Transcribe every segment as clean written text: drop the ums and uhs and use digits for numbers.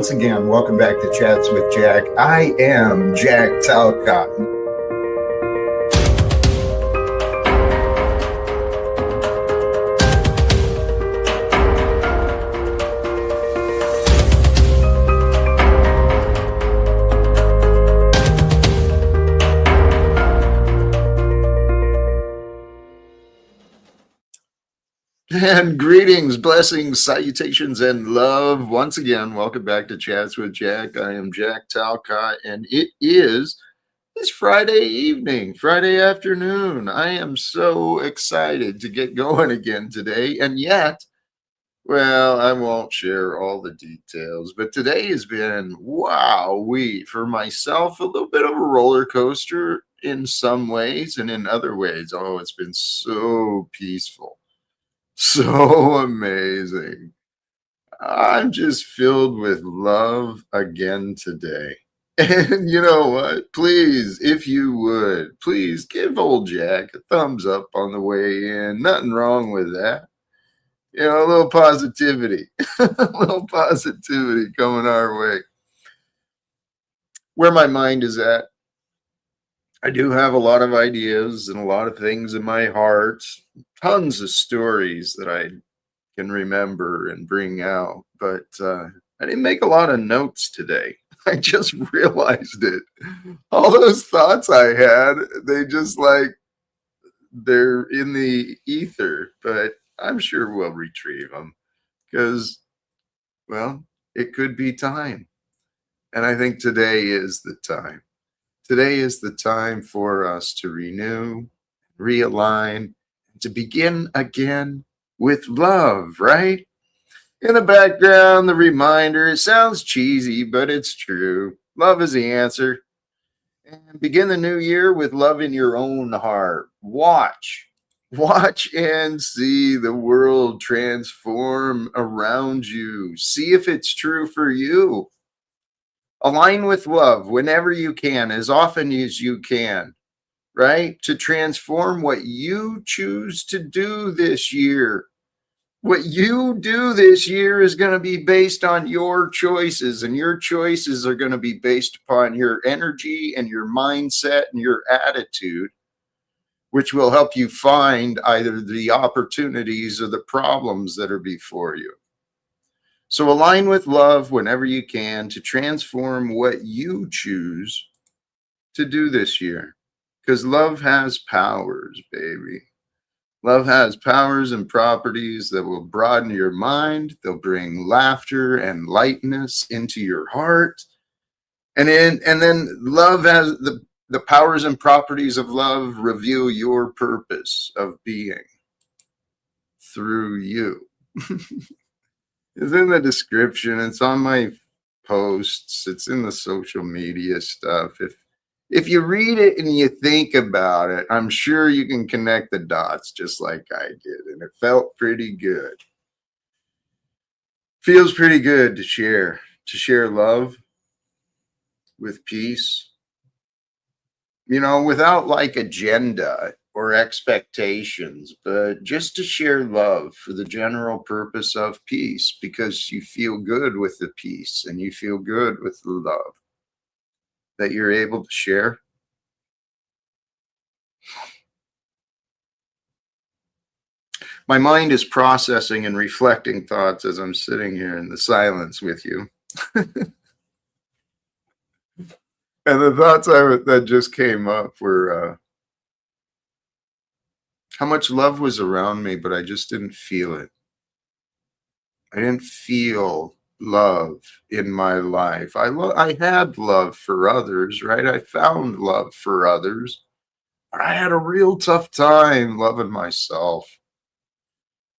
once again, welcome back to Chats with Jack. I am Jack Talcott. And greetings, blessings, salutations, and love. Once again, welcome back to Chats with Jack. I am Jack Talcott, and it is this Friday evening, Friday afternoon. I am so excited to get going again today. And yet, well, I won't share all the details, but today has been, for myself, a little bit of a roller coaster in some ways, and in other ways, it's been so peaceful. So amazing. I'm just filled with love again today. And you know what? Please, if you would, please give old Jack a thumbs up on the way in. Nothing wrong with that. A little positivity. A little positivity coming our way. Where my mind is at, I do have a lot of ideas and a lot of things in my heart, tons of stories that I can remember and bring out, but I didn't make a lot of notes today. I just realized it. All those thoughts I had, they're in the ether, but I'm sure we'll retrieve them because, well, it could be time. And I think today is the time. Today is the time for us to renew, realign, to begin again with love, right? In the background, the reminder, it sounds cheesy, but it's true. Love is the answer. And begin the new year with love in your own heart. Watch and see the world transform around you. See if it's true for you. Align with love whenever you can, as often as you can, right? To transform what you choose to do this year. What you do this year is going to be based on your choices, and your choices are going to be based upon your energy and your mindset and your attitude, which will help you find either the opportunities or the problems that are before you. So align with love whenever you can to transform what you choose to do this year. Because love has powers, baby. Love has powers and properties that will broaden your mind. They'll bring laughter and lightness into your heart. And then love has the powers and properties of love reveal your purpose of being through you. It's in the description. It's on my posts. It's in the social media stuff. If you read it and you think about it, I'm sure you can connect the dots just like I did. And it felt pretty good. Feels pretty good to share love with peace, without like agenda or expectations, but just to share love for the general purpose of peace, because you feel good with the peace and you feel good with the love that you're able to share. My mind is processing and reflecting thoughts as I'm sitting here in the silence with you. And the thoughts that just came up were how much love was around me, but I just didn't feel it. I didn't feel love in my life. I had love for others, right? I found love for others. But I had a real tough time loving myself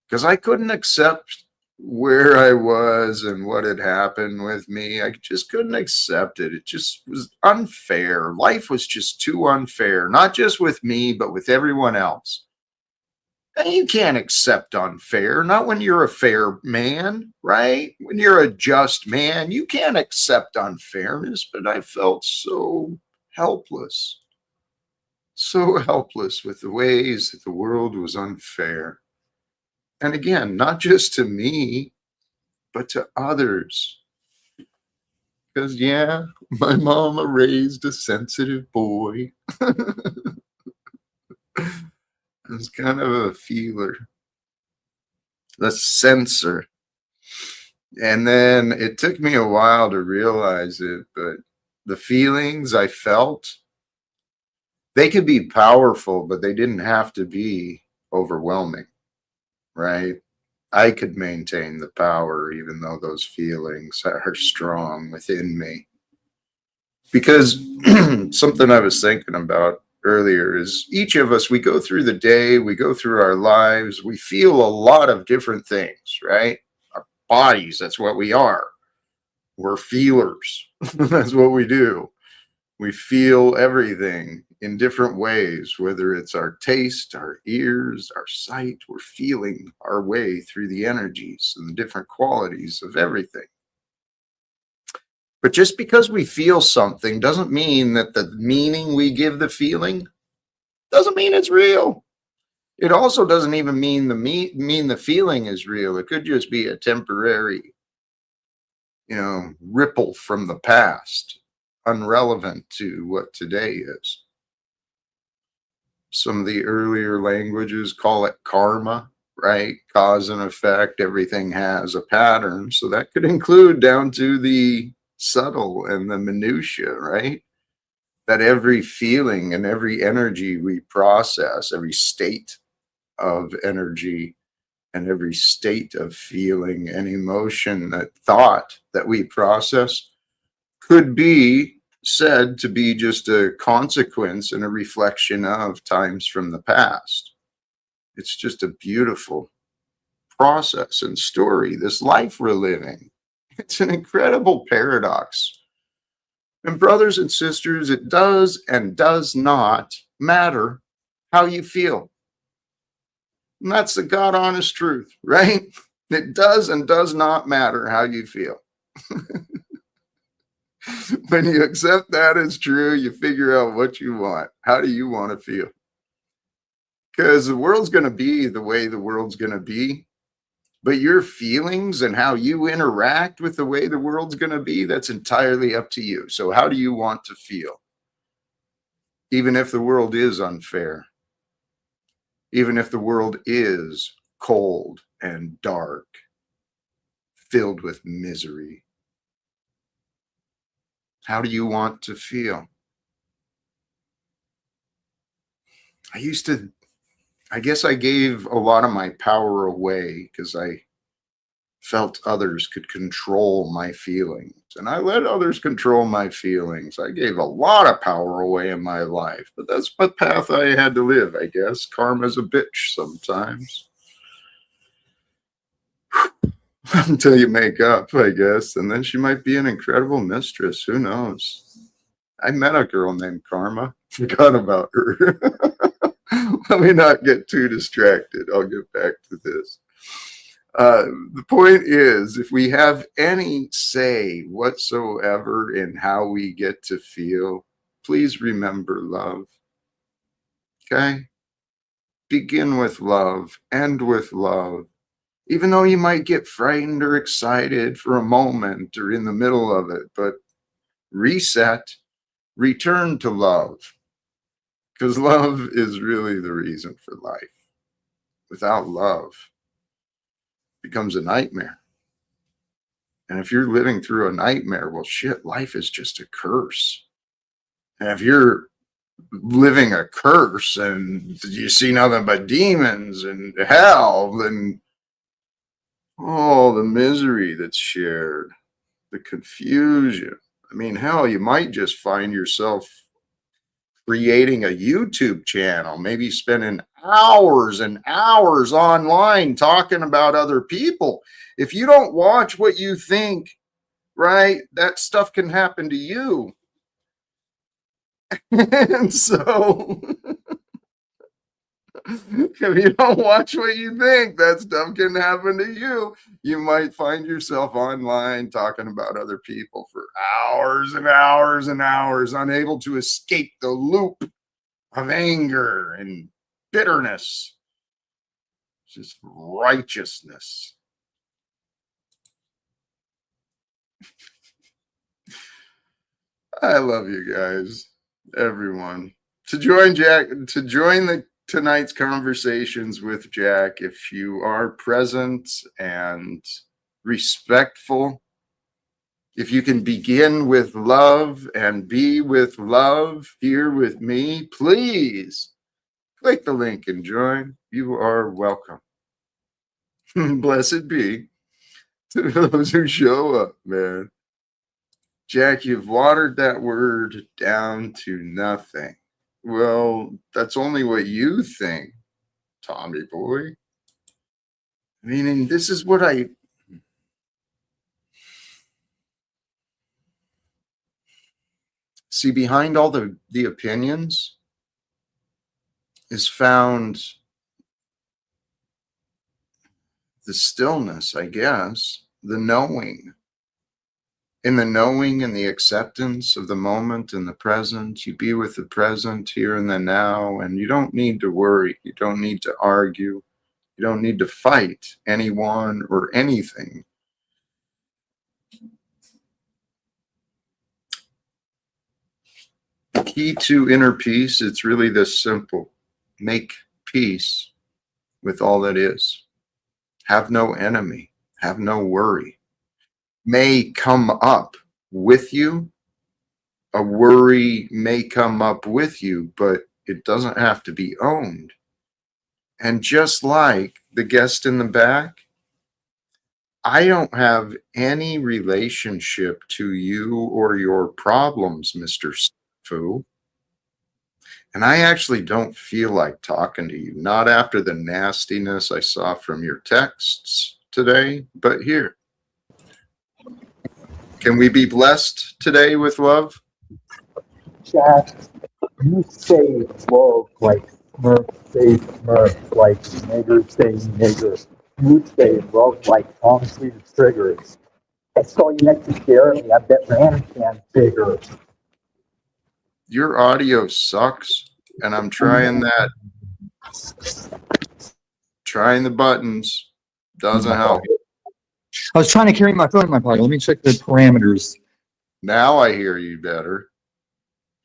because I couldn't accept where I was and what had happened with me. I just couldn't accept it. It just was unfair. Life was just too unfair, not just with me, but with everyone else. And you can't accept unfair, not when you're a fair man, right? When you're a just man, you can't accept unfairness. But I felt so helpless with the ways that the world was unfair. And again, not just to me, but to others. Because, yeah, my mama raised a sensitive boy. I was kind of a feeler, a sensor. And then it took me a while to realize it, but the feelings I felt, they could be powerful, but they didn't have to be overwhelming, right? I could maintain the power even though those feelings are strong within me. Because something I was thinking about earlier is each of us, we go through the day, we go through our lives, we feel a lot of different things, right? Our bodies, that's what we are. We're feelers. That's what we do. We feel everything in different ways, whether it's our taste, our ears, our sight. We're feeling our way through the energies and the different qualities of everything. But just because we feel something doesn't mean that the meaning we give the feeling doesn't mean it's real. It also doesn't even mean mean the feeling is real. It could just be a temporary, ripple from the past, unrelevant to what today is. Some of the earlier languages call it karma, right? Cause and effect. Everything has a pattern. So that could include down to the subtle and the minutia, right? That every feeling and every energy we process, every state of energy and every state of feeling and emotion, that thought that we process could be said to be just a consequence and a reflection of times from the past. It's just a beautiful process and story, this life we're living. It's an incredible paradox. And brothers and sisters, it does and does not matter how you feel. And that's the God honest truth, right? It does and does not matter how you feel. When you accept that as true, you figure out what you want. How do you want to feel? Because the world's going to be the way the world's going to be. But your feelings and how you interact with the way the world's going to be, that's entirely up to you. So, how do you want to feel? Even if the world is unfair, even if the world is cold and dark, filled with misery, how do you want to feel? I guess I gave a lot of my power away because I felt others could control my feelings. And I let others control my feelings. I gave a lot of power away in my life, but that's what path I had to live, I guess. Karma's a bitch sometimes. Until you make up, I guess. And then she might be an incredible mistress. Who knows? I met a girl named Karma. Forgot about her. Let me not get too distracted. I'll get back to this. The point is, if we have any say whatsoever in how we get to feel, please remember love. Okay? Begin with love, end with love. Even though you might get frightened or excited for a moment or in the middle of it, but reset, return to love. Because love is really the reason for life. Without love, it becomes a nightmare. And if you're living through a nightmare, well, shit, life is just a curse. And if you're living a curse and you see nothing but demons and hell, then all the misery that's shared, the confusion. I mean, hell, you might just find yourself creating a YouTube channel, maybe spending hours and hours online talking about other people. If you don't watch what you think, right, that stuff can happen to you. And so if you don't watch what you think, that stuff can happen to you. You might find yourself online talking about other people for hours and hours and hours, unable to escape the loop of anger and bitterness, just righteousness. I love you guys, everyone. To join Jack, to join the tonight's conversations with Jack, if you are present and respectful, if you can begin with love and be with love here with me, please click the link and join. You are welcome. Blessed be to those who show up, man. Jack, you've watered that word down to nothing. Well, that's only what you think, Tommy boy. Meaning, this is what I see behind all the opinions is found the stillness, I guess, the knowing. In the knowing and the acceptance of the moment and the present, you be with the present here and the now, and you don't need to worry. You don't need to argue. You don't need to fight anyone or anything. The key to inner peace, it's really this simple. Make peace with all that is. Have no enemy. Have no worry. May come up with you. A worry may come up with you, but it doesn't have to be owned. And just like the guest in the back, I don't have any relationship to you or your problems, Mr. Fu. And I actually don't feel like talking to you, not after the nastiness I saw from your texts today, but here. Can we be blessed today with love? Jack, you say love like Smurf say Smurf, like nigger say nigger. You say love like honestly the triggers. I saw you next to Jeremy. I bet Ran can bigger. Your audio sucks, and I'm trying that. Trying the buttons doesn't help. I was trying to carry my phone in my pocket. Let me check the parameters. Now I hear you better.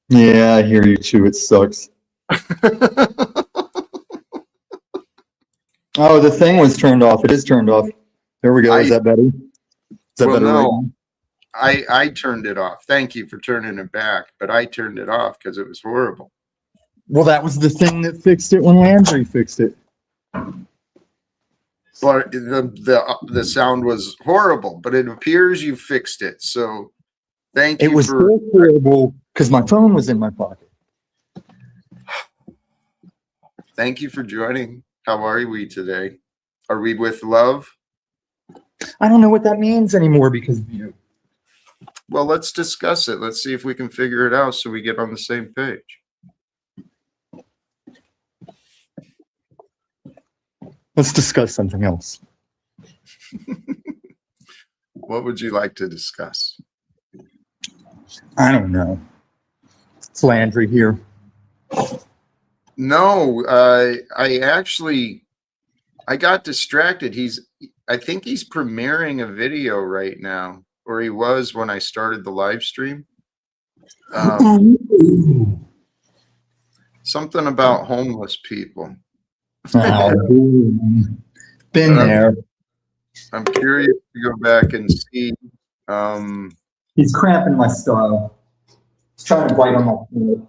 Yeah, I hear you too. It sucks. Oh, the thing was turned off. It is turned off. There we go. Is that better? Is that Well, better no. right now? I turned it off. Thank you for turning it back, but I turned it off because it was horrible. Well, that was the thing that fixed it when Landry fixed it. But the sound was horrible, but it appears you fixed it. So thank you It was so horrible because my phone was in my pocket. Thank you for joining. How are we today? Are we with love? I don't know what that means anymore because of you. Well, let's discuss it. Let's see if we can figure it out so we get on the same page. Let's discuss something else. What would you like to discuss? I don't know. It's Landry here. No, I got distracted. I think he's premiering a video right now, or he was when I started the live stream. Something about homeless people. Oh, been there. I'm curious to go back and see. He's cramping my style. He's trying to bite on my foot.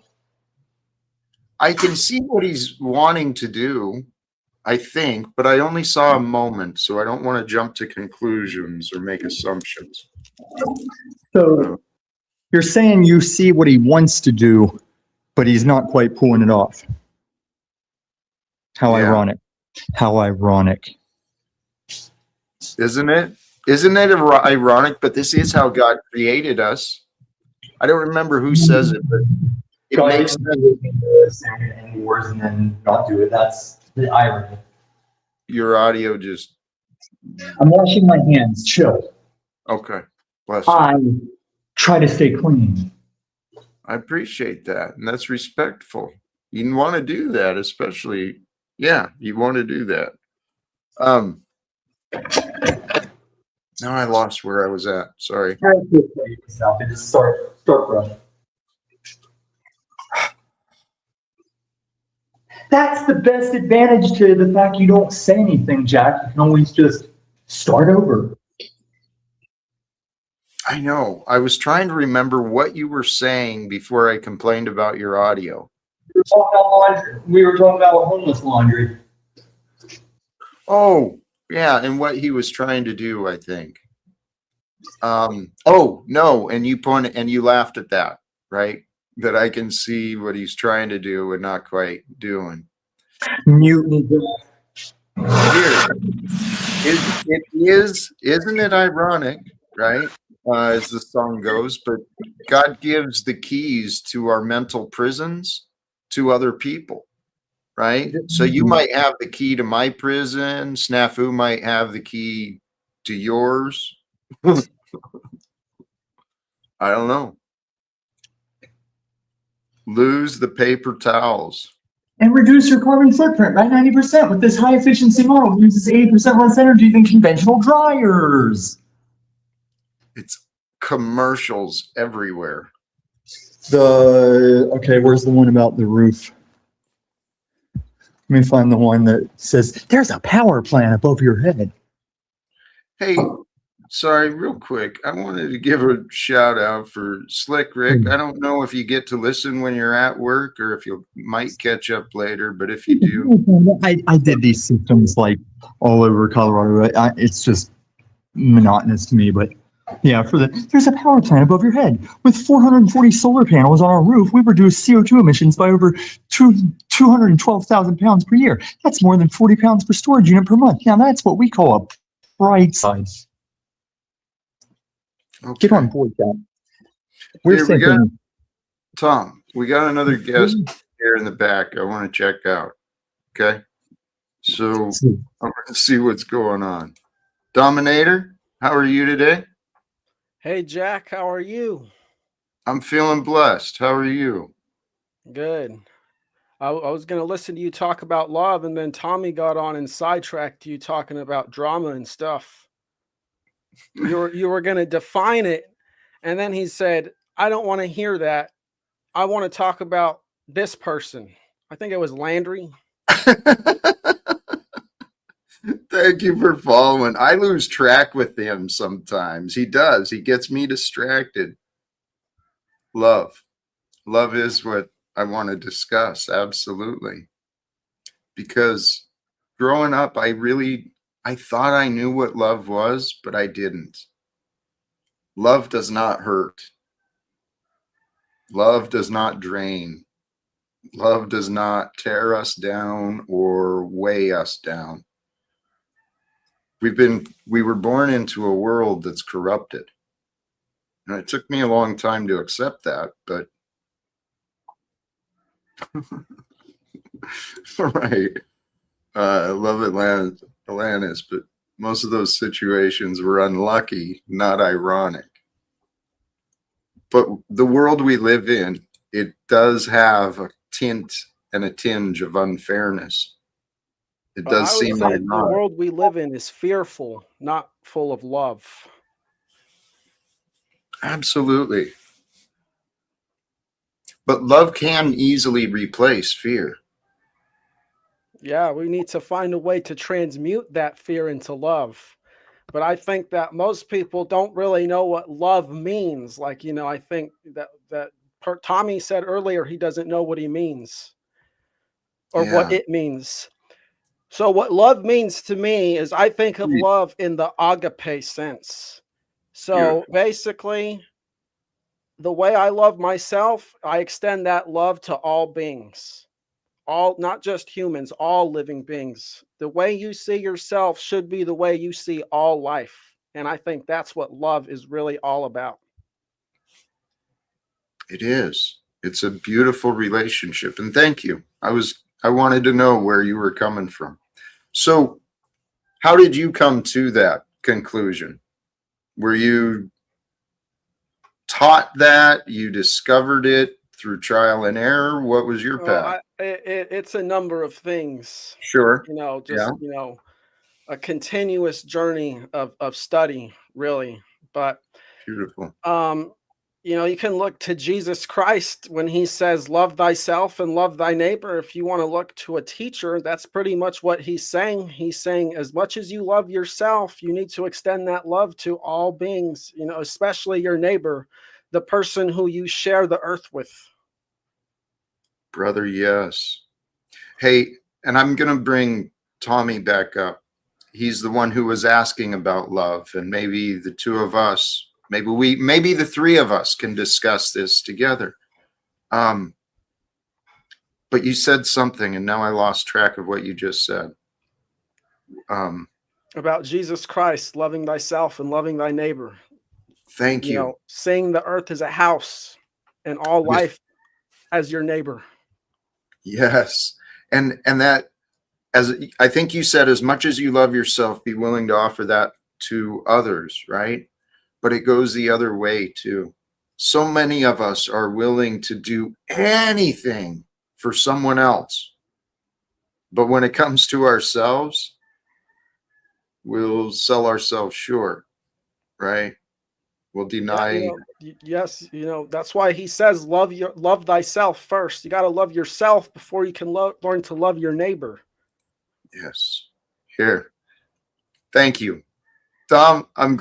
I can see what he's wanting to do, I think, but I only saw a moment, so I don't want to jump to conclusions or make assumptions. So you're saying you see what he wants to do, but he's not quite pulling it off. How ironic. How ironic. Isn't it? Isn't it ironic? But this is how God created us. I don't remember who says it, but it God makes sense. And wars and then not do it. That's the irony. Your audio just. I'm washing my hands. Chill. Okay. Bless you. I try to stay clean. I appreciate that, and that's respectful. You want to do that, especially. Yeah, you want to do that. Now I lost where I was at. Sorry. Just start, bro. That's the best advantage to the fact you don't say anything, Jack. You can always just start over. I know. I was trying to remember what you were saying before I complained about your audio. We were talking about homeless laundry. Oh, yeah, and what he was trying to do, I think. Oh, no, and you pointed and you laughed at that, right? That I can see what he's trying to do and not quite doing. Mutiny. Here, it is, isn't it ironic, right? As the song goes, but God gives the keys to our mental prisons to other people, right? So you might have the key to my prison, Snafu might have the key to yours. I don't know. Lose the paper towels. And reduce your carbon footprint by 90% with this high efficiency model. It uses 80% less energy than conventional dryers. It's commercials everywhere. Okay, where's the one about the roof? Let me find the one that says, there's a power plant above your head. Hey, sorry, real quick. I wanted to give a shout out for Slick Rick. I don't know if you get to listen when you're at work or if you might catch up later, but if you do, I did these systems like all over Colorado. It's just monotonous to me, but yeah, there's a power plant above your head. With 440 solar panels on our roof, we reduce CO2 emissions by over 212,000 pounds per year. That's more than 40 pounds per storage unit per month. Now that's what we call a bright side. okay. Get on board, Jack. We're Here we go. thinking, Tom, we got another guest here in the back I want to check out. Okay. So I'm going to see what's going on. Dominator, how are you today? Hey, Jack, how are you? I'm feeling blessed. How are you? Good. I was going to listen to you talk about love, and then Tommy got on and sidetracked you talking about drama and stuff. You were going to define it, and then he said, I don't want to hear that. I want to talk about this person. I think it was Landry. Thank you for following. I lose track with him sometimes. He does. He gets me distracted. Love. Love is what I want to discuss. Absolutely. Because growing up, I thought I knew what love was, but I didn't. Love does not hurt. Love does not drain. Love does not tear us down or weigh us down. We were born into a world that's corrupted. And it took me a long time to accept that, but right. I love Atlantis, but most of those situations were unlucky, not ironic. But the world we live in, it does have a tint and a tinge of unfairness. It does I would seem say ironic. the world we live in is fearful, not full of love. Absolutely. But love can easily replace fear. Yeah, we need to find a way to transmute that fear into love. But I think that most people don't really know what love means. Like, I think that Tommy said earlier, he doesn't know what he means or what Yeah. it means. So what love means to me is I think of love in the agape sense. So basically, the way I love myself, I extend that love to all beings. All, not just humans, all living beings. The way you see yourself should be the way you see all life. And I think that's what love is really all about. It is. It's a beautiful relationship. And thank you. I wanted to know where you were coming from. So, how did you come to that conclusion? Were you taught that? You discovered it through trial and error? What was your path? It's a number of things. Sure. Just, a continuous journey of study, really. But Beautiful. you know, you can look to Jesus Christ when he says, love thyself and love thy neighbor. If you want to look to a teacher, that's pretty much what he's saying. He's saying, as much as you love yourself, you need to extend that love to all beings, you know, especially your neighbor, the person who you share the earth with. Brother, yes. Hey, and I'm going to bring Tommy back up. He's the one who was asking about love, and maybe the two of us, maybe the three of us can discuss this together. But you said something, and now I lost track of what you just said. About Jesus Christ, loving thyself and loving thy neighbor. Thank you. You know, seeing the earth as a house and all life as your neighbor. Yes. And that, as I think you said, as much as you love yourself, be willing to offer that to others, right? But it goes the other way too. So many of us are willing to do anything for someone else. But when it comes to ourselves, we'll sell ourselves short, right? We'll deny. Yeah, you know, yes, you know, that's why he says love thyself first. You got to love yourself before you can learn to love your neighbor. Yes. Here. Thank you. Tom, I am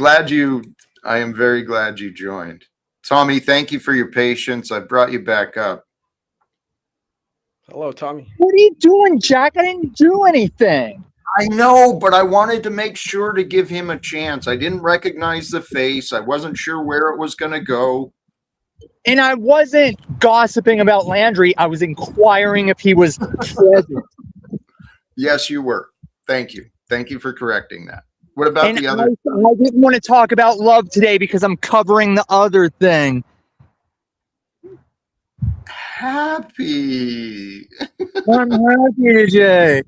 very glad you joined. Tommy, thank you for your patience. I brought you back up. Hello, Tommy. What are you doing, Jack? I didn't do anything. I know, but I wanted to make sure to give him a chance. I didn't recognize the face. I wasn't sure where it was going to go. And I wasn't gossiping about Landry. I was inquiring if he was present. Yes, you were. Thank you. Thank you for correcting that. What about And the other? I didn't want to talk about love today because I'm covering the other thing. Happy. I'm happy today.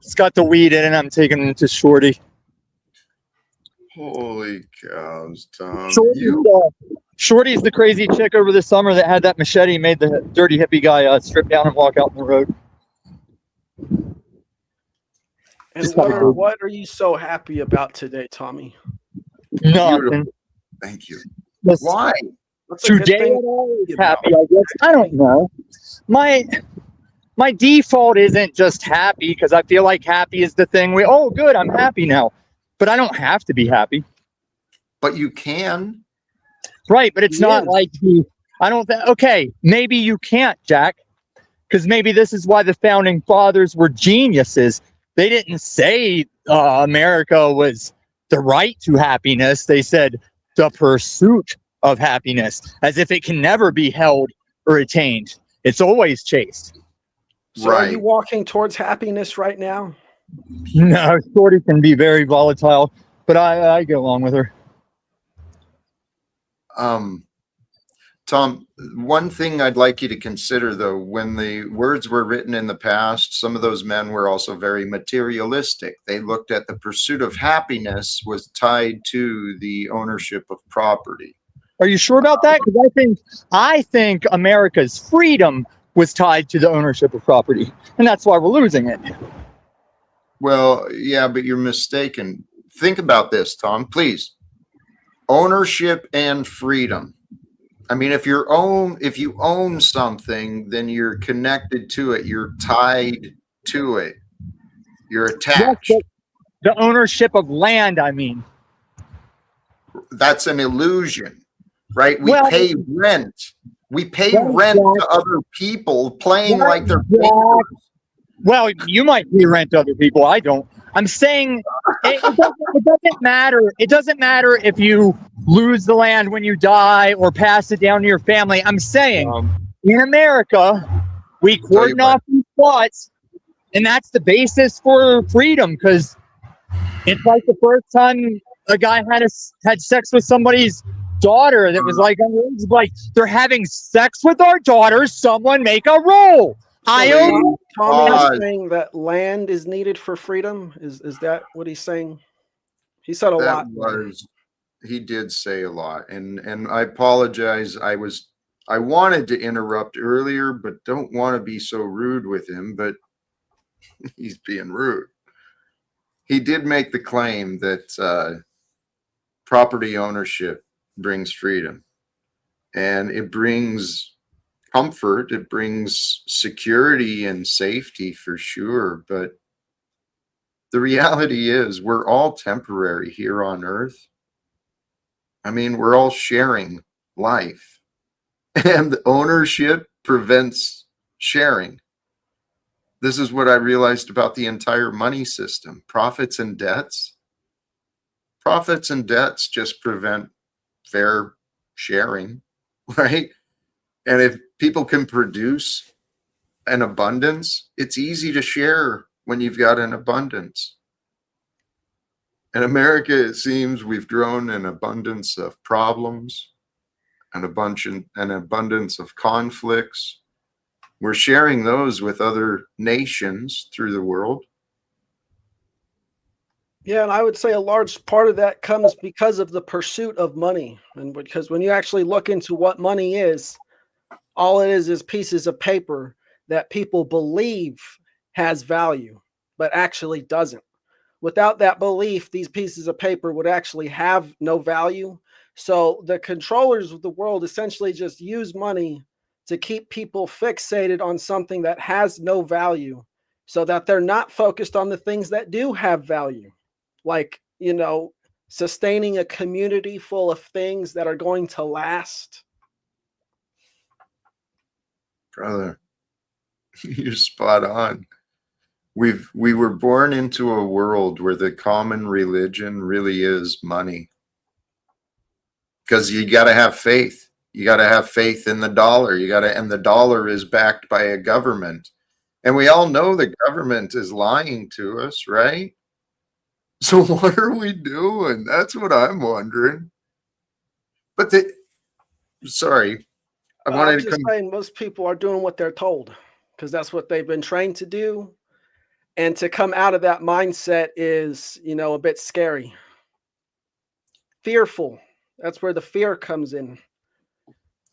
It's got the weed in it. I'm taking it to Shorty. Holy cows, Tom. Shorty's the crazy chick over the summer that had that machete, made the dirty hippie guy strip down and walk out in the road. And what are you so happy about today, Tommy? Nothing. Thank you. Just Why? today I'm always happy, I guess. I don't know. My default isn't just happy because I feel like happy is the thing oh good, I'm happy now. But I don't have to be happy. But you can. Right, but it's not like okay, maybe you can't, Jack. Because maybe this is why the founding fathers were geniuses. They didn't say America was the right to happiness. They said the pursuit of happiness, as if it can never be held or attained. It's always chased. So Are you walking towards happiness right now? No, Shorty can be very volatile, but I go along with her. Tom, one thing I'd like you to consider, though, when the words were written in the past, some of those men were also very materialistic. They looked at the pursuit of happiness was tied to the ownership of property. Are you sure about that? Because I think America's freedom was tied to the ownership of property, and that's why we're losing it. Well, yeah, but you're mistaken. Think about this, Tom, please. Ownership and freedom. I mean, if you own something, then you're connected to it. You're tied to it. You're attached. Yes, the ownership of land, I mean. That's an illusion, right? We pay rent. We pay rent to other people playing like they're neighbors. Well, you might pay rent to other people. I don't. I'm saying it doesn't matter. It doesn't matter if you lose the land when you die or pass it down to your family. I'm saying in America, we cordon off these plots, and that's the basis for freedom. Because it's like the first time a guy had sex with somebody's daughter that was like they're having sex with our daughters. Someone make a rule. Tommy is saying that land is needed for freedom. Is that what he's saying? He said a lot. He did say a lot, and I apologize. I wanted to interrupt earlier, but don't want to be so rude with him. But he's being rude. He did make the claim that property ownership brings freedom, and it brings comfort, it brings security and safety for sure. But the reality is, we're all temporary here on earth. I mean, we're all sharing life, and ownership prevents sharing. This is what I realized about the entire money system. Profits and debts just prevent fair sharing, right? And if people can produce an abundance, it's easy to share when you've got an abundance. In America, it seems we've grown an abundance of problems, an abundance of conflicts. We're sharing those with other nations through the world. Yeah, and I would say a large part of that comes because of the pursuit of money. And because when you actually look into what money is, all it is pieces of paper that people believe has value, but actually doesn't. Without that belief, these pieces of paper would actually have no value. So the controllers of the world essentially just use money to keep people fixated on something that has no value so that they're not focused on the things that do have value. Like, sustaining a community full of things that are going to last. Brother, you're spot on. We were born into a world where the common religion really is money. Because you got to have faith. You got to have faith in the dollar. And the dollar is backed by a government. And we all know the government is lying to us, right? So what are we doing? That's what I'm wondering. But sorry, I I'm wanted to just come. saying most people are doing what they're told because that's what they've been trained to do. And to come out of that mindset is, a bit scary. Fearful. That's where the fear comes in.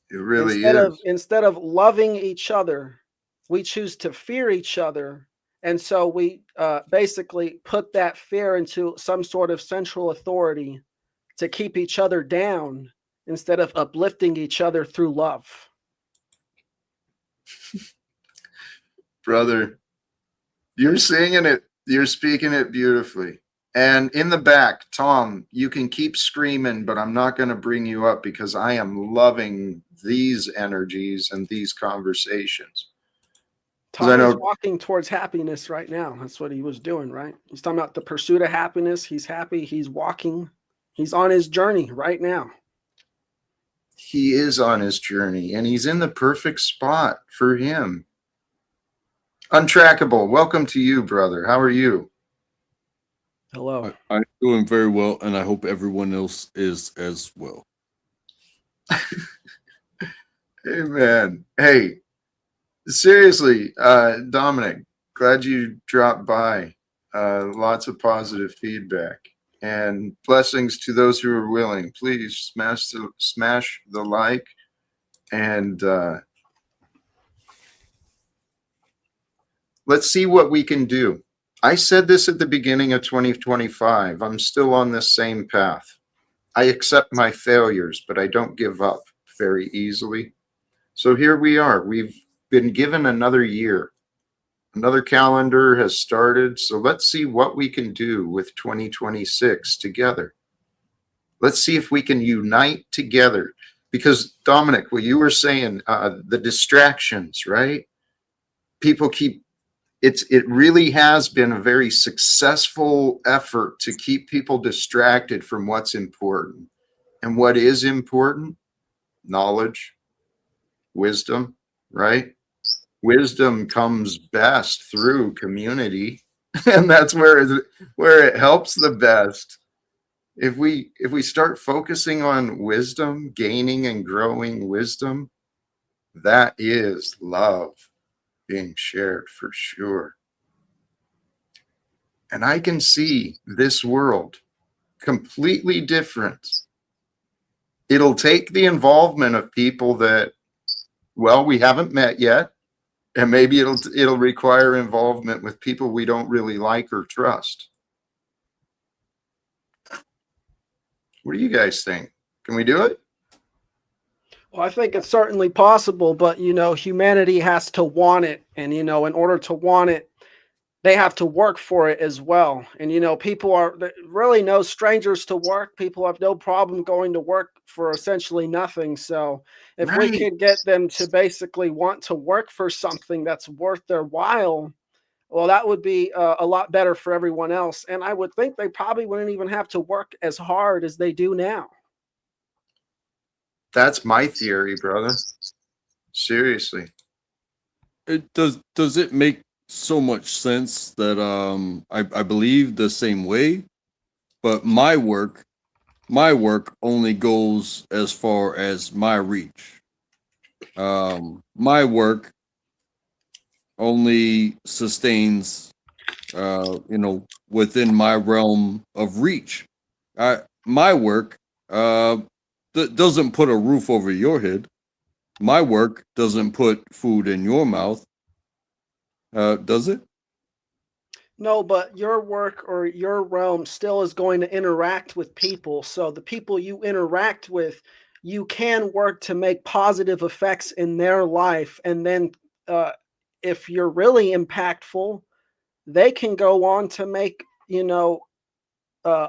It really is. Instead of loving each other, we choose to fear each other. And so we basically put that fear into some sort of central authority to keep each other down instead of uplifting each other through love. Brother, you're singing it. You're speaking it beautifully. And in the back, Tom, you can keep screaming, but I'm not going to bring you up because I am loving these energies and these conversations. Tom is walking towards happiness right now. That's what he was doing, right? He's talking about the pursuit of happiness. He's happy. He's walking. He's on his journey right now. He is on his journey, and he's in the perfect spot for him. Untrackable, welcome to you, brother. How are you? Hello. I'm doing very well, and I hope everyone else is as well. Amen. Hey, seriously, Dominic, glad you dropped by. Lots of positive feedback and blessings to those who are willing. Please smash the like and let's see what we can do. I said this at the beginning of 2025. I'm still on this same path. I accept my failures, but I don't give up very easily. So here we are. We've been given another year. Another calendar has started. So let's see what we can do with 2026 together. Let's see if we can unite together. Because, Dominic, what you were saying, the distractions, right? People keep it really has been a very successful effort to keep people distracted from what's important. And what is important? Knowledge, wisdom, right? Wisdom comes best through community, and that's where it helps the best. If we start focusing on wisdom, gaining and growing wisdom, that is love being shared for sure. And I can see this world completely different. It'll take the involvement of people that, well, we haven't met yet. And maybe it'll require involvement with people we don't really like or trust. What do you guys think? Can we do it? Well, I think it's certainly possible, but humanity has to want it, and in order to want it, they have to work for it as well. And people are really no strangers to work. People have no problem going to work for essentially nothing. So if we Right. could get them to basically want to work for something that's worth their while, well, that would be a lot better for everyone else. And I would think they probably wouldn't even have to work as hard as they do now. That's my theory, brother. Seriously. Does it make so much sense that I believe the same way, but my work only goes as far as my reach. My work only sustains within my realm of reach. My work doesn't put a roof over your head. My work doesn't put food in your mouth. Does it? No, but your work or your realm still is going to interact with people. So the people you interact with, you can work to make positive effects in their life. And then uh, if you're really impactful, they can go on to make,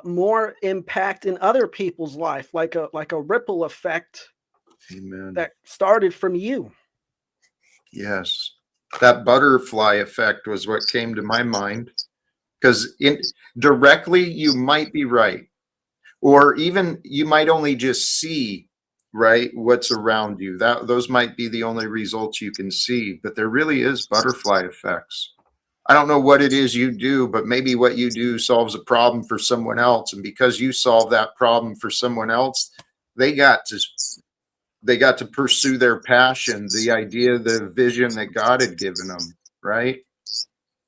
more impact in other people's life, like a ripple effect Amen. that started from you. Yes. That butterfly effect was what came to my mind. Because directly, you might be right. Or even you might only just see, right, what's around you. Those might be the only results you can see. But there really is butterfly effects. I don't know what it is you do, but maybe what you do solves a problem for someone else. And because you solve that problem for someone else, they got to pursue their passion, the idea, the vision that God had given them, right?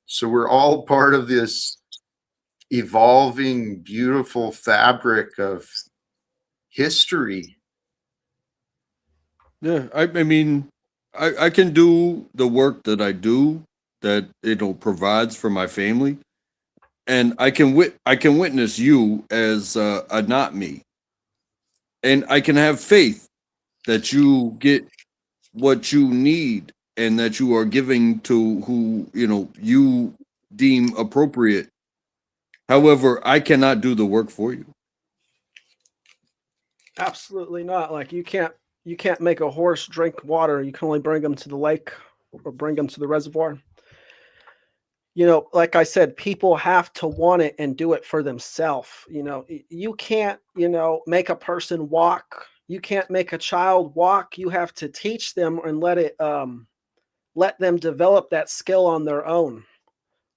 So we're all part of this evolving, beautiful fabric of history. Yeah, I mean, I can do the work that I do that provides for my family, and I can witness you as a not me, and I can have faith that you get what you need and that you are giving to who you deem appropriate. However, I cannot do the work for you. Absolutely not. Like you can't make a horse drink water. You can only bring them to the lake or bring them to the reservoir. Like I said, people have to want it and do it for themselves. You can't, make a person walk. You can't make a child walk. You have to teach them and let them develop that skill on their own.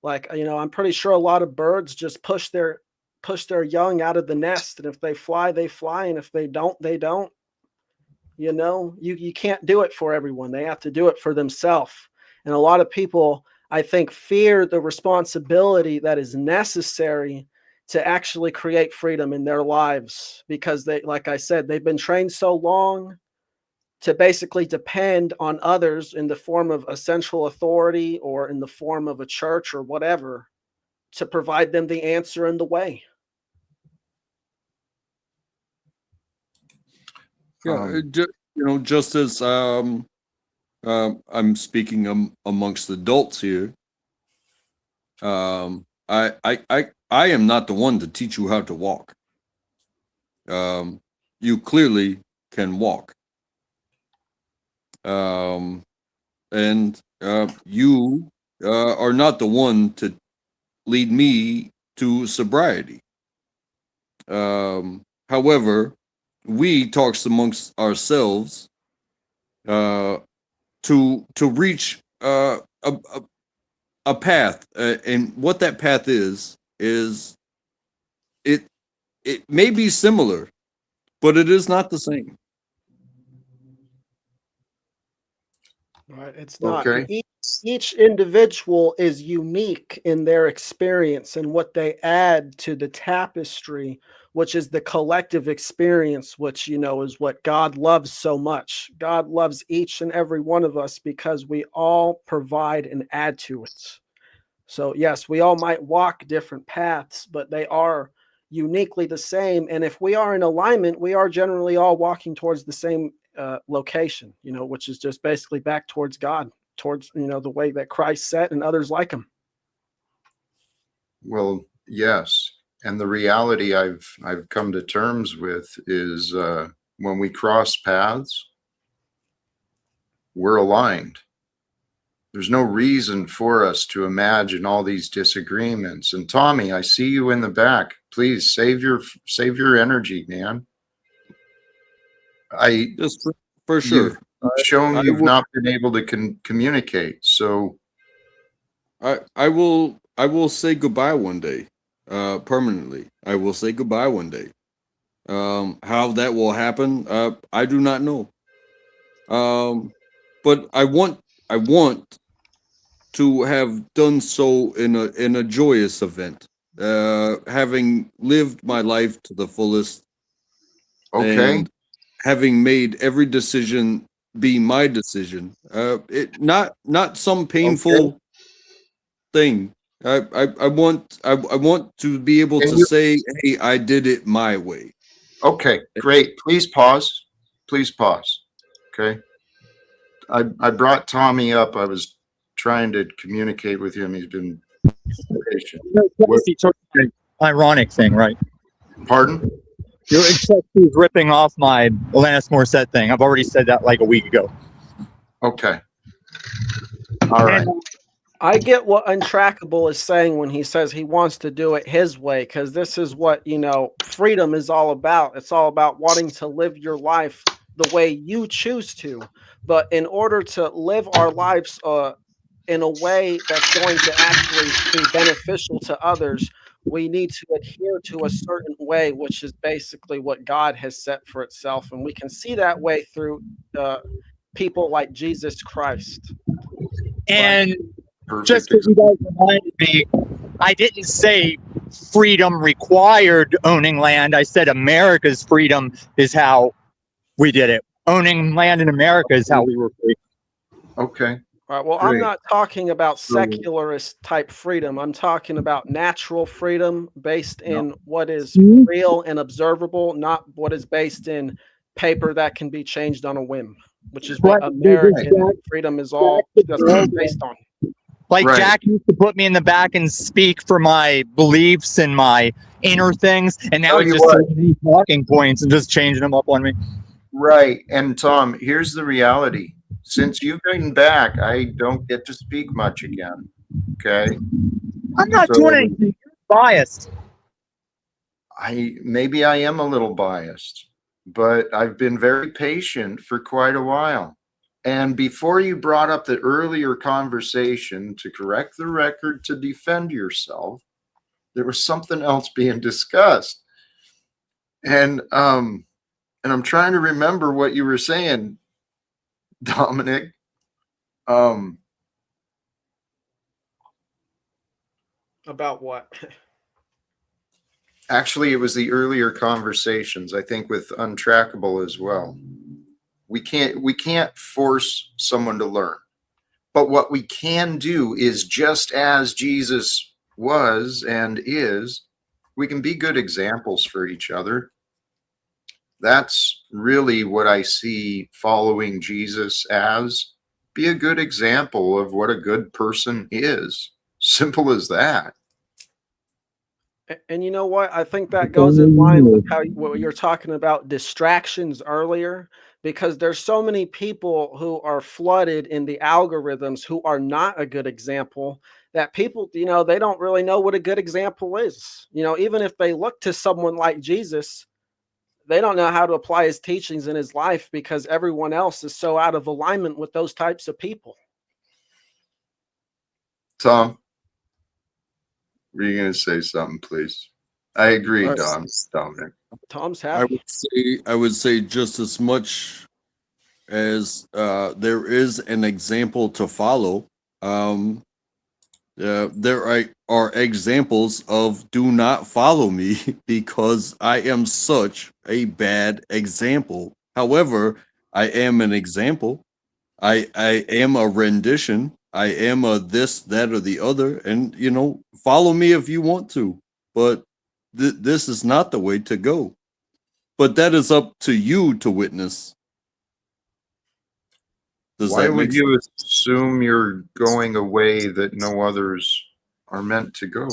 Like, I'm pretty sure a lot of birds just push their young out of the nest, and if they fly, they fly, and if they don't, they don't. You can't do it for everyone. They have to do it for themselves. And a lot of people, I think, fear the responsibility that is necessary to actually create freedom in their lives because they, like I said, they've been trained so long to basically depend on others in the form of a central authority or in the form of a church or whatever to provide them the answer and the way. Yeah, just as I'm speaking amongst adults here. I am not the one to teach you how to walk. You clearly can walk. And you are not the one to lead me to sobriety. However, we talks amongst ourselves to reach a path, and what that path is it it may be similar, but it is not the same. Right. It's not. And Okay. each individual is unique in their experience and what they add to the tapestry, which is the collective experience, which, is what God loves so much. God loves each and every one of us because we all provide and add to it. So, yes, we all might walk different paths, but they are uniquely the same. And if we are in alignment, we are generally all walking towards the same location, which is just basically back towards God, towards, the way that Christ set and others like him. Well, yes. And the reality I've come to terms with is when we cross paths, we're aligned. There's no reason for us to imagine all these disagreements. And Tommy, I see you in the back. Please save your energy, man. Just for sure. You've shown I you've will, not been able to communicate. So I will say goodbye one day, permanently. I will say goodbye one day. How that will happen, I do not know. But I want to have done so in a joyous event, having lived my life to the fullest, okay, and having made every decision be my decision. It not some painful thing. I want to be able Can to you, say, hey, I did it my way. okay, great. Please pause. Please pause. Okay. I brought Tommy up. I was trying to communicate with him. He's been patient. Ironic thing, right? Pardon? You're he's ripping off my Alanis Morissette thing. I've already said that like a week ago. Okay. All right. I get what Untrackable is saying when he says he wants to do it his way, because this is what, freedom is all about. It's all about wanting to live your life the way you choose to. But in order to live our lives in a way that's going to actually be beneficial to others, we need to adhere to a certain way, which is basically what God has set for itself. And we can see that way through people like Jesus Christ. And Perfect. just because you guys reminded me, I didn't say freedom required owning land. I said America's freedom is how we did it. Owning land in America is how we were free. Okay. All right. Well, Great. I'm not talking about secularist type freedom. I'm talking about natural freedom based in what is real and observable, not what is based in paper that can be changed on a whim, which is what American freedom is all based on. Like Jack used to put me in the back and speak for my beliefs and my inner things, and now he's just taking these talking points and just changing them up on me. Right. And Tom, here's the reality. Since you've been back, I don't get to speak much again. Okay. I'm not doing anything. You're biased. Maybe I am a little biased, but I've been very patient for quite a while. And before you brought up the earlier conversation to correct the record to defend yourself, there was something else being discussed. And I'm trying to remember what you were saying, Dominic. About what? Actually, it was the earlier conversations, I think, with Untrackable as well. We can't force someone to learn. But what we can do is, just as Jesus was and is, we can be good examples for each other. That's really what I see following Jesus as. Be a good example of what a good person is. Simple as that. And you know what? I think that goes in line with what you're talking about, distractions earlier, because there's so many people who are flooded in the algorithms who are not a good example, that people, they don't really know what a good example is. Even if they look to someone like Jesus, they don't know how to apply his teachings in his life because everyone else is so out of alignment with those types of people. Tom, were you going to say something, please? I agree, Dominic. Tom's happy. I would say just as much as there is an example to follow, there are examples of do not follow me because I am such a bad example. However, I am an example. I am a rendition. I am a this, that, or the other. And, follow me if you want to. But this is not the way to go. But that is up to you to witness. Does Why that would make you assume you're going a way that no others are meant to go?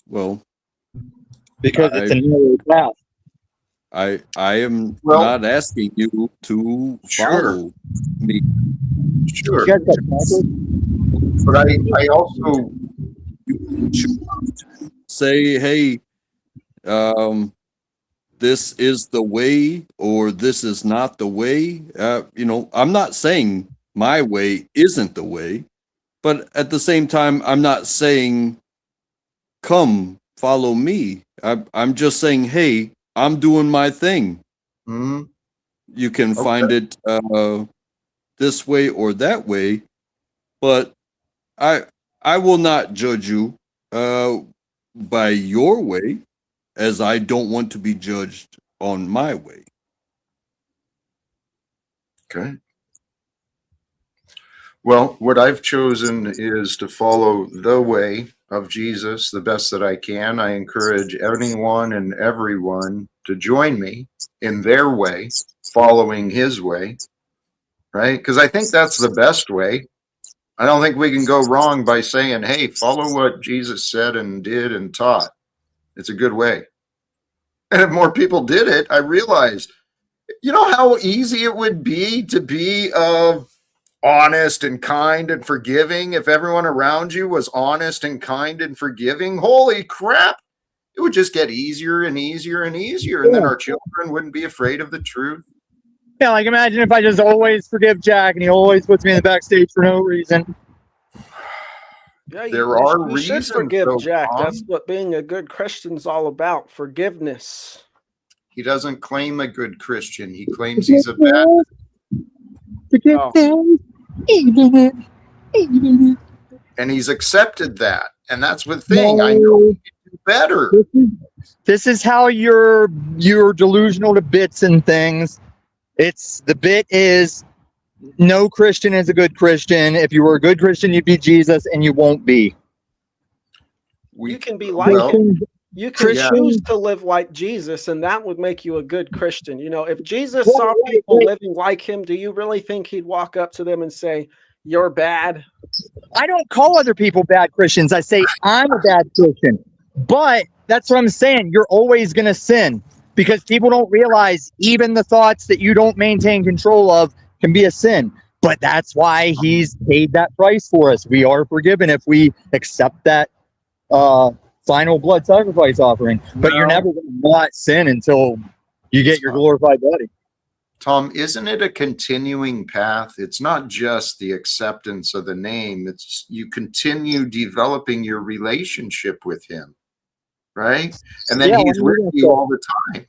Well, Because it's I a narrow path. I am Well, not asking you to sure, follow me. sure. You guys got pamphlets? But I also, Say, hey, this is the way or this is not the way. I'm not saying my way isn't the way, but at the same time, I'm not saying come follow me. I'm just saying, hey, I'm doing my thing. hmm, You can find okay. it this way or that way, but I I will not judge you by your way, as I don't want to be judged on my way. Okay. Well, what I've chosen is to follow the way of Jesus the best that I can. I encourage anyone and everyone to join me in their way, following his way, right? Because I think that's the best way. I don't think we can go wrong by saying, hey, follow what Jesus said and did and taught. It's a good way. And if more people did it, I realized, you know how easy it would be to be honest and kind and forgiving if everyone around you was honest and kind and forgiving? Holy crap. It would just get easier and easier and easier. And then our children wouldn't be afraid of the truth. Yeah, like imagine if I just always forgive Jack and he always puts me in the backstage for no reason. Yeah, There are you should reasons, forgive though, Jack. That's Tom. what being a good Christian's all about. Forgiveness. He doesn't claim a good Christian. He claims he's a bad. Forgive Oh, them, even it, even it. And he's accepted that. And that's the thing. I know No, he can do better. this is how you're delusional to bits and things. It's the bit is no Christian is a good Christian. If you were a good Christian, you'd be Jesus, and you won't be. you We can be like well, him. You can yeah. choose to live like Jesus, and that would make you a good Christian. You know, if Jesus Wait, saw wait, people wait. living like him, do you really think he'd walk up to them and say, "You're bad"? I don't call other people bad Christians. I say I'm a bad Christian. But that's what I'm saying. You're always going to sin because people don't realize even the thoughts that you don't maintain control of can be a sin. But that's why he's paid that price for us. We are forgiven if we accept that final blood sacrifice offering. But you're Well, never going to not sin until you get your glorified body. Tom, isn't it a continuing path? It's not just the acceptance of the name. It's you continue developing your relationship with him, right? And then Yeah, what he's are you with going to you say? all the time.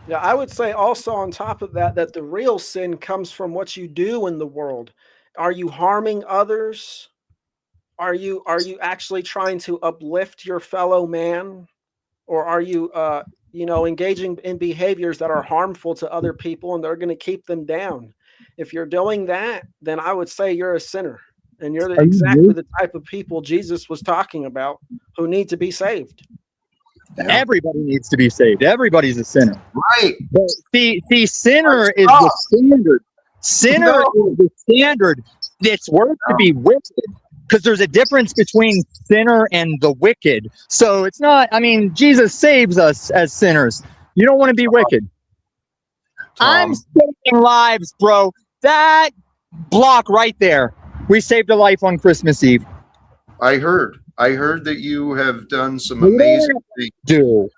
Yeah, I would say also on top of that, that the real sin comes from what you do in the world. Are you harming others? Are you actually trying to uplift your fellow man? Or are you engaging in behaviors that are harmful to other people and they're going to keep them down? If you're doing that, then I would say you're a sinner, and you're Are exactly you the type of people Jesus was talking about who need to be saved. Yeah. Everybody needs to be saved. Everybody's a sinner. Right. But see, sinner is Stop. the standard. Sinner No. is the standard. It's worth to be wicked because there's a difference between sinner and the wicked. So it's not, I mean, Jesus saves us as sinners. You don't want to be wicked. I'm Tom, saving lives, bro. That block right there. We saved a life on Christmas Eve. I heard that you have done some We don't amazing have things, to do.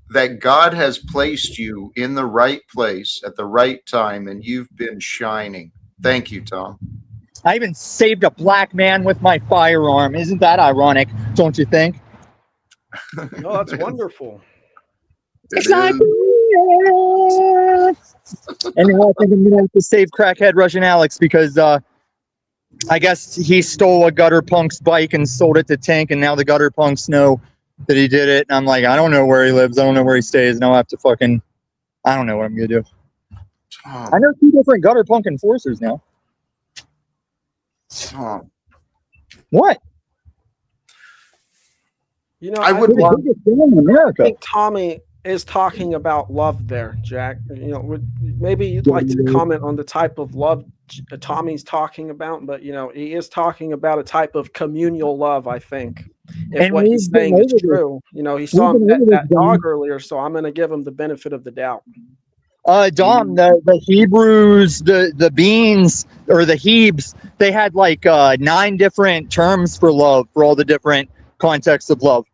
that God has placed you in the right place at the right time, and you've been shining. Thank you, Tom. I even saved a black man with my firearm. Isn't that ironic? Don't you think? No, that's wonderful. It Exactly. is. And now I think I'm gonna have to save crackhead Russian Alex because I guess he stole a gutter punk's bike and sold it to Tank, and now the gutter punks know that he did it. And I'm like, I don't know where he lives. I don't know where he stays. Now I have to fucking, I don't know what I'm gonna do. Tom, I know 2 different gutter punk enforcers now. Tom, What? You know, I I would think, want. in America. Tommy is talking about love there, Jack. You know, maybe you'd like to comment on the type of love Tommy's talking about, but you know, he is talking about a type of communal love, I think. If And what he's we've been saying is over this. true, you know, he We've saw him been pet over this, that dog Dom. earlier, so I'm going to give him the benefit of the doubt. Dom, the Hebrews, the beans, or the Hebes, they had like 9 different terms for love, for all the different contexts of love.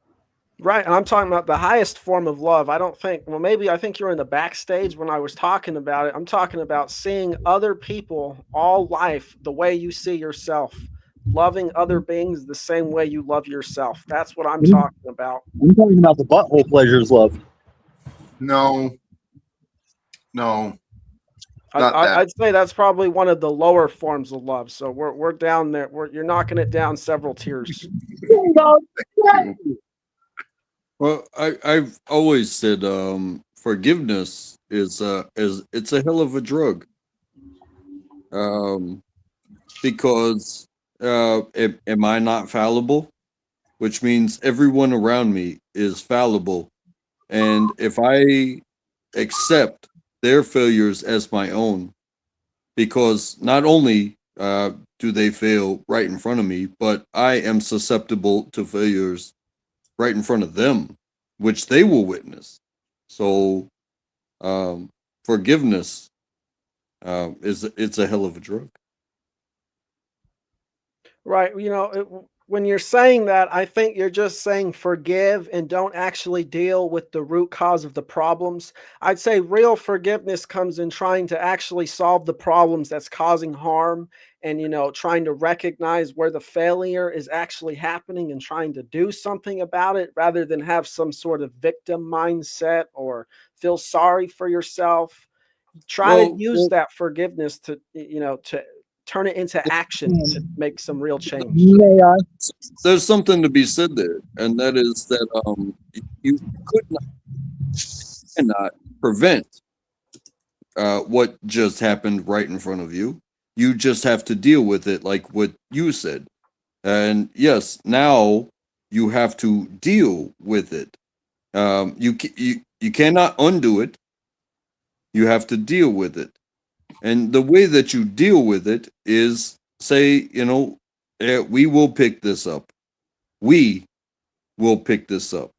Right, and I'm talking about the highest form of love. I don't think, well, maybe I think you're in the backstage when I was talking about it. I'm talking about seeing other people, all life, the way you see yourself, loving other beings the same way you love yourself. That's what I'm talking about. I'm talking about the butthole pleasures love. No, no, not that. I'd say that's probably one of the lower forms of love. So we're down there. You're knocking it down several tiers. Well, I've always said forgiveness is it's a hell of a drug. Because am I not fallible? Which means everyone around me is fallible. And if I accept their failures as my own, because not only do they fail right in front of me, but I am susceptible to failures right in front of them, which they will witness. So forgiveness it's a hell of a drug. Right. You know, when you're saying that, I think you're just saying forgive and don't actually deal with the root cause of the problems. I'd say real forgiveness comes in trying to actually solve the problems that's causing harm and, you know, trying to recognize where the failure is actually happening and trying to do something about it rather than have some sort of victim mindset or feel sorry for yourself. Try to use that forgiveness to, you know, to turn it into action to make some real change. May I? There's something to be said there, and that is that you cannot prevent what just happened right in front of you. You just have to deal with it, like what you said. And yes, now you have to deal with it. You cannot undo it. You have to deal with it. And the way that you deal with it is say, we will pick this up. We will pick this up.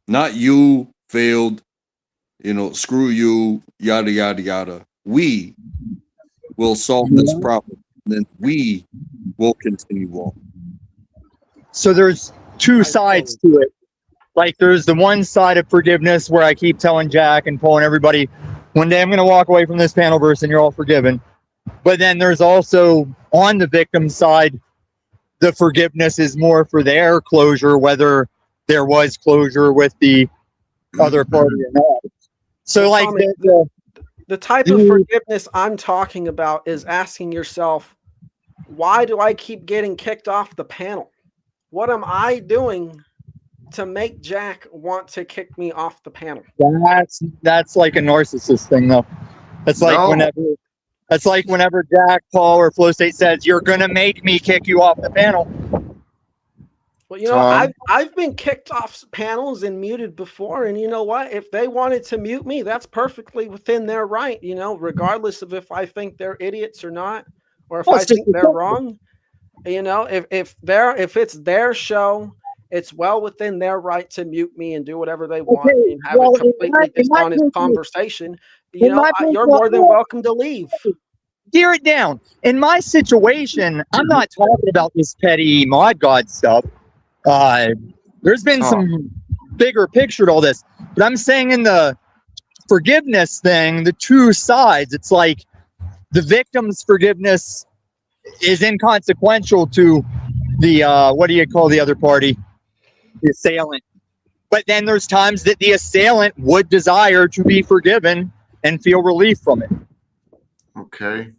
Not you failed, screw you, yada, yada, yada. We will solve this problem. And then we will continue on. So there's 2 sides to it. Like there's the one side of forgiveness where I keep telling Jack and Paul and everybody, one day I'm going to walk away from this panel verse and you're all forgiven. But then there's also on the victim side, the forgiveness is more for their closure, whether there was closure with the other party or not. So well, like Tommy, the type of forgiveness I'm talking about is asking yourself, why do I keep getting kicked off the panel? What am I doing to make Jack want to kick me off the panel? That's like a narcissist thing though. That's like whenever Jack, Paul, or Flow State says, you're gonna make me kick you off the panel. Well, you know, I've been kicked off panels and muted before, and you know what? If they wanted to mute me, that's perfectly within their right, you know, regardless of if I think they're idiots or not, or if I think they're wrong. You know, if it's their show, it's well within their right to mute me and do whatever they want and have a completely dishonest conversation. You know, you're more than welcome to leave. Gear it down. In my situation, I'm not talking about this petty mod god stuff. There's been some bigger picture to all this, but I'm saying in the forgiveness thing, the 2 sides, it's like the victim's forgiveness is inconsequential to the what do you call the other party? The assailant. But then there's times that the assailant would desire to be forgiven and feel relief from it. Okay.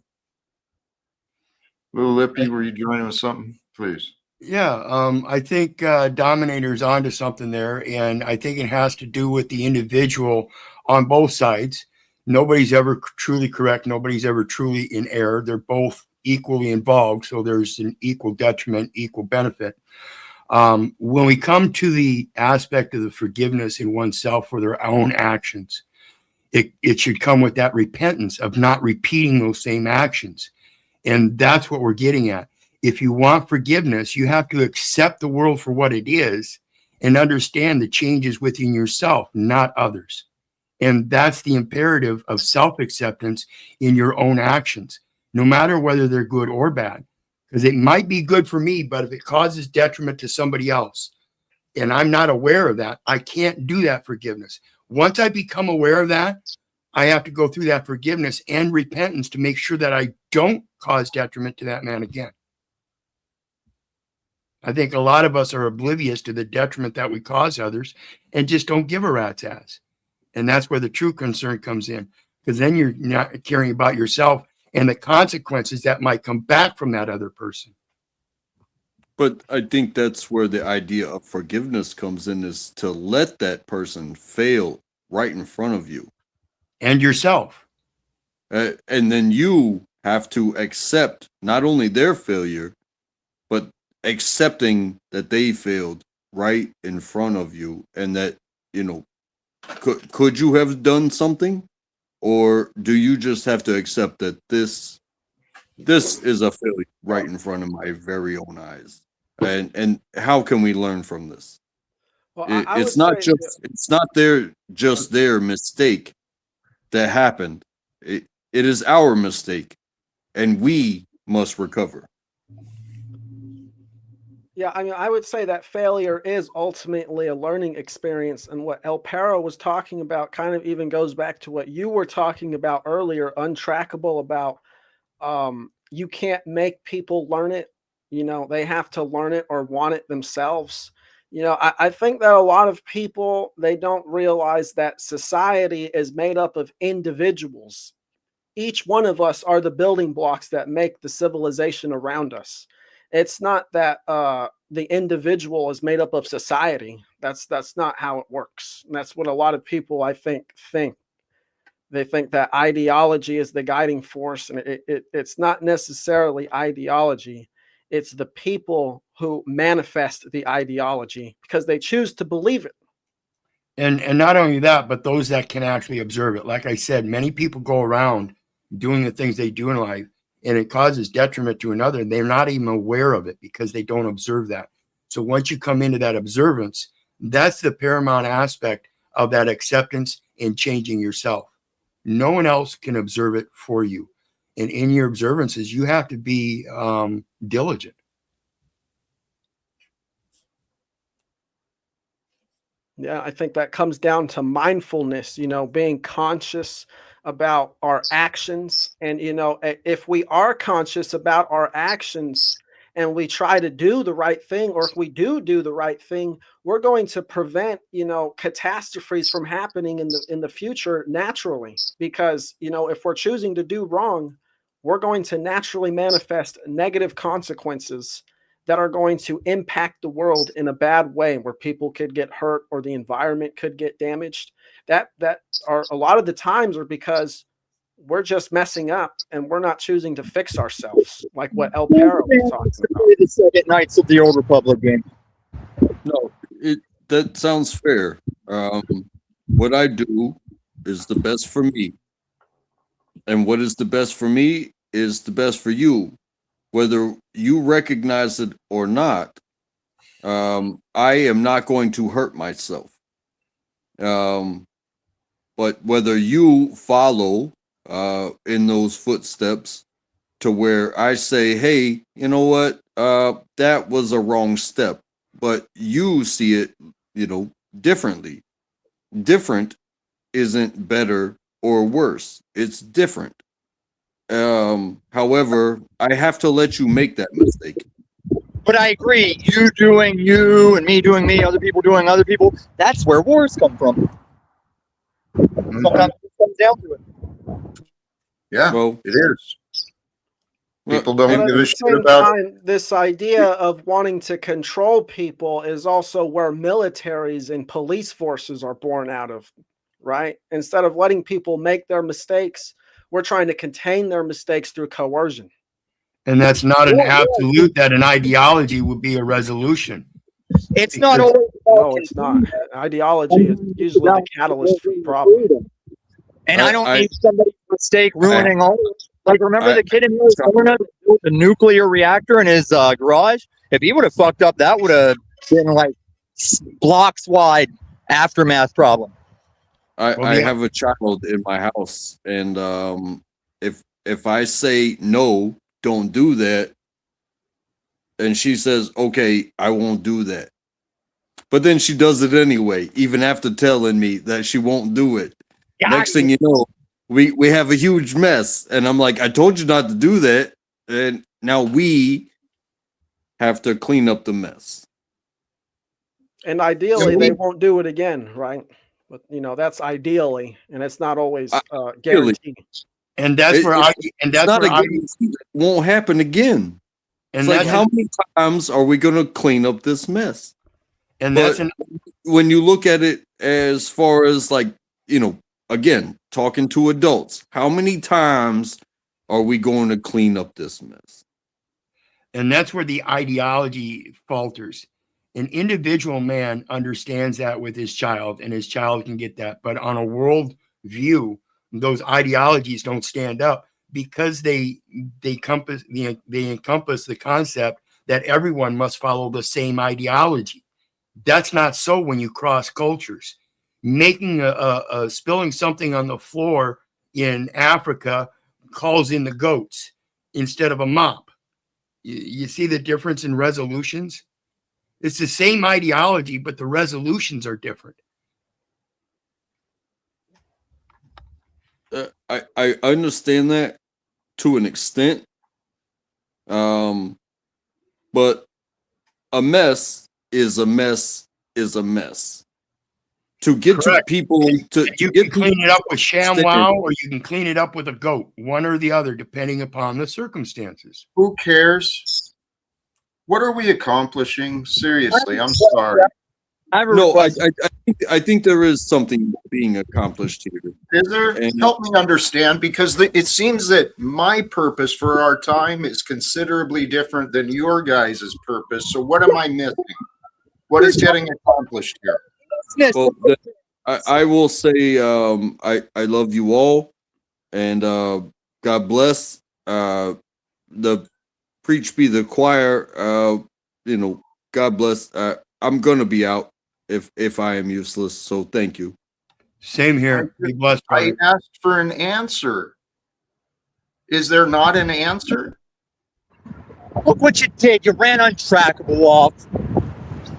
Little Lippy, were you joining with something? Please. Yeah, I think Dominator's onto something there, and I think it has to do with the individual on both sides. Nobody's ever truly correct. Nobody's ever truly in error. They're both equally involved, so there's an equal detriment, equal benefit. When we come to the aspect of the forgiveness in oneself for their own actions, it should come with that repentance of not repeating those same actions. And that's what we're getting at. If you want forgiveness, you have to accept the world for what it is and understand the changes within yourself, not others. And that's the imperative of self-acceptance in your own actions, no matter whether they're good or bad. Because it might be good for me, but if it causes detriment to somebody else, and I'm not aware of that, I can't do that forgiveness. Once I become aware of that, I have to go through that forgiveness and repentance to make sure that I don't cause detriment to that man again. I think a lot of us are oblivious to the detriment that we cause others and just don't give a rat's ass. And that's where the true concern comes in, because then you're not caring about yourself and the consequences that might come back from that other person. But I think that's where the idea of forgiveness comes in, is to let that person fail right in front of you. And yourself. And then you have to accept not only their failure, but accepting that they failed right in front of you, and that, could you have done something? Or do you just have to accept that this is a failure right in front of my very own eyes? And how can we learn from this? Well, It's not just their mistake that happened. It is our mistake, and we must recover. Yeah, I mean, I would say that failure is ultimately a learning experience. And what El Perro was talking about kind of even goes back to what you were talking about earlier, untrackable, about you can't make people learn it. They have to learn it or want it themselves. I think that a lot of people, they don't realize that society is made up of individuals. Each one of us are the building blocks that make the civilization around us. It's not that the individual is made up of society. That's not how it works. And that's what a lot of people, I think. They think that ideology is the guiding force, and it's not necessarily ideology. It's the people who manifest the ideology because they choose to believe it. And not only that, but those that can actually observe it. Like I said, many people go around doing the things they do in life, and it causes detriment to another, and they're not even aware of it because they don't observe that. So once you come into that observance, that's the paramount aspect of that acceptance and changing yourself. No one else can observe it for you. And in your observances, you have to be diligent. Yeah, I think that comes down to mindfulness, being conscious about our actions. And, if we are conscious about our actions and we try to do the right thing, or if we do the right thing, we're going to prevent, catastrophes from happening in the future naturally. Because, if we're choosing to do wrong, we're going to naturally manifest negative consequences that are going to impact the world in a bad way, where people could get hurt or the environment could get damaged. That are a lot of the times are because we're just messing up and we're not choosing to fix ourselves, like what El Perro was talking about. The second Knights of the Old Republic game. No, that sounds fair. What I do is the best for me, and what is the best for me is the best for you, whether you recognize it or not. I am not going to hurt myself. But whether you follow in those footsteps to where I say, hey, you know what? That was a wrong step, but you see it, differently. Different isn't better or worse. It's different. However, I have to let you make that mistake. But I agree, you doing you and me doing me, other people doing other people, that's where wars come from. Sometimes it comes down to it. Yeah, Well, it is. People don't But at give the a shit same about time, this idea of wanting to control people is also where militaries and police forces are born out of, right? Instead of letting people make their mistakes, we're trying to contain their mistakes through coercion. And that's not an absolute that an ideology would be a resolution. It's not Because- always No, it's not. Ideology is usually the catalyst for the problem. And I don't I- need somebody's mistake ruining all. Like, remember the kid in Arizona that built a nuclear reactor in his garage? If he would have fucked up, that would have been like blocks wide aftermath problem. I have a child in my house, and if I say no, don't do that, and she says, okay, I won't do that. But then she does it anyway, even after telling me that she won't do it. Next thing you know, we have a huge mess. And I'm like, I told you not to do that. And now we have to clean up the mess. And ideally, they won't do it again, right? But that's ideally, and it's not always guaranteed. And that's where it won't happen again. And it's like, how many times are we going to clean up this mess? And when you look at it as far as like, again, talking to adults, how many times are we going to clean up this mess? And that's where the ideology falters. An individual man understands that with his child, and his child can get that. But on a world view, those ideologies don't stand up because they encompass the concept that everyone must follow the same ideology. That's not so when you cross cultures. Making spilling something on the floor in Africa calls in the goats instead of a mop. You see the difference in resolutions? It's the same ideology, but the resolutions are different. I understand that to an extent. But a mess is a mess is a mess. To get Correct. to people you can clean it up with ShamWow, or you can clean it up with a goat, one or the other, depending upon the circumstances. Who cares? What are we accomplishing? Seriously, I'm sorry. I think there is something being accomplished here. Is there? Help me understand, because it seems that my purpose for our time is considerably different than your guys' purpose. So what am I missing? What is getting accomplished here? Well, I will say I love you all, and God bless. The preach be the choir. God bless. I'm gonna be out if I am useless. So thank you. Same here. Be blessed, brother. I asked for an answer. Is there not an answer? Look what you did. You ran untrackable off.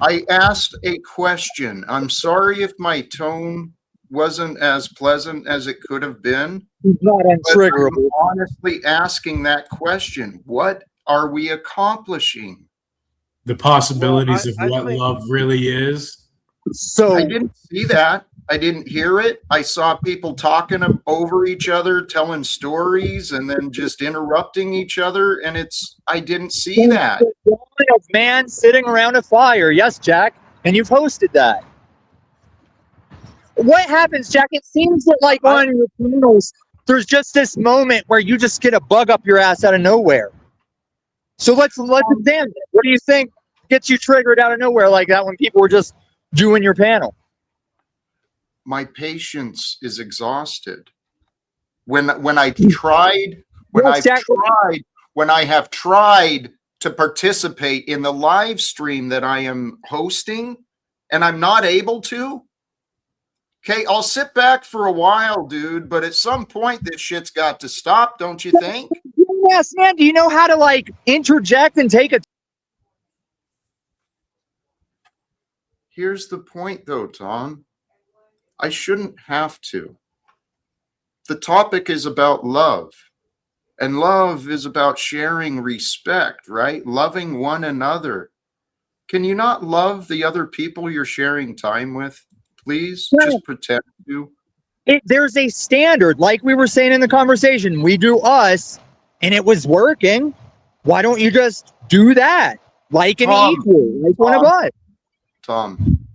I asked a question. I'm sorry if my tone wasn't as pleasant as it could have been. Not untriggerable. I'm honestly asking that question. What are we accomplishing? The possibilities of what love really is. So I didn't see that. I didn't hear it. I saw people talking over each other, telling stories, and then just interrupting each other. And I didn't see that. Of man sitting around a fire. Yes, Jack. And you've hosted that. What happens, Jack? It seems that like on your panels, there's just this moment where you just get a bug up your ass out of nowhere. So let's examine it. What do you think gets you triggered out of nowhere like that when people were just doing your panel? My patience is exhausted. When I have tried to participate in the live stream that I am hosting and I'm not able to, okay, I'll sit back for a while, dude, but at some point this shit's got to stop, don't you think? Yes, man. Do you know how to like interject and take a... Here's the point though, Tom. I shouldn't have to. The topic is about love. And love is about sharing respect, right? Loving one another. Can you not love the other people you're sharing time with? Please just pretend to. There's a standard, like we were saying in the conversation. We do us, and it was working. Why don't you just do that? Like an equal, like one of us. Tom,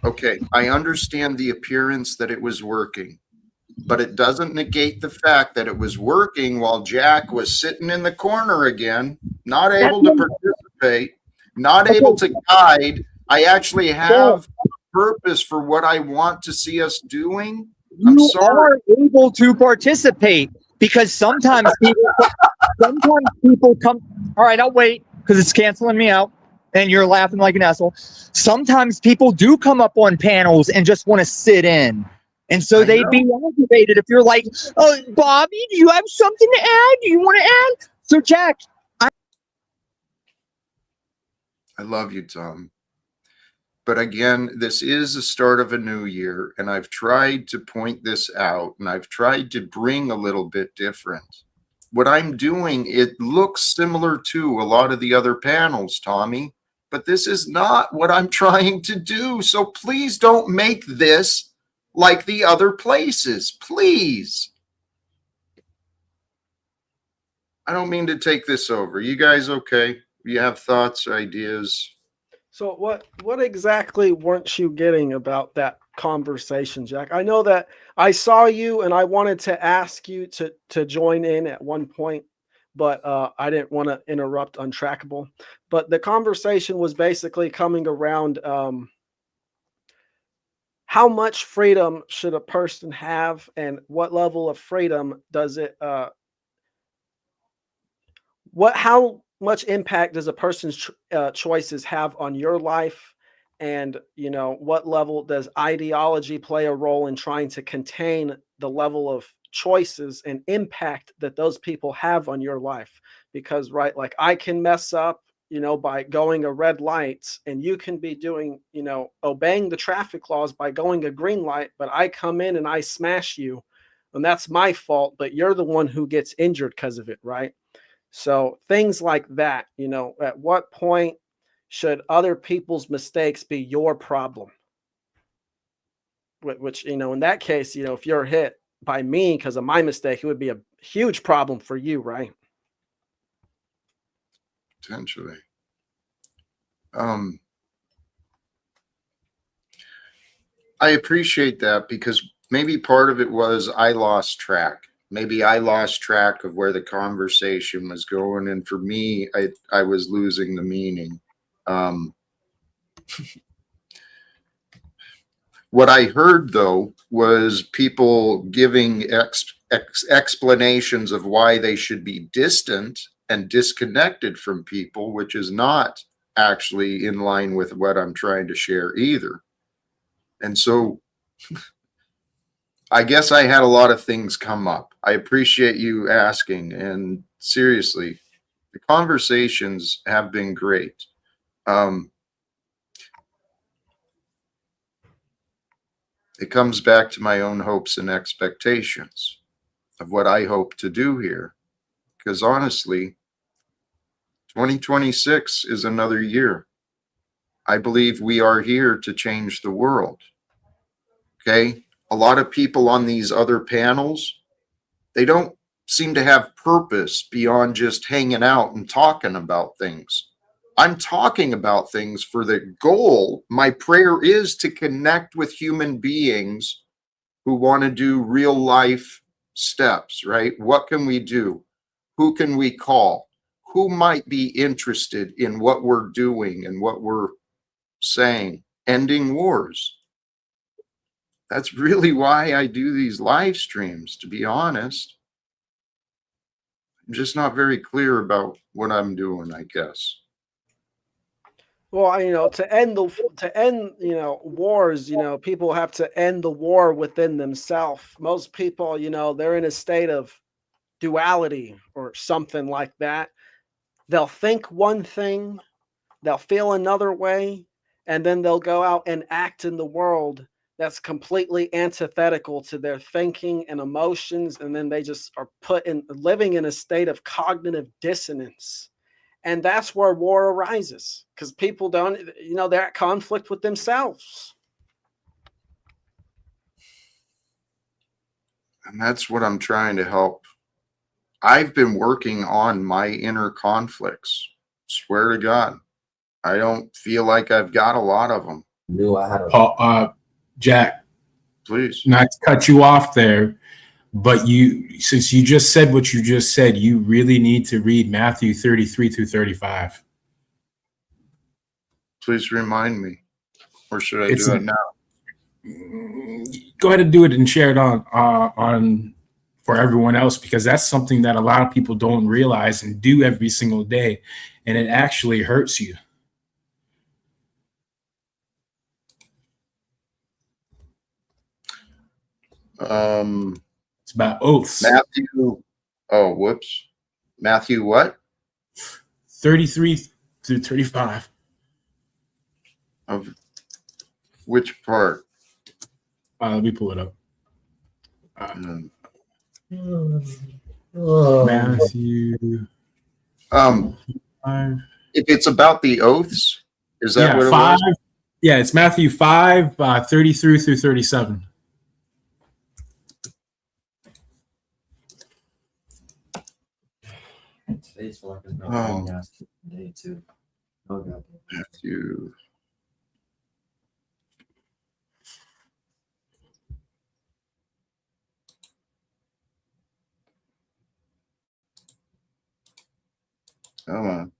okay, I understand the appearance that it was working, but it doesn't negate the fact that it was working while Jack was sitting in the corner again, not able to participate. not able to guide. I actually have purpose for what I want to see us doing. I'm You sorry. are able to participate because sometimes people come. All right, I'll wait because it's canceling me out, and you're laughing like an asshole. Sometimes people do come up on panels and just want to sit in, and so I they'd be aggravated if you're like, "Oh, Bobby, do you have something to add? Do you want to add?" So, Jack, I love you, Tom. But again, this is the start of a new year, and I've tried to point this out, and I've tried to bring a little bit different. What I'm doing, it looks similar to a lot of the other panels, Tommy, but this is not what I'm trying to do. So please don't make this like the other places, please. I don't mean to take this over. You guys okay? You have thoughts, ideas? So what exactly weren't you getting about that conversation, Jack? I know that I saw you and I wanted to ask you to join in at one point, but I didn't want to interrupt Untrackable. But the conversation was basically coming around how much freedom should a person have, and what level of freedom does it how much impact does a person's choices have on your life, and what level does ideology play a role in trying to contain the level of choices and impact that those people have on your life? Because right, like I can mess up by going a red light, and you can be doing obeying the traffic laws by going a green light, but I come in and I smash you, and that's my fault, but you're the one who gets injured because of it, right? So things like that, at what point should other people's mistakes be your problem? Which, in that case, if you're hit by me because of my mistake, it would be a huge problem for you, right? Potentially. I appreciate that, because maybe part of it was I lost track. Maybe I lost track of where the conversation was going, and for me, I was losing the meaning. What I heard, though, was people giving explanations of why they should be distant and disconnected from people, which is not actually in line with what I'm trying to share either. And so I guess I had a lot of things come up. I appreciate you asking. And seriously, the conversations have been great. It comes back to my own hopes and expectations of what I hope to do here. Because honestly, 2026 is another year. I believe we are here to change the world. Okay? A lot of people on these other panels, they don't seem to have purpose beyond just hanging out and talking about things. I'm talking about things for the goal. My prayer is to connect with human beings who want to do real life steps, right? What can we do? Who can we call? Who might be interested in what we're doing and what we're saying? Ending wars. That's really why I do these live streams, to be honest. I'm just not very clear about what I'm doing, I guess. Well, to end wars, people have to end the war within themselves. Most people, they're in a state of duality or something like that. They'll think one thing, they'll feel another way, and then they'll go out and act in the world that's completely antithetical to their thinking and emotions, and then they just are living in a state of cognitive dissonance. And that's where war arises, because people don't, they're at conflict with themselves. And that's what I'm trying to help. I've been working on my inner conflicts. Swear to God, I don't feel like I've got a lot of them. Jack, Please. not to cut you off there, but since you just said what you just said, you really need to read Matthew 33 through 35. Please remind me. Or should I It's do it now? Go ahead and do it and share it on for everyone else, because that's something that a lot of people don't realize and do every single day, and it actually hurts you. It's about oaths. Matthew. Oh, whoops. Matthew what? 33 through 35. Of which part? Let me pull it up. Um, Matthew. 5. If it's about the oaths, is that Yeah, what it 5. was? Yeah, it's Matthew 5, 33 through 37. Oh, Matthew. Come on.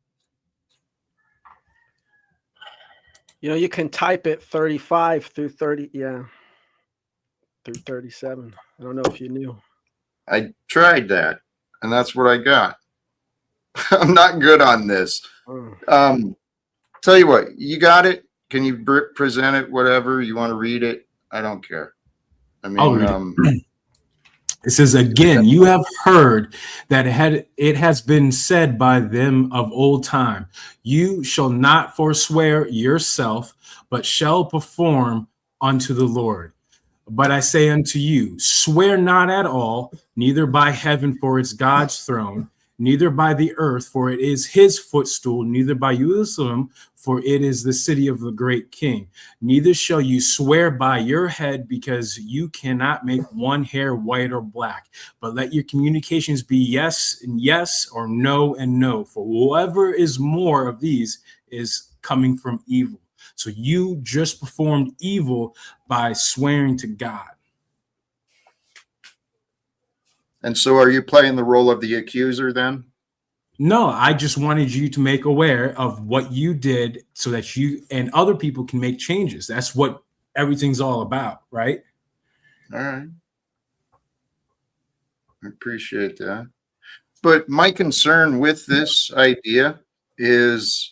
You know, you can type it 35 through 30, yeah, through 37. I don't know if you knew. I tried that, and that's what I got. I'm not good on this. Tell you what, you got it. Can you present it? Whatever you want to read it. I don't care. I mean, I'll read it. It says, again, you have heard that it has been said by them of old time, you shall not forswear yourself, but shall perform unto the Lord. But I say unto you, swear not at all, neither by heaven, for it's God's throne, neither by the earth, for it is his footstool, neither by Jerusalem, for it is the city of the great king. Neither shall you swear by your head, because you cannot make one hair white or black. But let your communications be yes and yes, or no and no. For whoever is more of these is coming from evil. So you just performed evil by swearing to God. And so are you playing the role of the accuser then? No, I just wanted you to make aware of what you did so that you and other people can make changes. That's what everything's all about, right? All right. I appreciate that. But my concern with this idea is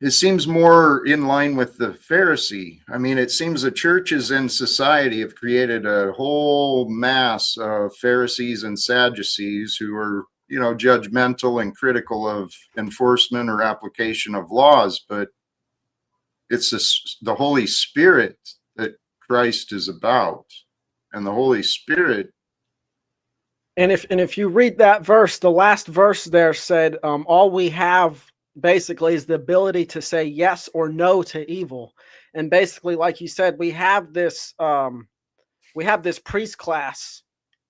it seems more in line with the Pharisee. I mean, it seems the churches and society have created a whole mass of Pharisees and Sadducees who are, you know, judgmental and critical of enforcement or application of laws. But it's the Holy Spirit that Christ is about. And the Holy Spirit. And if you read that verse, the last verse there said, all we have basically is the ability to say yes or no to evil. And basically, like you said, we have this priest class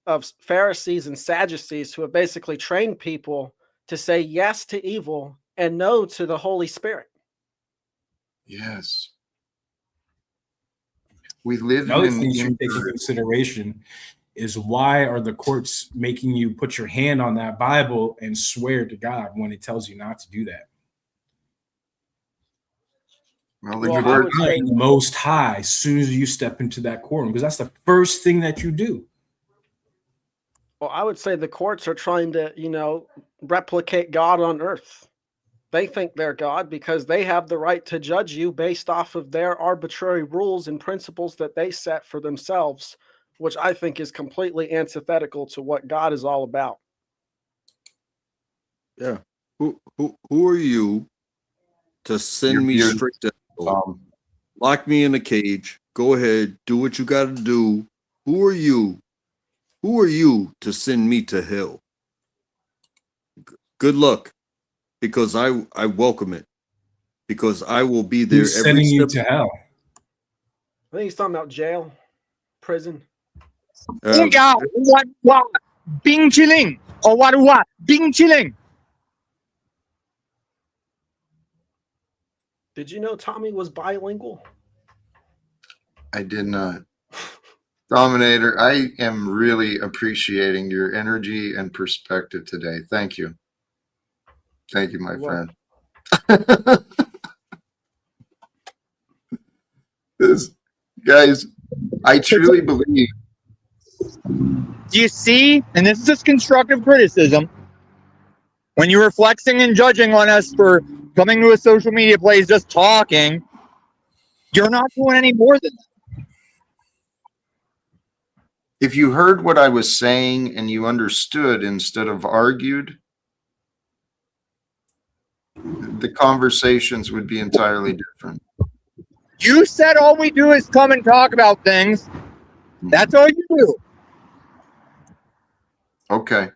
of Pharisees and Sadducees who have basically trained people to say yes to evil and no to the Holy Spirit. Yes. We live Another in thing you should take into consideration is, why are the courts making you put your hand on that Bible and swear to God when it tells you not to do that? Well, You deny the Most High as soon as you step into that courtroom, because that's the first thing that you do. Well, I would say the courts are trying to, you know, replicate God on earth. They think they're God because they have the right to judge you based off of their arbitrary rules and principles that they set for themselves, which I think is completely antithetical to what God is all about. Yeah. Who are you to send me straight to hell? Lock me in a cage. Go ahead. Do what you got to do. Who are you? Who are you to send me to hell? Good luck, because I welcome it, because I will be there. Who's sending you to hell? I think he's talking about jail, prison. 乌鸦哇哇冰淇淋哦哇哇冰淇淋。 Did you know Tommy was bilingual? I did not. Dominator, I am really appreciating your energy and perspective today. Thank you. Thank you, my friend. This, guys, I truly believe. Do you see? And this is just constructive criticism. When you were flexing and judging on us for coming to a social media place just talking, you're not doing any more than that. If you heard what I was saying and you understood instead of argued, the conversations would be entirely different. You said all we do is come and talk about things. That's all you do. Okay.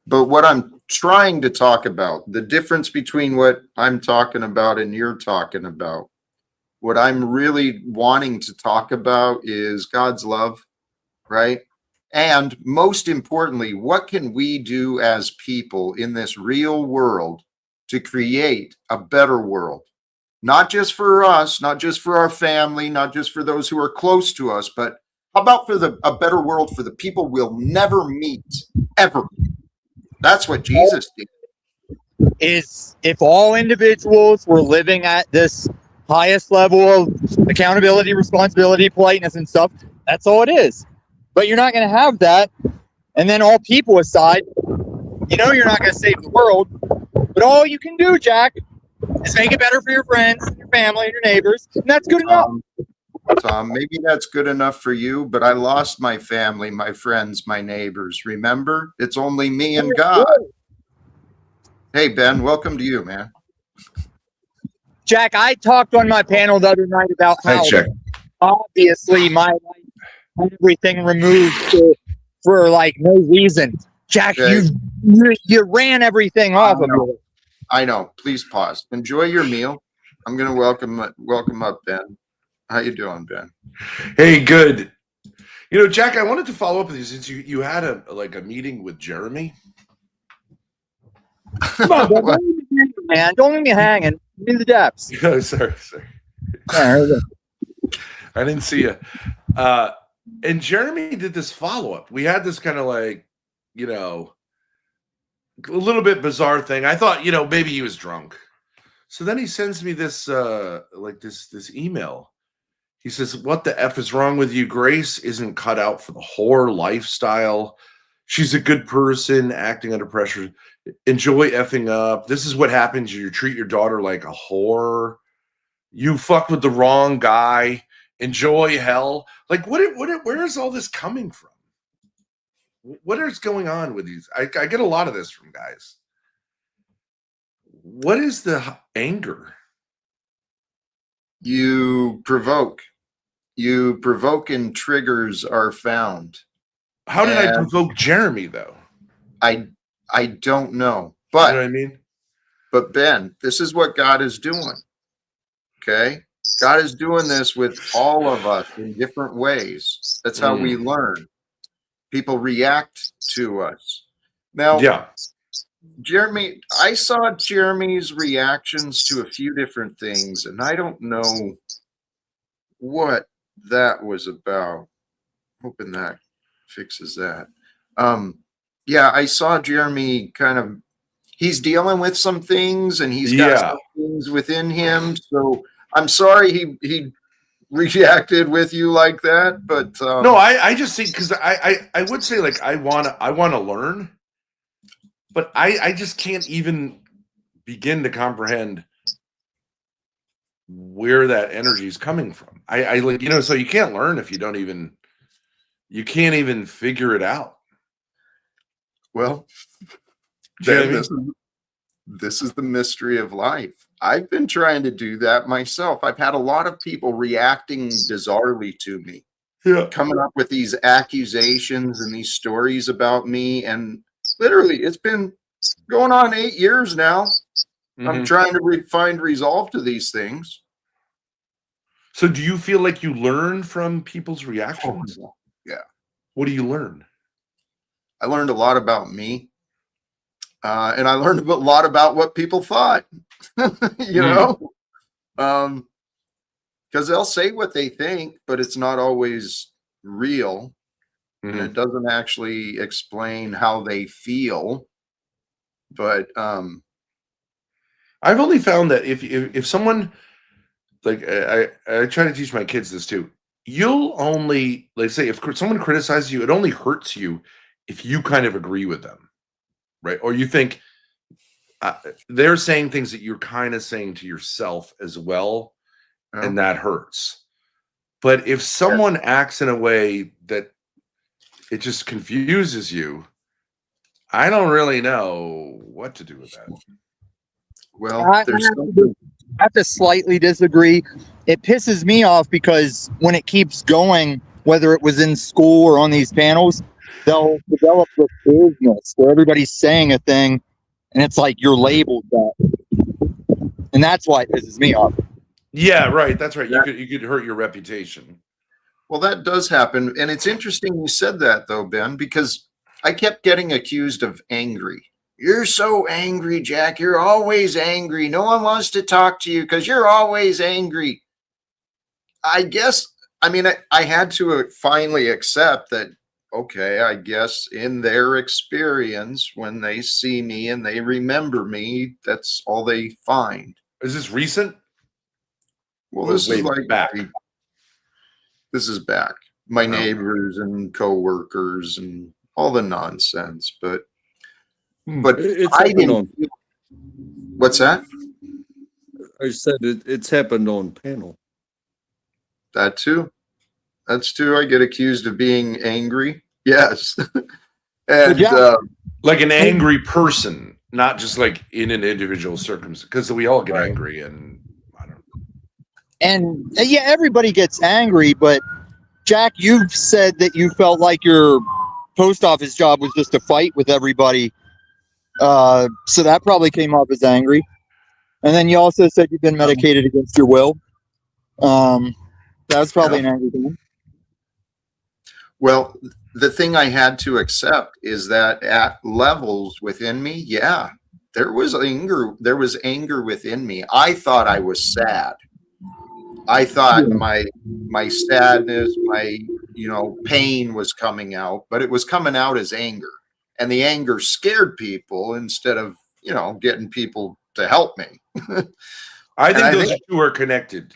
But what I'm trying to talk about, the difference between what I'm talking about and you're talking about, what I'm really wanting to talk about is God's love, right? And most importantly, what can we do as people in this real world to create a better world? Not just for us, not just for our family, not just for those who are close to us, but how about for a better world for the people we'll never meet, ever? That's what Jesus did. Is if all individuals were living at this highest level of accountability, responsibility, politeness, and stuff, that's all it is. But you're not going to have that. And then all people aside, you know you're not going to save the world. But all you can do, Jack, is make it better for your friends, your family, and your neighbors. And that's good enough. Tom, maybe that's good enough for you, but I lost my family, my friends, my neighbors. Remember, it's only me and God. Hey, Ben, welcome to you, man. Jack, I talked on my panel the other night about how obviously my life had everything removed for like no reason. Jack, Okay. you ran everything off of you. I know. Please pause. Enjoy your meal. I'm going to welcome up Ben. How you doing, Ben? Hey, good. You know, Jack, I wanted to follow up with you since you had a meeting with Jeremy. Come on, don't leave me hanging, man. Don't leave me hanging. I'm in the depths. Oh, sorry. Yeah, I didn't see you. And Jeremy did this follow-up. We had this kind of like, you know, a little bit bizarre thing. I thought, you know, maybe he was drunk. So then he sends me this this email. He says, "What the F is wrong with you? Grace isn't cut out for the whore lifestyle. She's a good person acting under pressure. Enjoy effing up. This is what happens. You treat your daughter like a whore. You fucked with the wrong guy. Enjoy hell." Like, where is all this coming from? What is going on with these? I get a lot of this from guys. What is the anger? You provoke and triggers are found. How did I provoke Jeremy though? I don't know. But you know what I mean? But Ben, this is what God is doing. Okay? God is doing this with all of us in different ways. That's how we learn. People react to us. Now, yeah. Jeremy, I saw Jeremy's reactions to a few different things, and I don't know what that was about. Hoping that fixes that. Yeah, I saw Jeremy kind of, he's dealing with some things and he's got some things within him. So I'm sorry he reacted with you like that, but no, I just think because I would say like I wanna learn, but I just can't even begin to comprehend where that energy is coming from. I like, you know, so you can't learn if you can't even figure it out. Well, Ben, this is the mystery of life. I've been trying to do that myself. I've had a lot of people reacting bizarrely to me, coming up with these accusations and these stories about me. And literally, it's been going on 8 years now. I'm trying to find resolve to these things. So do you feel like you learn from people's reactions? Oh, yeah. What do you learn? I learned a lot about me. And I learned a lot about what people thought, you know, because they'll say what they think, but it's not always real. And it doesn't actually explain how they feel. But I I've only found that if someone like I try to teach my kids this too. You'll only like say if someone criticizes you, it only hurts you if you kind of agree with them, right? Or you think they're saying things that you're kind of saying to yourself as well, and that hurts. But if someone acts in a way that it just confuses you, I don't really know what to do with that. Well, I have to slightly disagree. It pisses me off because when it keeps going, whether it was in school or on these panels, they'll develop this business where everybody's saying a thing and it's like you're labeled that. And that's why it pisses me off. Yeah, right. That's right. You could hurt your reputation. Well, that does happen. And it's interesting you said that, though, Ben, because I kept getting accused of angry. You're so angry, Jack. You're always angry. No one wants to talk to you because you're always angry. I guess, I mean, I had to finally accept that, okay, I guess in their experience, when they see me and they remember me, that's all they find. Is this recent? Well, this is like back. This is back. My neighbors and coworkers and all the nonsense, but It's I happened didn't. on. What's that? I said it's happened on panel. That too. That's too. I get accused of being angry. Yes, and like an angry person, not just like in an individual circumstance, because we all get angry, and I don't know. And yeah, everybody gets angry, but Jack, you've said that you felt like your post office job was just a fight with everybody. So that probably came off as angry. And then you also said you've been medicated against your will. That was probably an angry thing. Well, the thing I had to accept is that at levels within me, yeah, there was anger. There was anger within me. I thought I was sad. I thought my sadness, my pain was coming out, but it was coming out as anger, and the anger scared people instead of getting people to help me. I think those two are connected.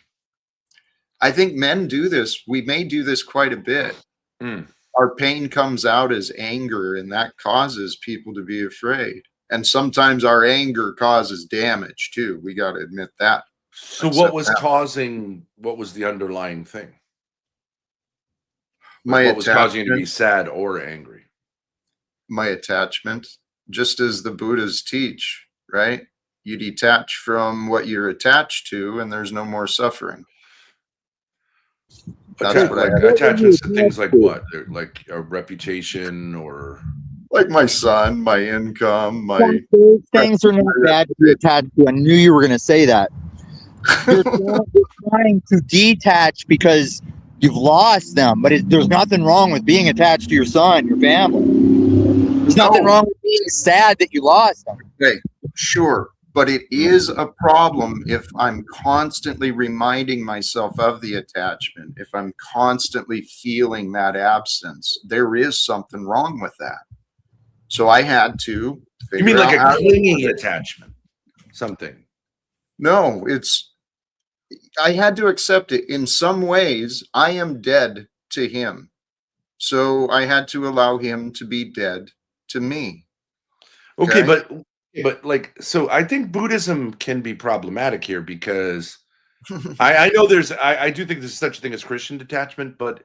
I think men do this. We may do this quite a bit. Our pain comes out as anger, and that causes people to be afraid. And sometimes our anger causes damage too. We got to admit that. So what was the underlying thing? What was causing you to be sad or angry? My attachment, just as the Buddhas teach, right? You detach from what you're attached to, and there's no more suffering. That's what attachments to things like what? Like a reputation or like my son, my income, those things are not bad to be attached to. I knew you were going to say that. You're trying to detach because you've lost them, but there's nothing wrong with being attached to your son, your family. There's nothing wrong with being sad that you lost them. Okay, sure. But it is a problem if I'm constantly reminding myself of the attachment, if I'm constantly feeling that absence. There is something wrong with that. So I had to figure out. You mean like a clinging attachment? Something. No, I had to accept it. In some ways, I am dead to him. So I had to allow him to be dead to me. Okay, but like, so I think Buddhism can be problematic here because I know I do think there's such a thing as Christian detachment, but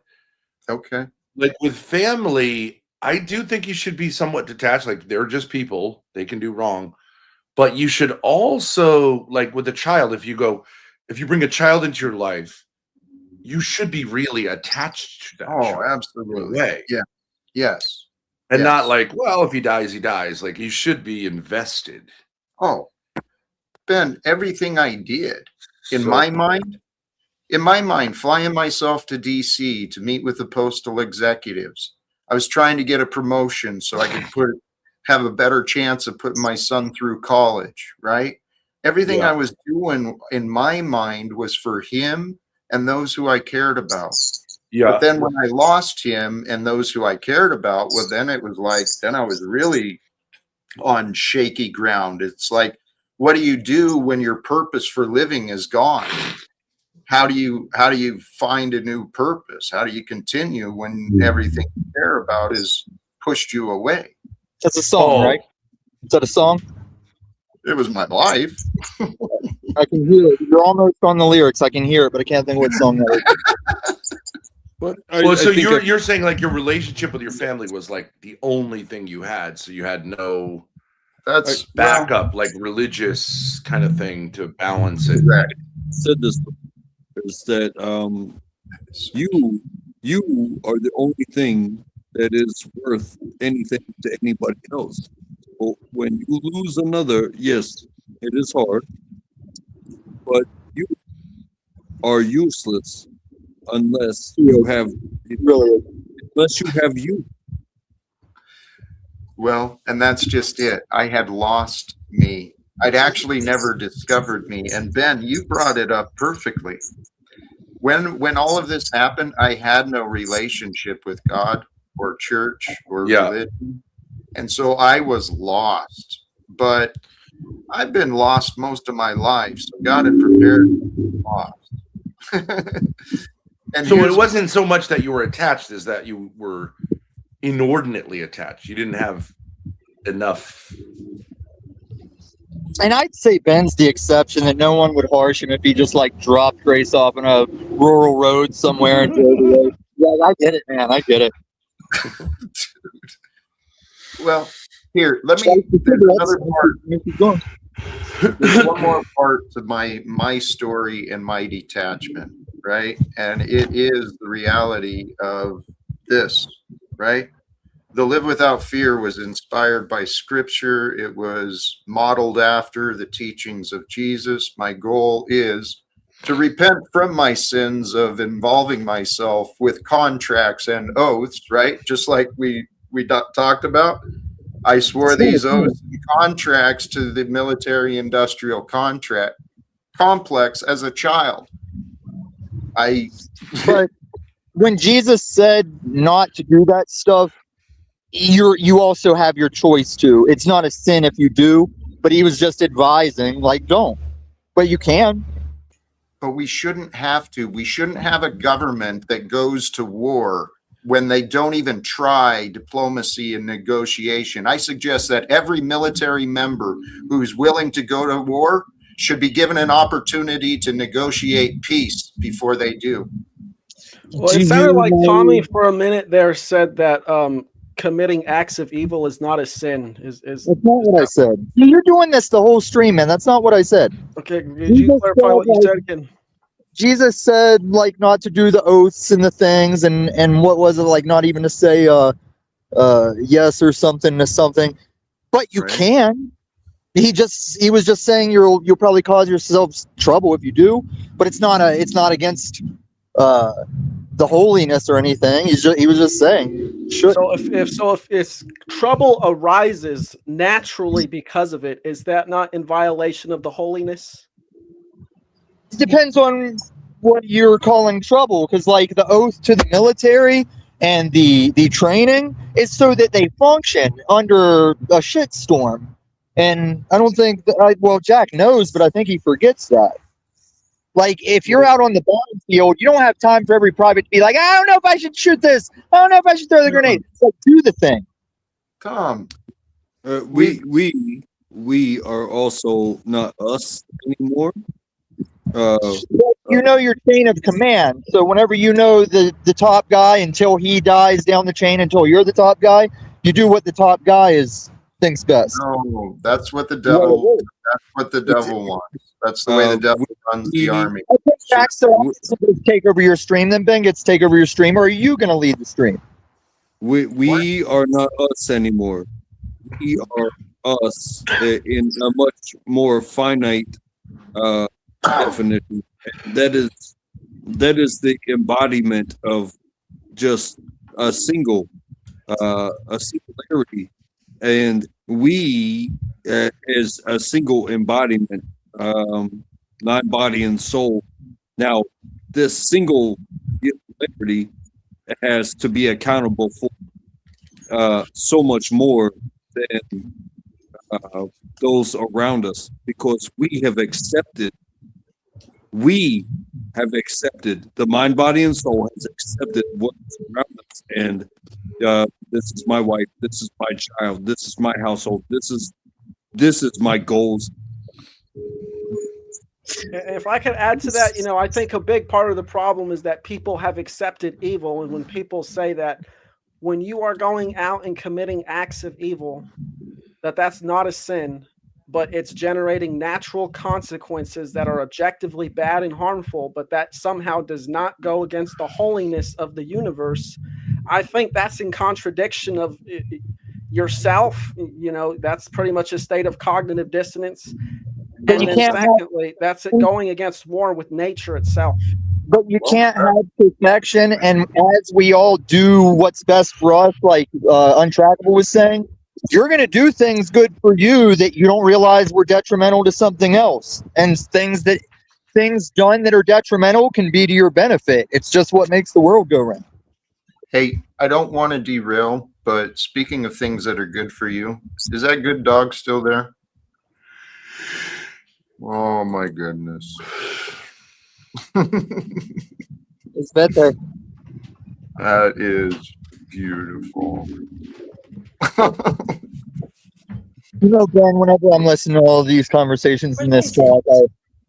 okay, like with family, I do think you should be somewhat detached. Like they're just people, they can do wrong, but you should also, like with a child, if you bring a child into your life, you should be really attached to that. Oh, absolutely. Yeah. Yes. And not like, well, if he dies, he dies. Like you should be invested. Oh, Ben, everything I did in my mind, flying myself to DC to meet with the postal executives. I was trying to get a promotion so I could have a better chance of putting my son through college, right? Everything I was doing in my mind was for him and those who I cared about. Yeah. But then when I lost him and those who I cared about, well, then it was like, then I was really on shaky ground. It's like, what do you do when your purpose for living is gone? How do you find a new purpose? How do you continue when everything you care about is pushed you away? That's a song, right? Is that a song? It was my life. I can hear it. You're almost on the lyrics. I can hear it, but I can't think what song that is. But So you're saying like your relationship with your family was like the only thing you had, so you had no That's backup, like religious kind of thing to balance it. Right. Said this is that you are the only thing that is worth anything to anybody else. So when you lose another, yes, it is hard, but you are useless unless you have you. Well, and that's just it. I had lost me. I'd actually never discovered me. And Ben, you brought it up perfectly. When all of this happened, I had no relationship with God or church or religion. And so I was lost. But I've been lost most of my life. So God had prepared me to be lost. And so it wasn't so much that you were attached as that you were inordinately attached. You didn't have enough. And I'd say Ben's the exception, that no one would harsh him if he just like dropped Grace off on a rural road somewhere and drove away. Yeah, I get it, man. I get it. Well, here, there's another part. There's one more part to my story and my detachment, right? And it is the reality of this, right? The Live Without Fear was inspired by scripture. It was modeled after the teachings of Jesus. My goal is to repent from my sins of involving myself with contracts and oaths, right? Just like we talked about. I swore these oaths and contracts to the military industrial contract complex as a child. But when Jesus said not to do that stuff, you also have your choice to. It's not a sin if you do, but he was just advising, like, don't. But you can. But we shouldn't have to. We shouldn't have a government that goes to war when they don't even try diplomacy and negotiation. I suggest that every military member who's willing to go to war should be given an opportunity to negotiate peace before they do. Well, it sounded like Tommy for a minute there said that committing acts of evil is not a sin. That's not what I said. You're doing this the whole stream, man. That's not what I said. Okay, did you clarify what you said again? Jesus said, like, not to do the oaths and the things, and what was it, like, not even to say yes or something to something, but you can. He was just saying you'll probably cause yourselves trouble if you do, but it's not against the holiness or anything. He was just saying. So if trouble arises naturally because of it, is that not in violation of the holiness? It depends on what you're calling trouble, because like the oath to the military and the training is so that they function under a shitstorm. And I don't think Jack knows, but I think he forgets that. Like, if you're out on the battlefield, you don't have time for every private to be like, I don't know if I should shoot this. I don't know if I should throw the grenade. It's like, do the thing. Tom, we are also not us anymore. You know your chain of command. So whenever you know the top guy until he dies down the chain until you're the top guy, you do what the top guy thinks best. No, that's what the devil. That's what the devil wants. That's the way the devil runs the army. I think Jack's to take over your stream. Then Ben gets to take over your stream. Or are you going to lead the stream? We are not us anymore. We are us in a much more finite definition. That is the embodiment of just a singularity, and we is a single embodiment, mind, body, and soul. Now, this single singularity has to be accountable for so much more than those around us, because we have accepted, the mind, body, and soul has accepted what's around us. And this is my wife, this is my child, this is my household, this is my goals. If I could add to that, I think a big part of the problem is that people have accepted evil. And when people say that when you are going out and committing acts of evil, that's not a sin, but it's generating natural consequences that are objectively bad and harmful, but that somehow does not go against the holiness of the universe, I think that's in contradiction of yourself. That's pretty much a state of cognitive dissonance. But And you then can't secondly, that's it going against war with nature itself. But you can't have perfection, and as we all do what's best for us, like Untrackable was saying, you're going to do things good for you that you don't realize were detrimental to something else. And things done that are detrimental can be to your benefit. It's just what makes the world go round. Hey, I don't want to derail, but speaking of things that are good for you, is that good dog still there? Oh my goodness. It's better. That is beautiful. Ben, whenever I'm listening to all of these conversations in this talk,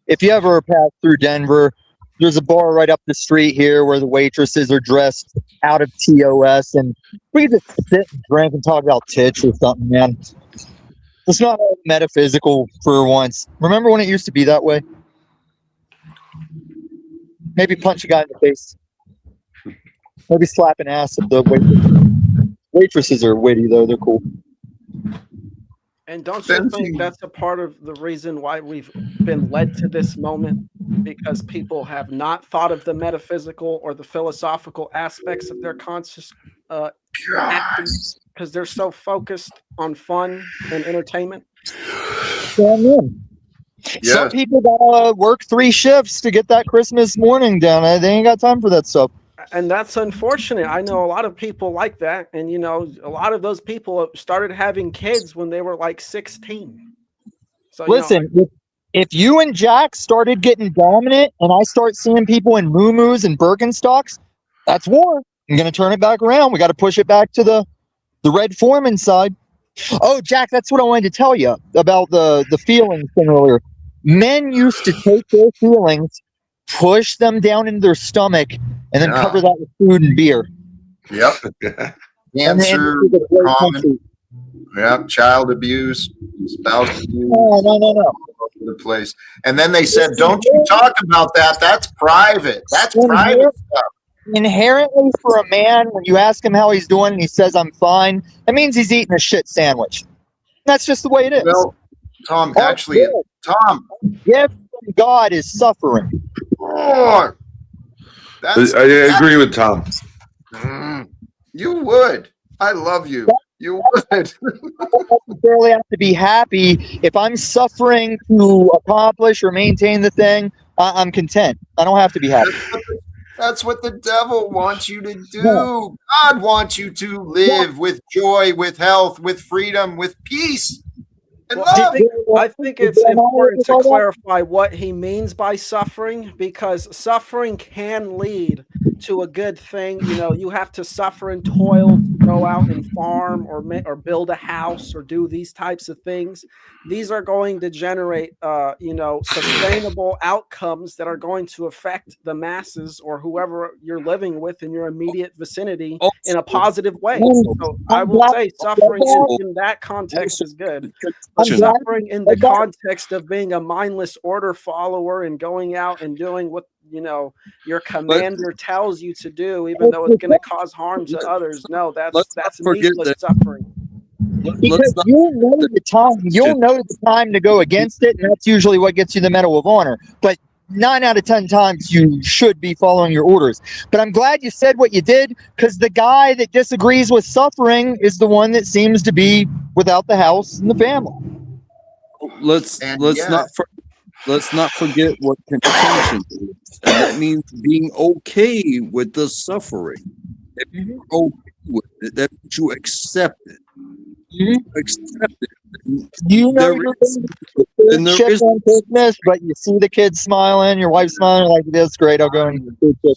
if you ever pass through Denver, there's a bar right up the street here where the waitresses are dressed out of TOS, and we can just sit and drink and talk about tits or something, man. It's not all metaphysical for once. Remember when it used to be that way? Maybe punch a guy in the face. Maybe slap an ass if the waitresses are witty, though. They're cool. And don't you think that's a part of the reason why we've been led to this moment? Because people have not thought of the metaphysical or the philosophical aspects of their conscious acting, because they're so focused on fun and entertainment. Yes. Some people gotta work 3 shifts to get that Christmas morning done. They ain't got time for that stuff. And that's unfortunate. I know a lot of people like that. And, a lot of those people started having kids when they were like 16. So, listen, if you and Jack started getting dominant and I start seeing people in muumuus and Birkenstocks, that's war. I'm going to turn it back around. We got to push it back to the Red Foreman side. Oh, Jack, that's what I wanted to tell you about the feelings thing earlier. Men used to take their feelings, push them down into their stomach, and then cover that with food and beer. Yep. Cancer, common. Yep. Child abuse, spouse abuse. No. The place. And then they said, don't you talk about that. That's private. That's private stuff. Inherently, for a man, when you ask him how he's doing and he says, I'm fine, that means he's eating a shit sandwich. That's just the way it is. Well, Tom, actually, Tom. Gift from God is suffering. Oh, I agree with Tom. You would. I love you. You would. I don't necessarily have to be happy. If I'm suffering to accomplish or maintain the thing, I'm content. I don't have to be happy. That's what the devil wants you to do. No. God wants you to live with joy, with health, with freedom, with peace. And love. I think it's important to clarify what he means by suffering, because suffering can lead to a good thing. You have to suffer and toil to go out and farm or build a house or do these types of things. These are going to generate, sustainable outcomes that are going to affect the masses or whoever you're living with in your immediate vicinity in a positive way. So I will say suffering in that context is good. But suffering in the context of being a mindless order follower and going out and doing what your commander tells you to do, even though it's going to cause harm to others. No, that's needless suffering. Because you'll know the time to go against it, and that's usually what gets you the Medal of Honor. But 9 out of 10 times you should be following your orders. But I'm glad you said what you did, because the guy that disagrees with suffering is the one that seems to be without the house and the family. Let's not forget what contention is, and that means being okay with the suffering. If you're okay with it, that means you accept it. You accept it. You know There you're is, and there shit is, on Christmas, but you see the kids smiling, your wife smiling, like this great. I'll go and food chip.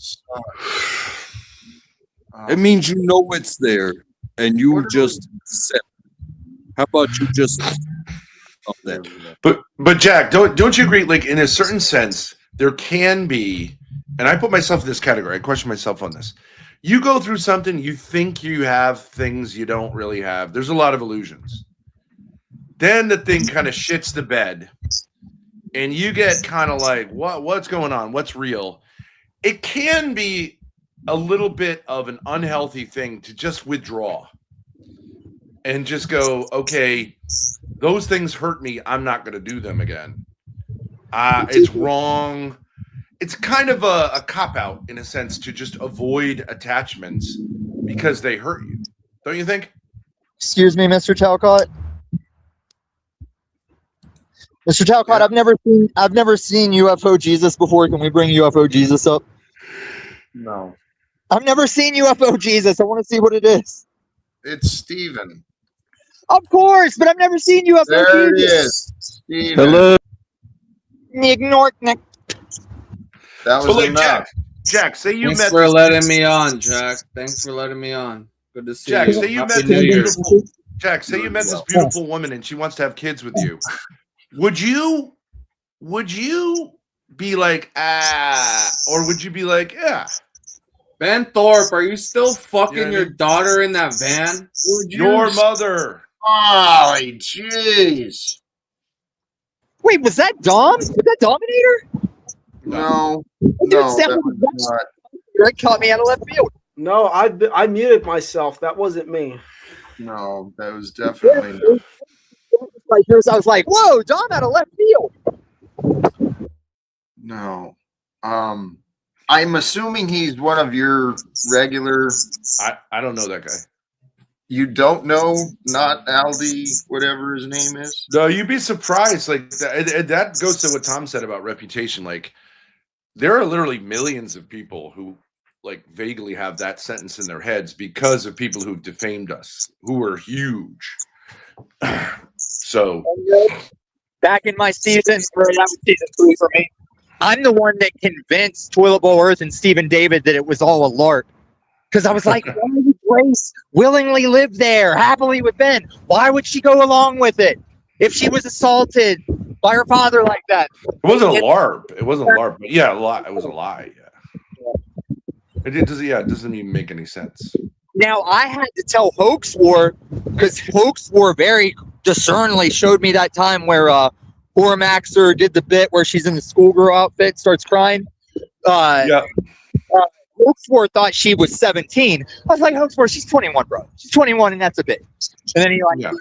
it means you know it's there, and you What are just accept. How about you just of that? But Jack, don't you agree? Like in a certain sense, there can be, and I put myself in this category. I question myself on this. You go through something, you think you have things you don't really have. There's a lot of illusions. Then the thing kind of shits the bed, and you get kind of like, what's going on? What's real? It can be a little bit of an unhealthy thing to just withdraw and just go, okay, those things hurt me. I'm not going to do them again. It's wrong. It's kind of a cop out in a sense to just avoid attachments because they hurt you. Don't you think? Excuse me, Mr. Talcott. Mr. Talcott, Yeah. I've never seen UFO Jesus before. Can we bring UFO Jesus up? No, I've never seen UFO Jesus. I want to see what it is. it's Steven. Of course, but I've never seen UFO There it Jesus. is. Steven. Ignore. That But was like enough. Jack, say you Thanks met for this letting me on, Jack. Thanks for letting me on. Good to see Jack, you. say you Happy met New this Year. beautiful Jack, say you met this beautiful woman and she wants to have kids with you. Would you be like, or would you be like, yeah? Ben Thorpe, are you still fucking You know what I your mean? daughter in that van? Your mother. Golly, jeez. Wait, was that Dom? Was that Dominator? No, Dude, no, sounded that was not. That caught me out of left field. No, I muted myself. That wasn't me. No, that was definitely not. Like I was like, whoa, Dom out of left field. No. I'm assuming he's one of your regular. I don't know that guy. You don't know, not Aldi, whatever his name is. No, you'd be surprised. Like that goes to what Tom said about reputation. Like there are literally millions of people who like vaguely have that sentence in their heads because of people who defamed us, who were huge. So back in my season, or that was season 3 for me. I'm the one that convinced Toilet Bowl Earth and Stephen David that it was all a lark. Because I was like, why would Grace willingly live there happily with Ben? Why would she go along with it if she was assaulted by her father like that? it wasn't a LARP. It wasn't a LARP, but yeah, a lie. It was a lie. Yeah. It doesn't even make any sense. Now I had to tell Hoax War because Hoax War very discerningly showed me that time where Ormaxer did the bit where she's in the schoolgirl outfit, starts crying. Yeah. Hoax War thought she was 17. I was like, Hoax War, she's 21, bro. She's 21, and that's a bit. And then he like, Yeah.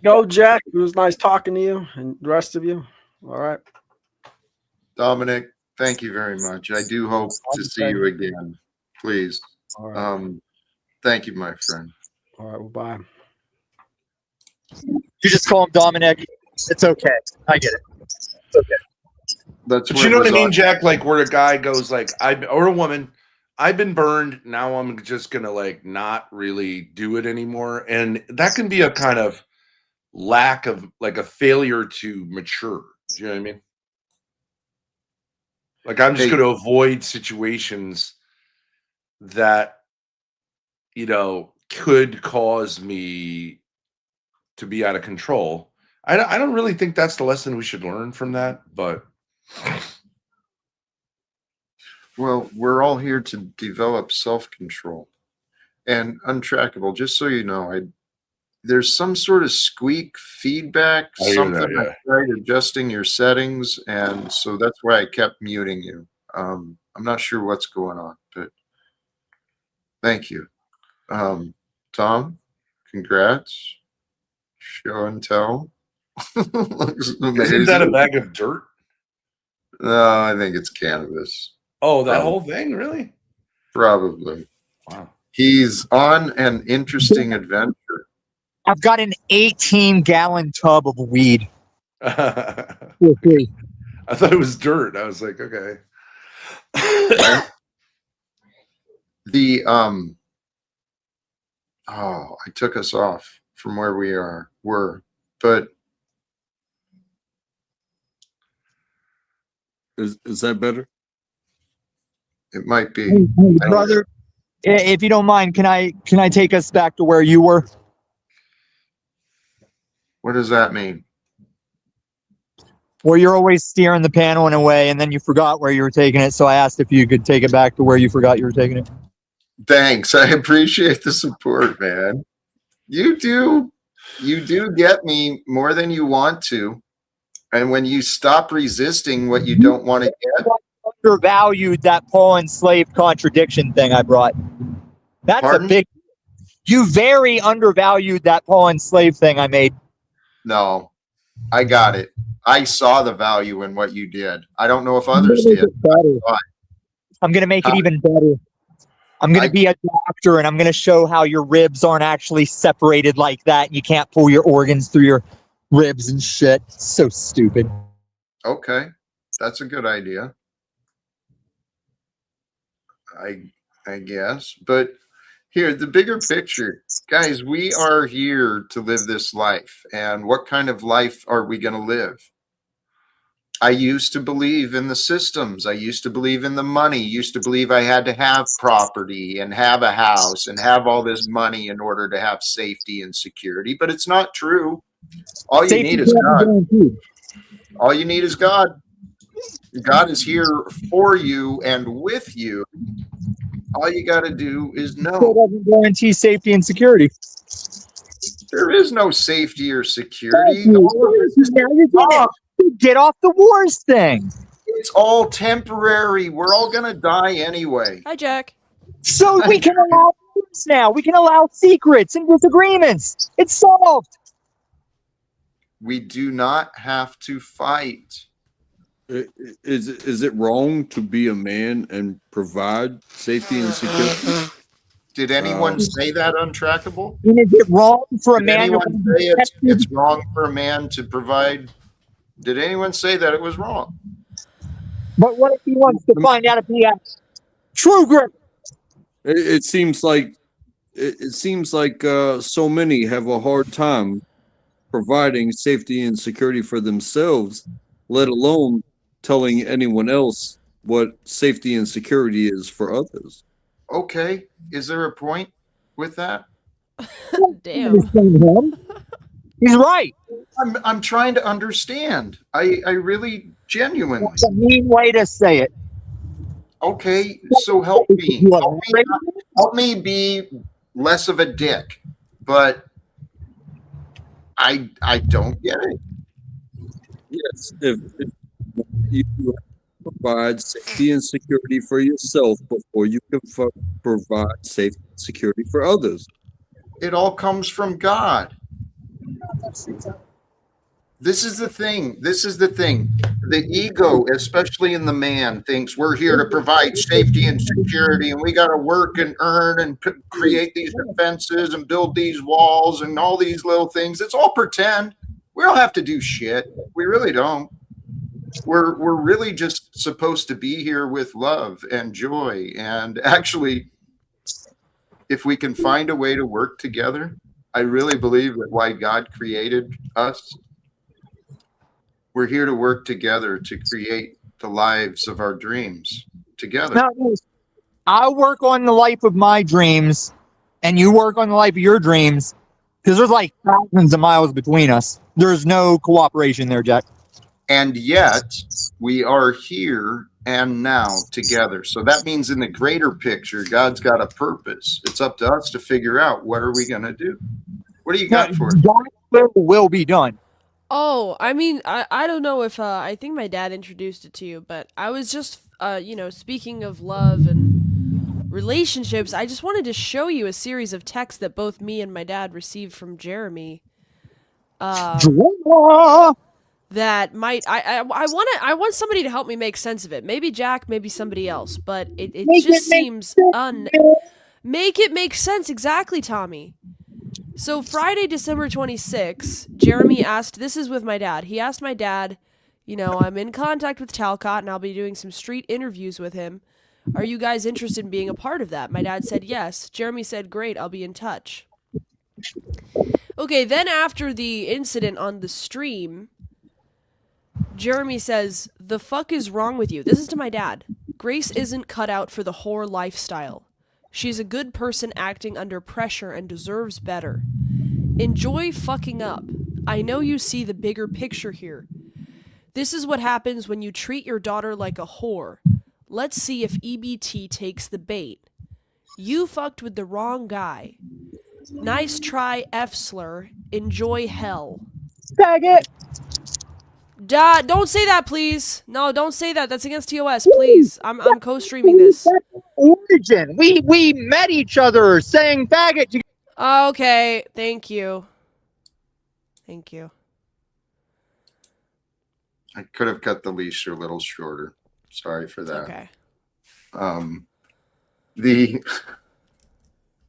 Go, Jack. It was nice talking to you and the rest of you. All right. Dominic, thank you very much. I do hope to see you again. Please. All right. Thank you, my friend. All right. Well, bye. you just call him Dominic. It's okay. I get it. It's okay. That's But where you know it what I was mean, on- Jack? Like where a guy goes like, or a woman, I've been burned. Now I'm just gonna like not really do it anymore, and that can be a kind of lack of like a failure to mature. Do you know what I mean? Like I'm just Hey. going to avoid situations that could cause me to be out of control. I don't really think that's the lesson we should learn from that, but Well, we're all here to develop self-control and untrackable. Just so you know, there's some sort of squeak feedback, I hear something. that, yeah. I tried adjusting your settings, and so that's why I kept muting you. I'm not sure what's going on, but thank you. Tom, congrats. Show and tell. Looks amazing. isn't that a bag of dirt? No, I think it's cannabis. Oh, that Probably. whole thing, really? Probably. Wow. He's on an interesting adventure. I've got an 18-gallon tub of weed. I For free. thought it was dirt. I was like, okay. The I took us off from where we were, but Is that better? It might be. Hey, brother, if you don't mind, can I take us back to where you were? What does that mean? Where you're always steering the panel in a way, and then you forgot where you were taking it. So I asked if you could take it back to where you forgot you were taking it. Thanks. I appreciate the support, man. You do get me more than you want to. And when you stop resisting what you don't want to get, Undervalued that Paul enslaved contradiction thing I brought. That's Pardon? a big. You very undervalued that Paul enslaved thing I made. no, I got it. I saw the value in what you did. I don't know if others did. I'm going to make it even better. I'm going to be a doctor, and I'm going to show how your ribs aren't actually separated like that. And you can't pull your organs through your ribs and shit. So stupid. Okay, that's a good idea. I guess, but here, the bigger picture, guys, we are here to live this life. And what kind of life are we going to live? I used to believe in the systems. I used to believe in the money. Used to believe I had to have property and have a house and have all this money in order to have safety and security. But it's not true. All you need is God. All you need is God. God is here for you and with you. All you got to do is know. It doesn't guarantee safety and security. There is no safety or security. Get off the wars thing. It's all temporary. We're all going to die anyway. Hi, Jack. So we can allow wars now. We can allow secrets and disagreements. It's solved. We do not have to fight. Is it wrong to be a man and provide safety and security? Did anyone say that untrackable? And is it wrong for a Did man anyone say it's wrong for a man to provide? Did anyone say that it was wrong? But what if he wants to find out if he has true grit? It seems like so many have a hard time providing safety and security for themselves, let alone telling anyone else what safety and security is for others. Okay. Is there a point with that? Damn. He's right. I'm trying to understand. I really genuinely. That's a mean way to say it. Okay, so help me. Help me be less of a dick. But I don't get it. Yes, if you provide safety and security for yourself before you can provide safety and security for others. It all comes from God. This is the thing. The ego, especially in the man, thinks we're here to provide safety and security, and we got to work and earn and create these defenses and build these walls and all these little things. It's all pretend. We don't have to do shit. We really don't. We're really just supposed to be here with love and joy. And actually, if we can find a way to work together, I really believe that why God created us, we're here to work together to create the lives of our dreams together. Now, I work on the life of my dreams, and you work on the life of your dreams, because there's like thousands of miles between us. There's no cooperation there, Jack. And yet, we are here and now together. So that means in the greater picture, God's got a purpose. It's up to us to figure out, what are we going to do? What do you got for it? God's will be done. Oh, I mean, I don't know if I think my dad introduced it to you, but I was just speaking of love and relationships, I just wanted to show you a series of texts that both me and my dad received from Jeremy. That might I want somebody to help me make sense of it. Maybe Jack, maybe somebody else, but it just seems make it make sense. Exactly, Tommy. So Friday, December 26th, Jeremy asked, this is with my dad. He asked my dad, I'm in contact with Talcott and I'll be doing some street interviews with him. Are you guys interested in being a part of that? My dad said yes. Jeremy said, great, I'll be in touch. Okay, then after the incident on the stream, Jeremy says, "The fuck is wrong with you?" This is to my dad. "Grace isn't cut out for the whore lifestyle. She's a good person acting under pressure and deserves better. Enjoy fucking up. I know you see the bigger picture here. This is what happens when you treat your daughter like a whore. Let's see if EBT takes the bait. You fucked with the wrong guy. Nice try, F-slur. Enjoy hell." Faggot. Dad, don't say that, please. No, don't say that. That's against TOS, please. I'm co-streaming this. Origin. We met each other saying faggot together. Okay, thank you. Thank you. I could have cut the leash a little shorter. Sorry for that. Okay.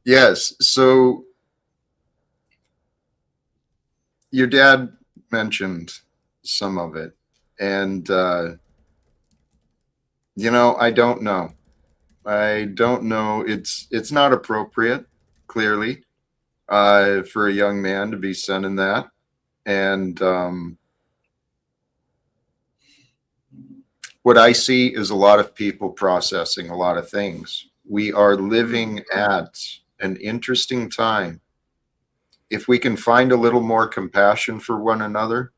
Yes, so your dad mentioned some of it, and I don't know. It's not appropriate, clearly, for a young man to be sending that, and what I see is a lot of people processing a lot of things. We are living at an interesting time. If we can find a little more compassion for one another,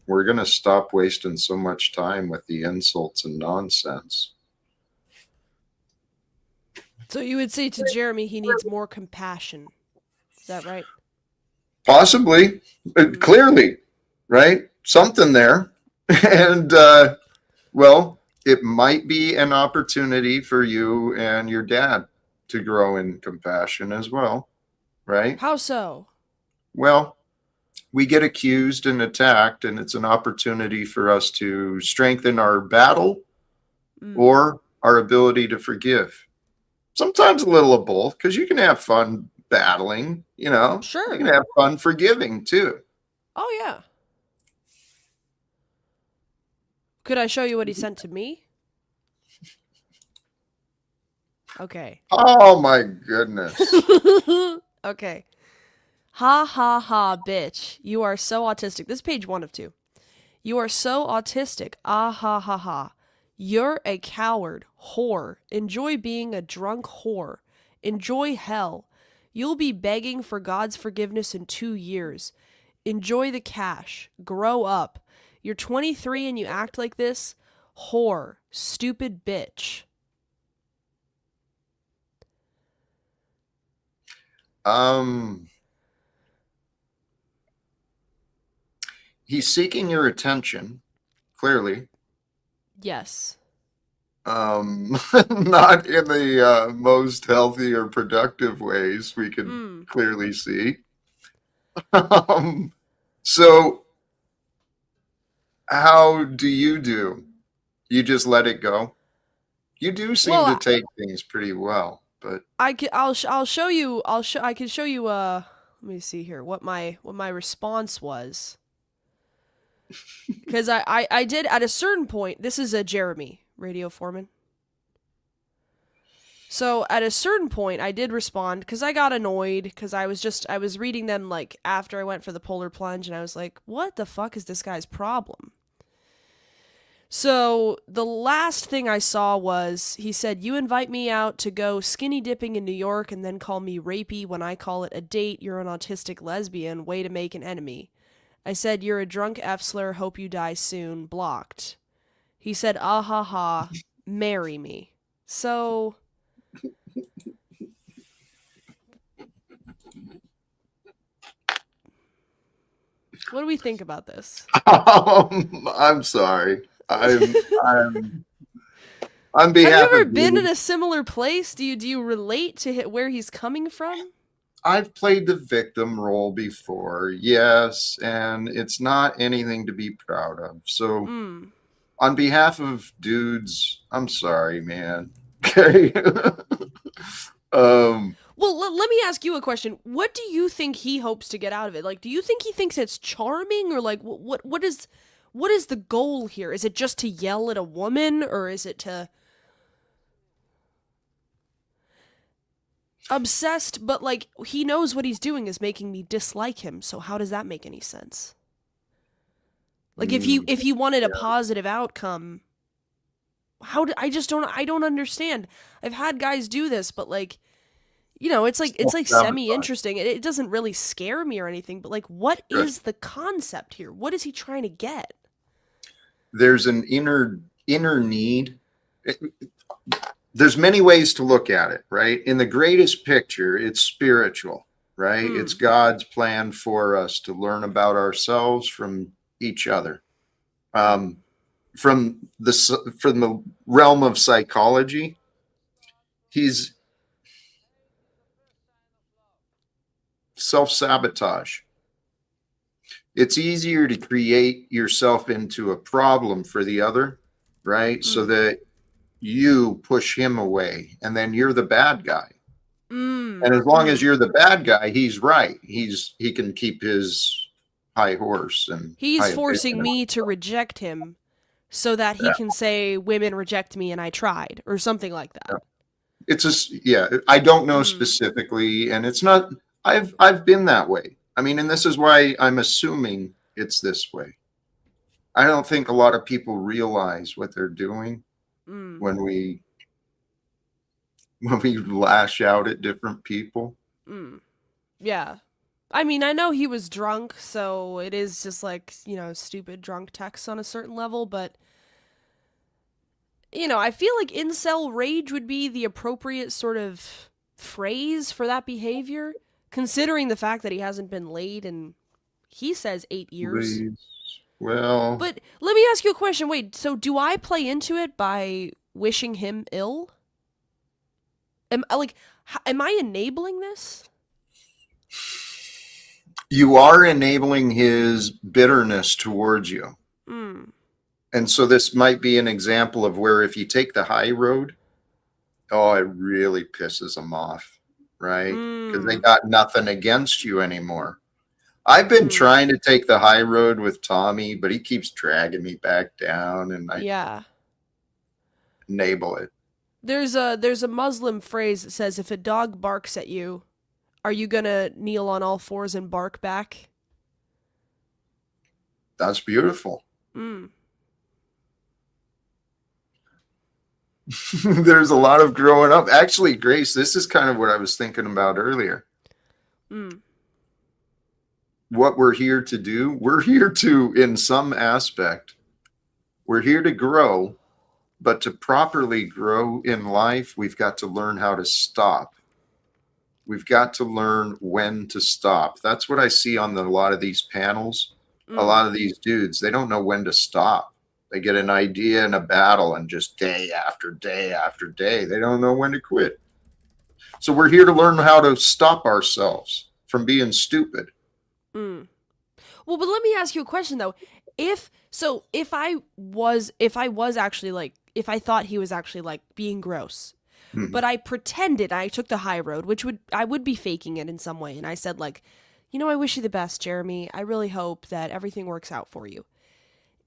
we're going to stop wasting so much time with the insults and nonsense. So you would say to Jeremy he needs more compassion. Is that right? Possibly, clearly, right? Something there. And, well, it might be an opportunity for you and your dad to grow in compassion as well, right? How so? Well, we get accused and attacked, and it's an opportunity for us to strengthen our battle or our ability to forgive. Sometimes a little of both, because you can have fun battling, Sure. You can have fun forgiving too. Oh, yeah. Could I show you what he sent to me? Okay. Oh my goodness. Okay. Ha ha ha, bitch. You are so autistic. This is page 1 of 2. You are so autistic. Ah ha ha ha. You're a coward. Whore. Enjoy being a drunk whore. Enjoy hell. You'll be begging for God's forgiveness in 2 years. Enjoy the cash. Grow up. You're 23 and you act like this? Whore. Stupid bitch. He's seeking your attention, clearly. Yes. Not in the most healthy or productive ways we can clearly see. So how do? You just let it go? You do seem to take things pretty well, but I can show you let me see here what my response was. Because I did at a certain point, this is a Jeremy radio foreman. So at a certain point I did respond because I got annoyed because I was reading them like after I went for the polar plunge and I was like, what the fuck is this guy's problem? So the last thing I saw was he said, "You invite me out to go skinny dipping in New York and then call me rapey when I call it a date. You're an autistic lesbian. Way to make an enemy." I said, "You're a drunk F-slur. Hope you die soon." Blocked. He said, "Ah ha ha. Marry me." So what do we think about this? I'm sorry. I'm on behalf Have you ever of been you, in a similar place? Do you relate to where he's coming from? I've played the victim role before, yes, and it's not anything to be proud of. So, on behalf of dudes, I'm sorry, man. Okay. Well, let me ask you a question. What do you think he hopes to get out of it? Like, do you think he thinks it's charming, or like, what is the goal here? Is it just to yell at a woman, or is it to obsessed? But like, he knows what he's doing is making me dislike him. So how does that make any sense? Like if he wanted a positive outcome, I don't understand. I've had guys do this, but like, you know, it's like semi-interesting. It doesn't really scare me or anything, but like, what is the concept here? What is he trying to get? There's an inner need. There's many ways to look at it, right? In the greatest picture, it's spiritual, right? It's God's plan for us to learn about ourselves from each other. From the realm of psychology, he's self-sabotage. It's easier to create yourself into a problem for the other, right? So that you push him away and then you're the bad guy. And as long as you're the bad guy, he's right. He can keep his high horse, and he's forcing me to reject him so that he can say women reject me and I tried, or something like that. It's I don't know specifically, and it's not. I've been that way. I mean, and this is why I'm assuming it's this way. I don't think a lot of people realize what they're doing when we lash out at different people. Yeah. I mean, I know he was drunk, so it is just like, you know, stupid drunk texts on a certain level, but you know, I feel like incel rage would be the appropriate sort of phrase for that behavior, considering the fact that he hasn't been laid in, he says, 8 years. Well, but let me ask you a question. Wait, so do I play into it by wishing him ill? Am I enabling this? You are enabling his bitterness towards you. And so this might be an example of where if you take the high road, it really pisses them off, right? Because they got nothing against you anymore. I've been trying to take the high road with Tommy, but he keeps dragging me back down, and I enable it. There's a Muslim phrase that says, if a dog barks at you, are you gonna kneel on all fours and bark back? That's beautiful. There's a lot of growing up. Actually, Grace, this is kind of what I was thinking about earlier. What we're here to do, we're here to, in some aspect, we're here to grow, but to properly grow in life, we've got to learn how to stop. We've got to learn when to stop. That's what I see on a lot of these panels. A lot of these dudes, they don't know when to stop. They get an idea in a battle and just day after day after day, they don't know when to quit. So we're here to learn how to stop ourselves from being stupid. Well, but let me ask you a question though. If I thought he was actually like being gross, but I pretended I took the high road, I would be faking it in some way, and I said like, you know, I wish you the best, Jeremy. I really hope that everything works out for you.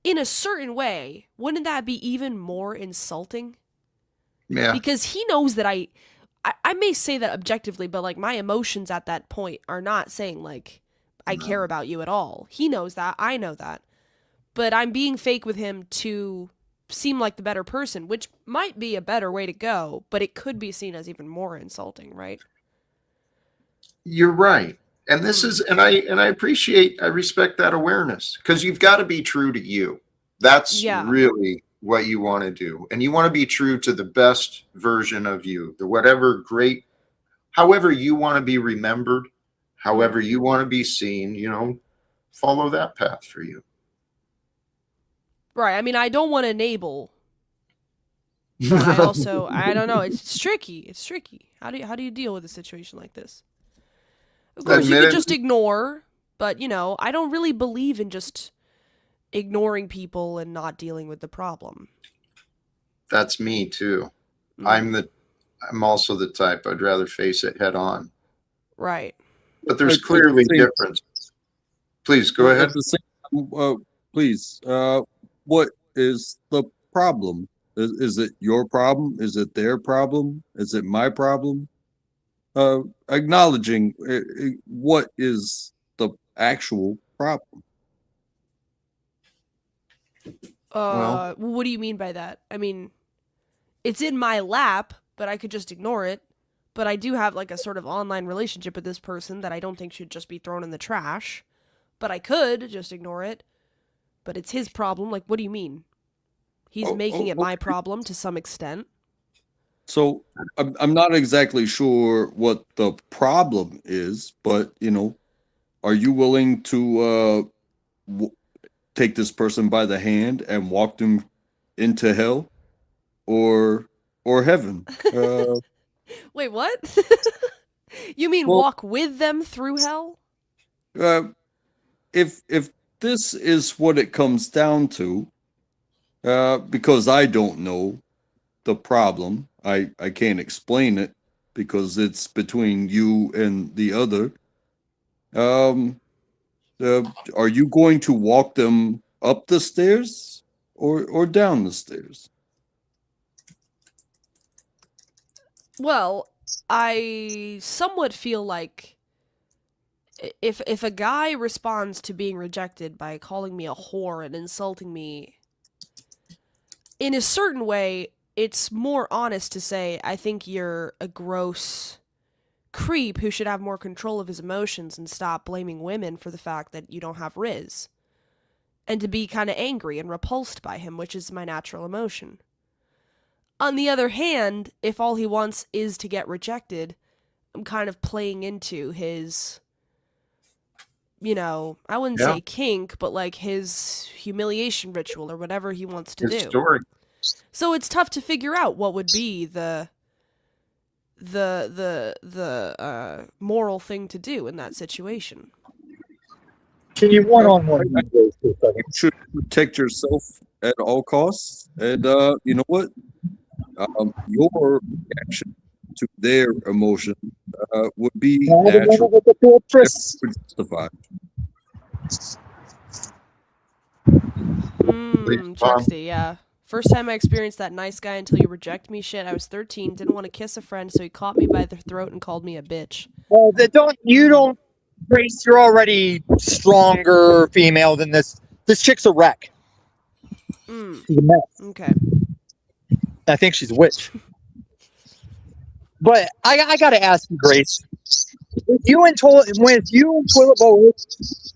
In a certain way, wouldn't that be even more insulting? Yeah. Because he knows that I may say that objectively, but like my emotions at that point are not saying like I care about you at all. He knows that. I know that. But I'm being fake with him to seem like the better person, which might be a better way to go, but it could be seen as even more insulting, right? You're right. And this is, and I respect that awareness, because you've got to be true to you. That's really what you want to do. And you want to be true to the best version of you, however you want to be remembered, however you want to be seen, you know, follow that path for you. Right. I mean, I don't want to enable. But I don't know. It's tricky. It's tricky. How do you deal with a situation like this? Of course, you could just ignore, but, you know, I don't really believe in just ignoring people and not dealing with the problem. That's me, too. I'm also the type, I'd rather face it head on. Right. But there's clearly difference. Please, go ahead. At the same time, please, what is the problem? Is it your problem? Is it their problem? Is it my problem? Acknowledging what is the actual problem. Well, What do you mean by that? I mean, it's in my lap, but I could just ignore it. But I do have like a sort of online relationship with this person that I don't think should just be thrown in the trash. But I could just ignore it. But it's his problem. Like, what do you mean? He's making it my problem to some extent. So I'm not exactly sure what the problem is, but are you willing to take this person by the hand and walk them into hell or heaven? Wait, what? You mean Well, walk with them through hell? If this is what it comes down to, because I don't know the problem, I can't explain it because it's between you and the other. Um, are you going to walk them up the stairs or down the stairs? Well, I somewhat feel like if a guy responds to being rejected by calling me a whore and insulting me in a certain way, it's more honest to say, I think you're a gross creep who should have more control of his emotions and stop blaming women for the fact that you don't have Riz. And to be kind of angry and repulsed by him, which is my natural emotion. On the other hand, if all he wants is to get rejected, I'm kind of playing into his, I wouldn't say kink, but like his humiliation ritual or whatever he wants to do. his story. So it's tough to figure out what would be the moral thing to do in that situation. Can you one-on-one me, Grace, for a second? You should protect yourself at all costs, and you know what? Your reaction to their emotion would be natural, justified. Chucksy, yeah. First time I experienced that nice guy until you reject me shit. I was 13, didn't want to kiss a friend, so he caught me by the throat and called me a bitch. Well, Grace, you're already stronger female than this. This chick's a wreck. She's a mess. Okay. I think she's a witch. But I gotta ask you, Grace. With you and Toilet Bowl,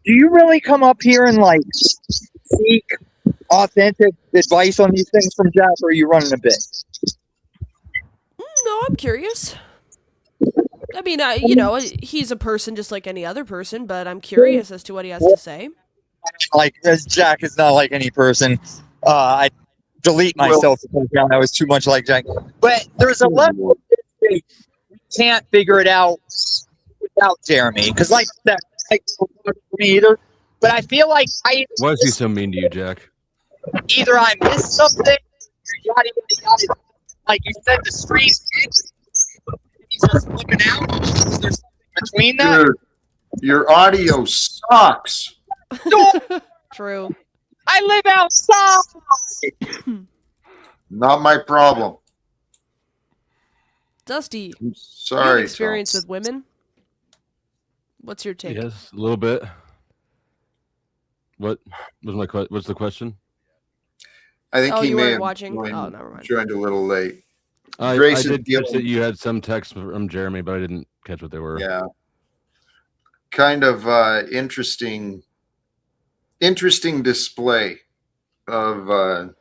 do you really come up here and like seek authentic advice on these things from Jack, or are you running a bit? No, I'm curious. I mean, he's a person just like any other person, but I'm curious as to what he has to say. Like, as Jack is not like any person. I delete myself because I was too much like Jack. But there's a level of we can't figure it out without Jeremy, because like that, for me either. But I feel like why is he so mean to you, Jack? Either I missed something, or yada yada yada. Like you said, the street. He's just looking out. Is there something between that? Your audio sucks. True. I live outside. Not my problem. Dusty, I'm you have sorry. experience with women? What's your take? Yes, a little bit. What was what's the question? I think he you may weren't have watching? Oh, never mind. joined a little late. I Grace is did catch dealing- that you had some texts from Jeremy, but I didn't catch what they were. Yeah. Kind of interesting display of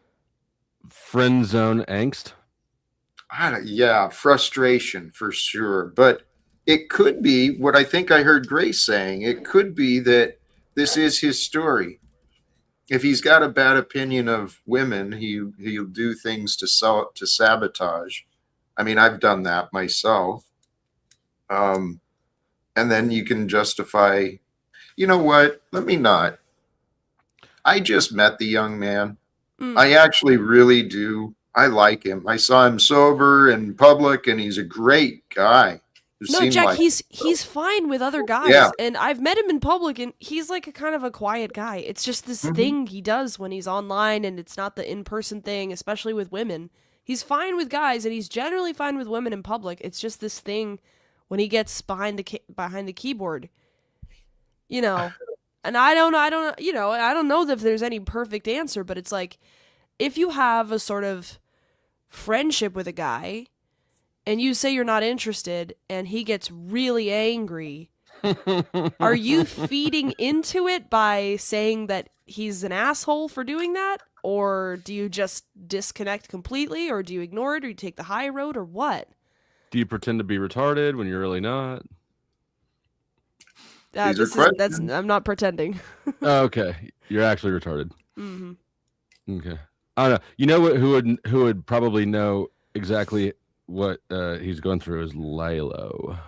Friend zone angst. frustration for sure. But it could be what I think I heard Grace saying. It could be that this is his story. If he's got a bad opinion of women, he'll do things to sabotage. I mean, I've done that myself. And then you can justify, you know what? Let me not. I just met the young man. I actually really do. I like him. I saw him sober in public, and he's a great guy. No, Jack, he's fine with other guys, Yeah. and I've met him in public, and he's like a kind of a quiet guy. It's just this thing he does when he's online, and it's not the in-person thing, especially with women. He's fine with guys, and he's generally fine with women in public. It's just this thing when he gets behind the keyboard. And I don't know if there's any perfect answer, but it's like, if you have a sort of friendship with a guy and you say you're not interested and he gets really angry, are you feeding into it by saying that he's an asshole for doing that? Or do you just disconnect completely? Or do you ignore it? Or you take the high road? Or what? Do you pretend to be retarded when you're really not? These are questions. I'm not pretending. Oh, okay, you're actually retarded. Mm-hmm. Okay, I don't know. You know what? Who would probably know exactly what he's going through is Lalo.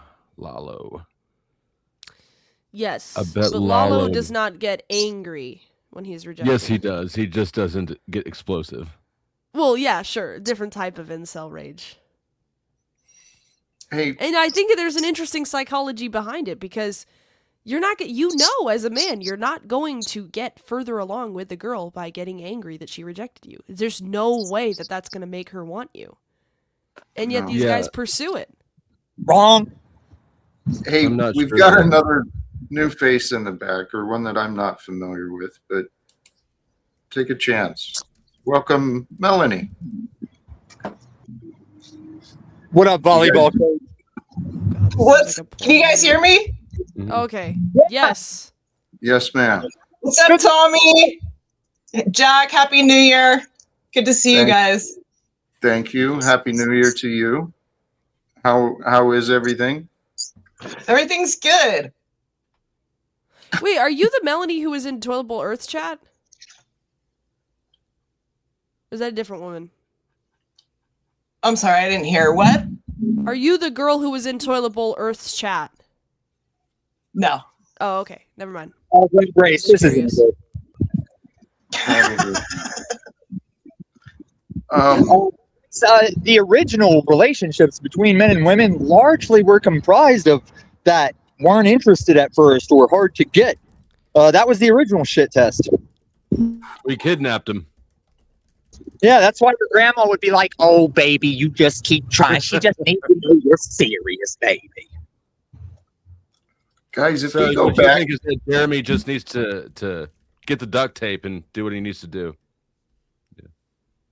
Yes, I bet but Lalo Lalo does not get angry when he's rejected. Yes, he does. He just doesn't get explosive. Well, yeah, sure. Different type of incel rage. Hey, and I think there's an interesting psychology behind it, because you're not, as a man, you're not going to get further along with the girl by getting angry that she rejected you. There's no way that that's going to make her want you. And yet these guys pursue it. Wrong. Hey, we've got another new face in the back, or one that I'm not familiar with, but take a chance. Welcome, Melanie. What up, volleyball coach? What's can you guys hear me? Okay. Yes. Yes, ma'am. What's up, Tommy? Jack, Happy New Year. Good to see you guys. Thank you. Happy New Year to you. How is everything? Everything's good. Wait, are you the Melanie who was in Toilet Bowl Earth's chat? Is that a different woman? I'm sorry, I didn't hear. What? Are you the girl who was in Toilet Bowl Earth's chat? No. Oh, okay. Never mind. Oh, Grace, this is the original relationships between men and women largely were comprised of that weren't interested at first or hard to get. That was the original shit test. We kidnapped him. Yeah, that's why your grandma would be like, "Oh, baby, you just keep trying. She just needs to know you're serious, baby." Guys, if So we go what back, you think is that Jeremy just needs to get the duct tape and do what he needs to do.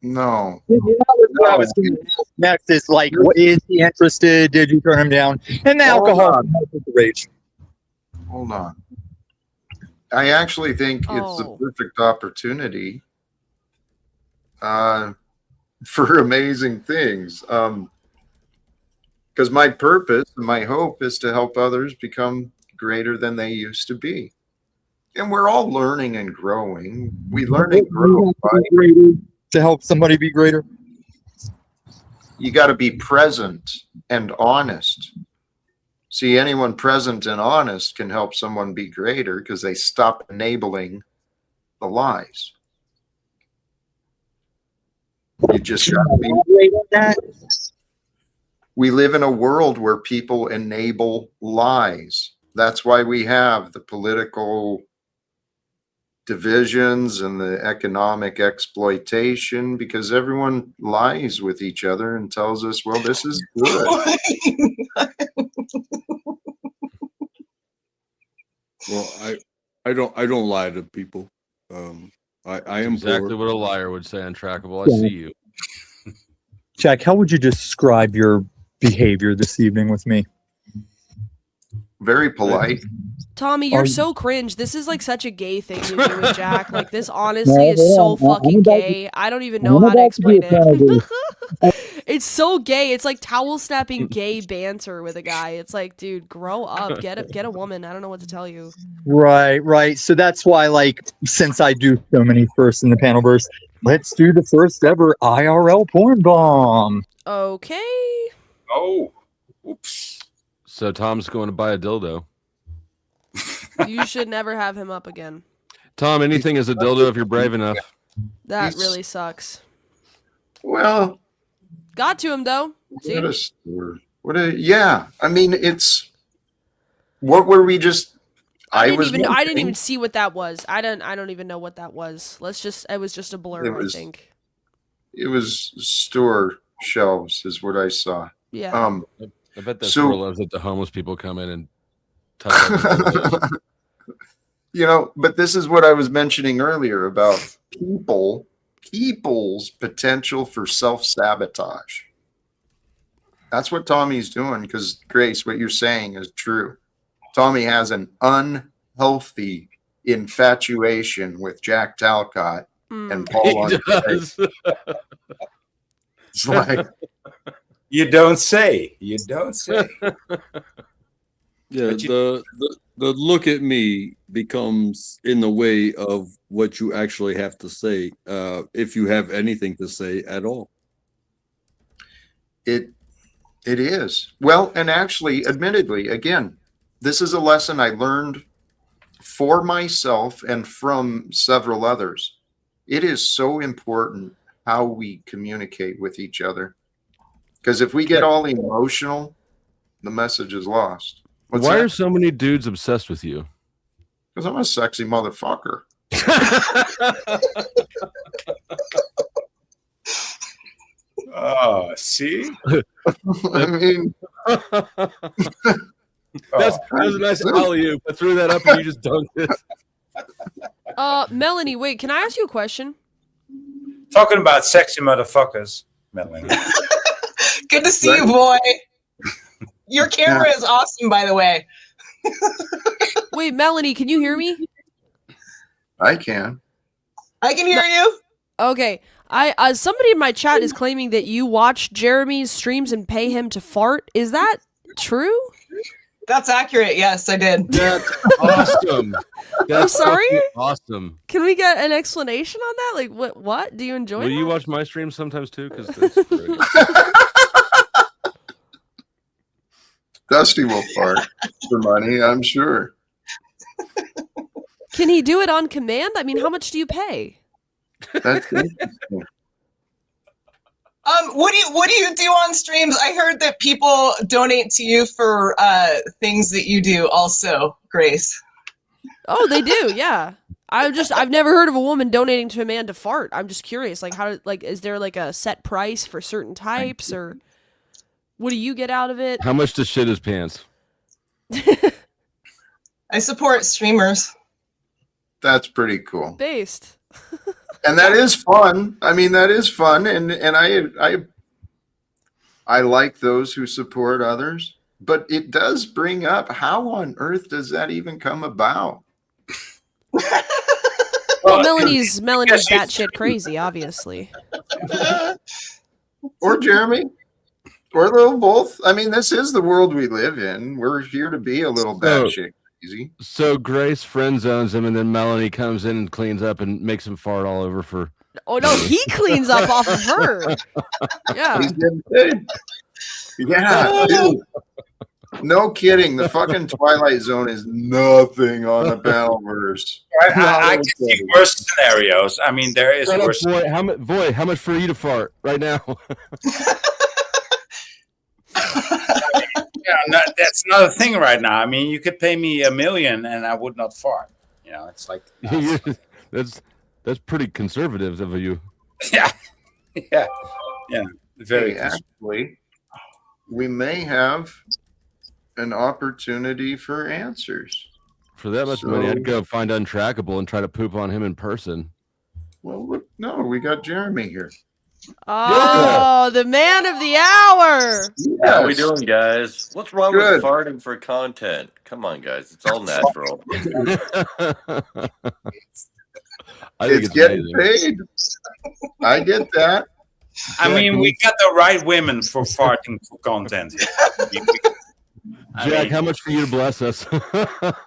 no. What I was going to ask next is like, what is he interested? Did you turn him down? And the alcohol, the rage. Hold on. I actually think it's the perfect opportunity for amazing things. Because my purpose and my hope is to help others become greater than they used to be. And we're all learning and growing. We learn and grow to help somebody be greater. You got to be present and honest. See, anyone present and honest can help someone be greater because they stop enabling the lies. You just got to be. We live in a world where people enable lies. That's why we have the political divisions and the economic exploitation, because everyone lies with each other and tells us, well, this is good. Well, I don't lie to people. I am exactly poor. what a liar would say. Untrackable. I see you. Jack, how would you describe your behavior this evening with me? Very polite. Tommy, you're so cringe. This is like such a gay thing you do with Jack. Like, this honestly is so fucking gay. I don't even know how to explain it. It's so gay. It's like towel snapping gay banter with a guy. It's like, dude, grow up. Get a woman. I don't know what to tell you. Right. So that's why, like, since I do so many firsts in the panel burst, let's do the first ever IRL porn bomb. Okay. Oh. Oops. So Tom's going to buy a dildo. You should never have him up again. Tom, anything is a dildo if you're brave enough. That really sucks. Well, got to him though. See? Yeah. I mean, it's what were we just? I didn't even see what that was. I don't even know what that was. It was just a blur. I think it was store shelves is what I saw. Yeah. I bet that's where loves that the homeless people come in and touch But this is what I was mentioning earlier about people's potential for self-sabotage. That's what Tommy's doing, because Grace, what you're saying is true. Tommy has an unhealthy infatuation with Jack Talcott and Paul. He does. It's like, you don't say. You don't say. Yeah, the look at me becomes in the way of what you actually have to say, if you have anything to say at all. It is. Well, and actually, admittedly, again, this is a lesson I learned for myself and from several others. It is so important how we communicate with each other. Because if we get all emotional, the message is lost. Why are so many dudes obsessed with you? Because I'm a sexy motherfucker. Oh, see? I mean, that was a nice alley-oop. I threw that up and you just dunked it. Melanie, wait, can I ask you a question? Talking about sexy motherfuckers, Melanie. Good to see you, boy. Your camera is awesome, by the way. Wait, Melanie, can you hear me? I can. I can hear you. Okay. Somebody in my chat is claiming that you watch Jeremy's streams and pay him to fart. Is that true? That's accurate. Yes, I did. That's awesome. I'm sorry? Awesome. Can we get an explanation on that? Like, what? Do you enjoy Will that? you watch my streams sometimes too? Because that's great. Dusty will fart for money, I'm sure. Can he do it on command? I mean, how much do you pay? That's interesting. What do you do on streams? I heard that people donate to you for things that you do also, Grace. Oh, they do, yeah. I've never heard of a woman donating to a man to fart. I'm just curious, is there like a set price for certain types, or what do you get out of it? How much to shit his pants? I support streamers. That's pretty cool. Based. And that is fun. I mean, that is fun, and I like those who support others. But it does bring up, how on earth does that even come about? Well, Melanie's batshit crazy, obviously. Or Jeremy, or a little both. I mean, this is the world we live in. We're here to be a little batshit crazy. So Grace friend zones him, and then Melanie comes in and cleans up and makes him fart all over for. Oh no, he cleans up off of her. Yeah. He's getting paid. Yeah, dude. No kidding. The fucking Twilight Zone is nothing on the Panelverse. I can see worse scenarios. I mean, there is worse. Boy, how much for you to fart right now? Yeah, that's not a thing right now. I mean, you could pay me $1 million and I would not fart. You know, it's like that's pretty conservative of you. Yeah, very. Hey, actually, we may have an opportunity for answers. For that much money, I'd go find Untrackable and try to poop on him in person. Well, look, no, we got Jeremy here. Oh, the man of the hour. How we doing, guys? What's wrong with farting for content? Come on, guys. It's all natural. I think it's getting paid. I get that. I mean, we got the right women for farting for content. Jack, how much for you to bless us? I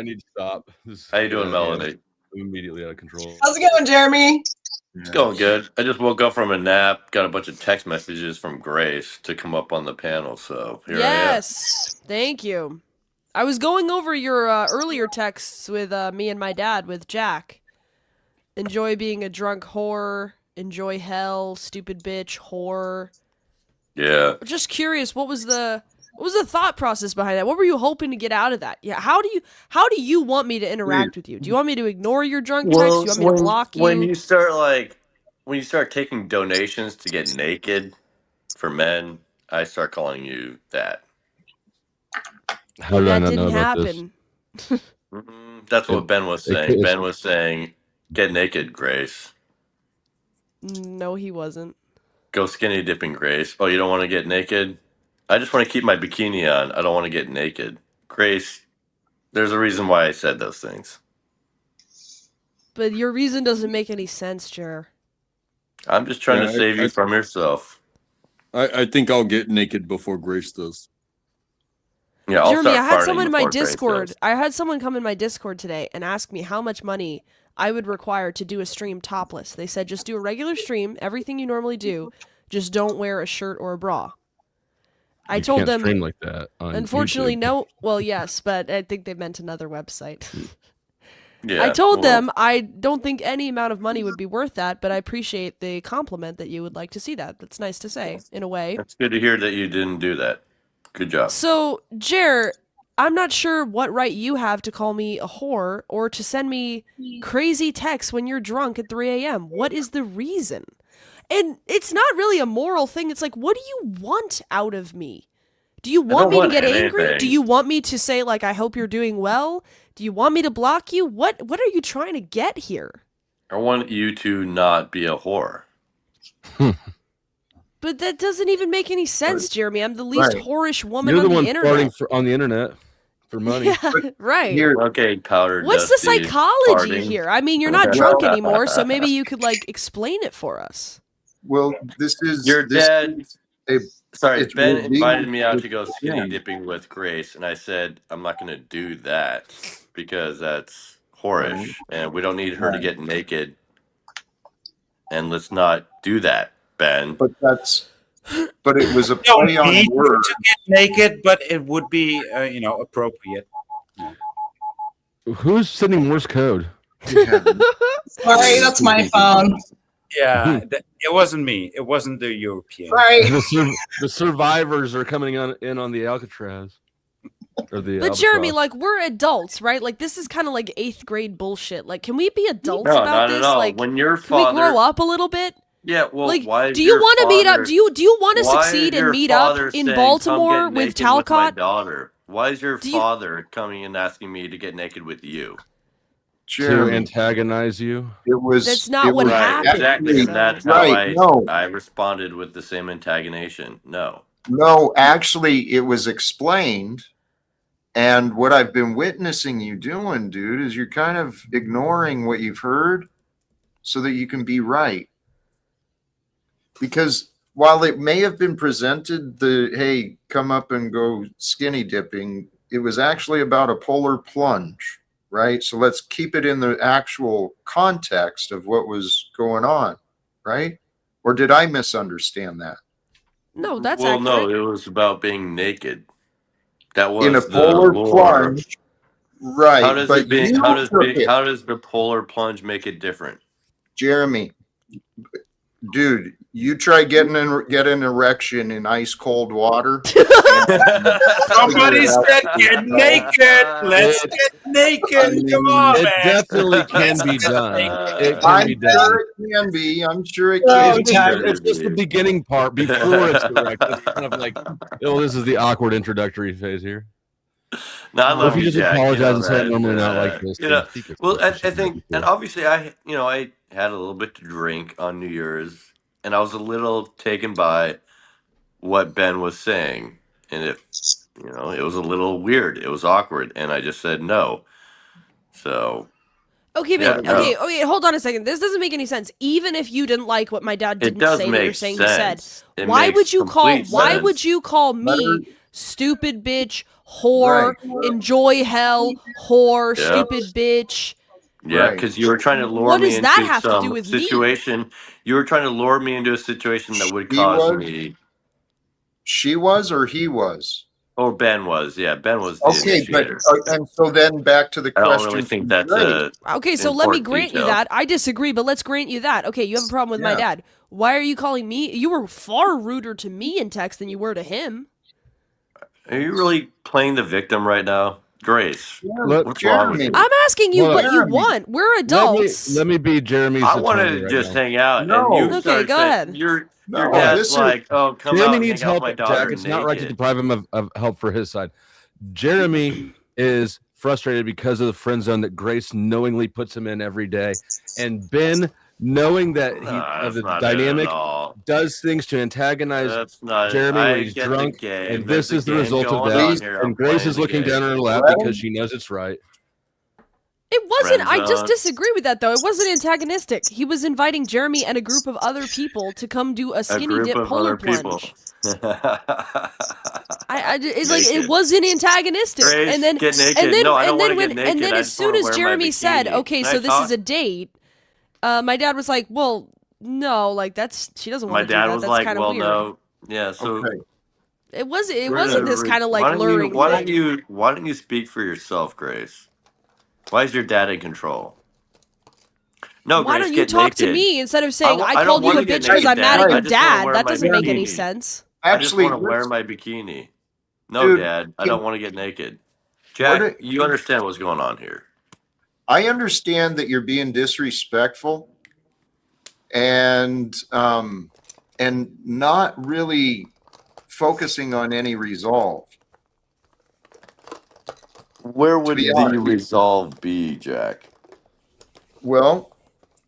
need to stop. How you doing, Melanie? I'm immediately out of control. How's it going, Jeremy? It's going good. I just woke up from a nap, got a bunch of text messages from Grace to come up on the panel, so here I am. Yes, thank you. I was going over your earlier texts with me and my dad with Jack. Enjoy being a drunk whore. Enjoy hell, stupid bitch, whore. Yeah. Just curious, what was the thought process behind that? What were you hoping to get out of that? Yeah, how do you want me to interact with you? Do you want me to ignore your drunk texts? Do you want me to block you? When you start taking donations to get naked for men, I start calling you that. How did I That not know didn't about this? happen. That's what Ben was saying. it's- Ben was saying, "Get naked, Grace. No, he wasn't. Go skinny dipping, Grace. Oh, you don't want to get naked? I just want to keep my bikini on. I don't want to get naked, Grace. There's a reason why I said those things. But your reason doesn't make any sense, Jer. I'm just trying to save you from yourself. I think I'll get naked before Grace does. Yeah, I'll Jeremy, start I had farting someone in my before Grace Discord. does. I had someone come in my Discord today and ask me how much money I would require to do a stream topless. They said just do a regular stream, everything you normally do, just don't wear a shirt or a bra. I You told can't them, stream like that on unfortunately, YouTube. no. Well, yes, but I think they meant another website. Yeah, I told well, them I don't think any amount of money would be worth that, but I appreciate the compliment that you would like to see that. That's nice to say, in a way. It's good to hear that you didn't do that. Good job. So, Jer, I'm not sure what right you have to call me a whore or to send me crazy texts when you're drunk at 3 a.m. What is the reason? And it's not really a moral thing. It's like, what do you want out of me? Do you want me to get angry? Do anything. you want me to say, like, I hope you're doing well? Do you want me to block you? What are you trying to get here? I want you to not be a whore. But that doesn't even make any sense, Jeremy. I'm the least Right. whorish woman You're the on one the internet. farting on the internet for money. Yeah, right. Okay, powder. What's the Dusty, psychology farting. here? I mean, you're not drunk anymore, so maybe you could like explain it for us. Well, this is Your dad. Sorry, it's Ben revealed invited me out to go that- skinny yeah. dipping with Grace, and I said I'm not going to do that because that's whorish, and we don't need her to get naked. And let's not do that, Ben. But it was a You don't play on need words. to get naked, but it would be, appropriate. Who's sending Morse code? Sorry, that's my phone. Yeah, it wasn't me. It wasn't the European. Right. The survivors are coming in on the Alcatraz. Or the But Jeremy, Albatross. like we're adults, right? Like this is kind of like 8th grade bullshit. Like, can we be adults No, about not this? at all. Like, When your can we father, grow up a little bit? yeah, well, Like, why? do you want to meet up? Do you want to why succeed is and your meet up father in saying, "Come Baltimore get with naked my Talcott? daughter? Why is your Do you- father coming and asking me to get naked with you? To Jeremy, antagonize you? it was. That's not it what was happened. Exactly, So- and that's Right, how no. I responded with the same antagonization. No. No, actually, it was explained. And what I've been witnessing you doing, dude, is you're kind of ignoring what you've heard so that you can be right. Because while it may have been presented hey, come up and go skinny dipping, it was actually about a polar plunge, right? So let's keep it in the actual context of what was going on, right? Or did I misunderstand that? No, that's well, accurate. no, it was about being naked. That was In a the polar lore. plunge, right? How does but it be? you How does took it. how does the polar plunge make it different? Jeremy, dude, you try get an erection in ice cold water. Somebody said, "Get naked. Let's get naked. Come on, It man." definitely can be done. It can I'm be done. sure it can be. I'm sure it It's can be. just the beginning part before it's direct. It's kind of like, oh, this is the awkward introductory phase here. No, I What love if you you, just Jack. apologize You know and say it that, normally not like this? You know, then keep it well, I professional. think, and obviously, I had a little bit to drink on New Year's, and I was a little taken by what Ben was saying, and it was a little weird. It was awkward, and I just said no. So Okay, but Yeah, no. okay, hold on a second. This doesn't make any sense. Even if you didn't like what my dad it didn't does say that you're make saying sense. he said, It why makes would you call complete sense. me stupid bitch, whore, Right. enjoy hell, whore, Yeah. stupid bitch? Yeah, Right. because you were trying to lure What me does that into have to do some with me? situation. You were trying to lure me into a situation that would He cause was? me. She was or he was? Or Ben was, yeah, Ben was the Okay, but initiator. and so then back to the I question. don't really think from that's Greg. a Okay, so let me important grant you detail. that. I disagree, but let's grant you that. Okay, you have a problem with my Yeah. dad. Why are you calling me? You were far ruder to me in text than you were to him. Are you really playing the victim right now, Grace? Let- What's wrong with Jeremy. you? I'm asking you Hold what on. you want. We're adults. Let me be Jeremy's I want attorney to right just now. hang out, No. and you Okay, started go saying ahead. your No, dad's this is- like, oh, come out Jeremy and needs hang out help, with my daughter Jack. It's not right to naked. deprive him of help for his side. Jeremy is frustrated because of the friend zone that Grace knowingly puts him in every day, and Ben, knowing that Nah, of that's the not it at dynamic, all. does things to antagonize That's not it. Jeremy when I he's get the drunk, game. and There's this a is the game result of going that. on here. I'm And Grace playing is the looking down game. on her lap Let because him- she knows it's right. It wasn't. Friend I just zone. disagree with that, though. It wasn't antagonistic. He was inviting Jeremy and a group of other people to come do a A skinny group dip of polar other people. plunge. It's like it Naked. wasn't antagonistic. Grace, and then get naked. and then No, I don't and wanna then when get naked. and then I as just soon wanna as wear my Jeremy said, bikini. "Okay, Can I so this is talk? a date," my dad was like, "Well, no, like that's she doesn't My want to do dad that. was That's like, kind of "Well, weird." no, yeah." So Okay. It wasn't Why this kind of like don't you? luring Why don't thing. you? Why don't you speak for yourself, Grace? Why is your dad in control? No, Why Grace, don't you get talk to naked. me instead of saying I I don't called you want a to get bitch because naked, I'm mad Dad. at I your just want to dad? wear That my doesn't make any bikini. sense. I just Actually, want to wear let's- my bikini. No, Dude, Dad, I can- don't want to get naked. What Jack, you understand what's going on here? I understand that you're being disrespectful and not really focusing on any resolve. Where would be the honest. resolve be, Jack? Well,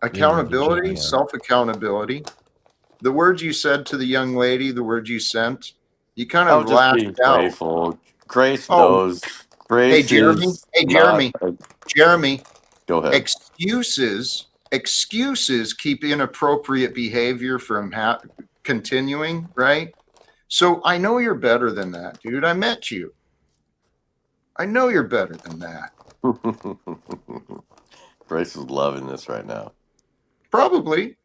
accountability, vagina. self-accountability. The words you said to the young lady, the words you sent, you kind I of was just being lashed out. playful. Grace Oh, knows. Grace Jeremy. is Hey, not Jeremy. a- Jeremy, Go ahead. excuses keep inappropriate behavior from continuing, right? So I know you're better than that, dude. I met you. I know you're better than that. Grace is loving this right now. Probably.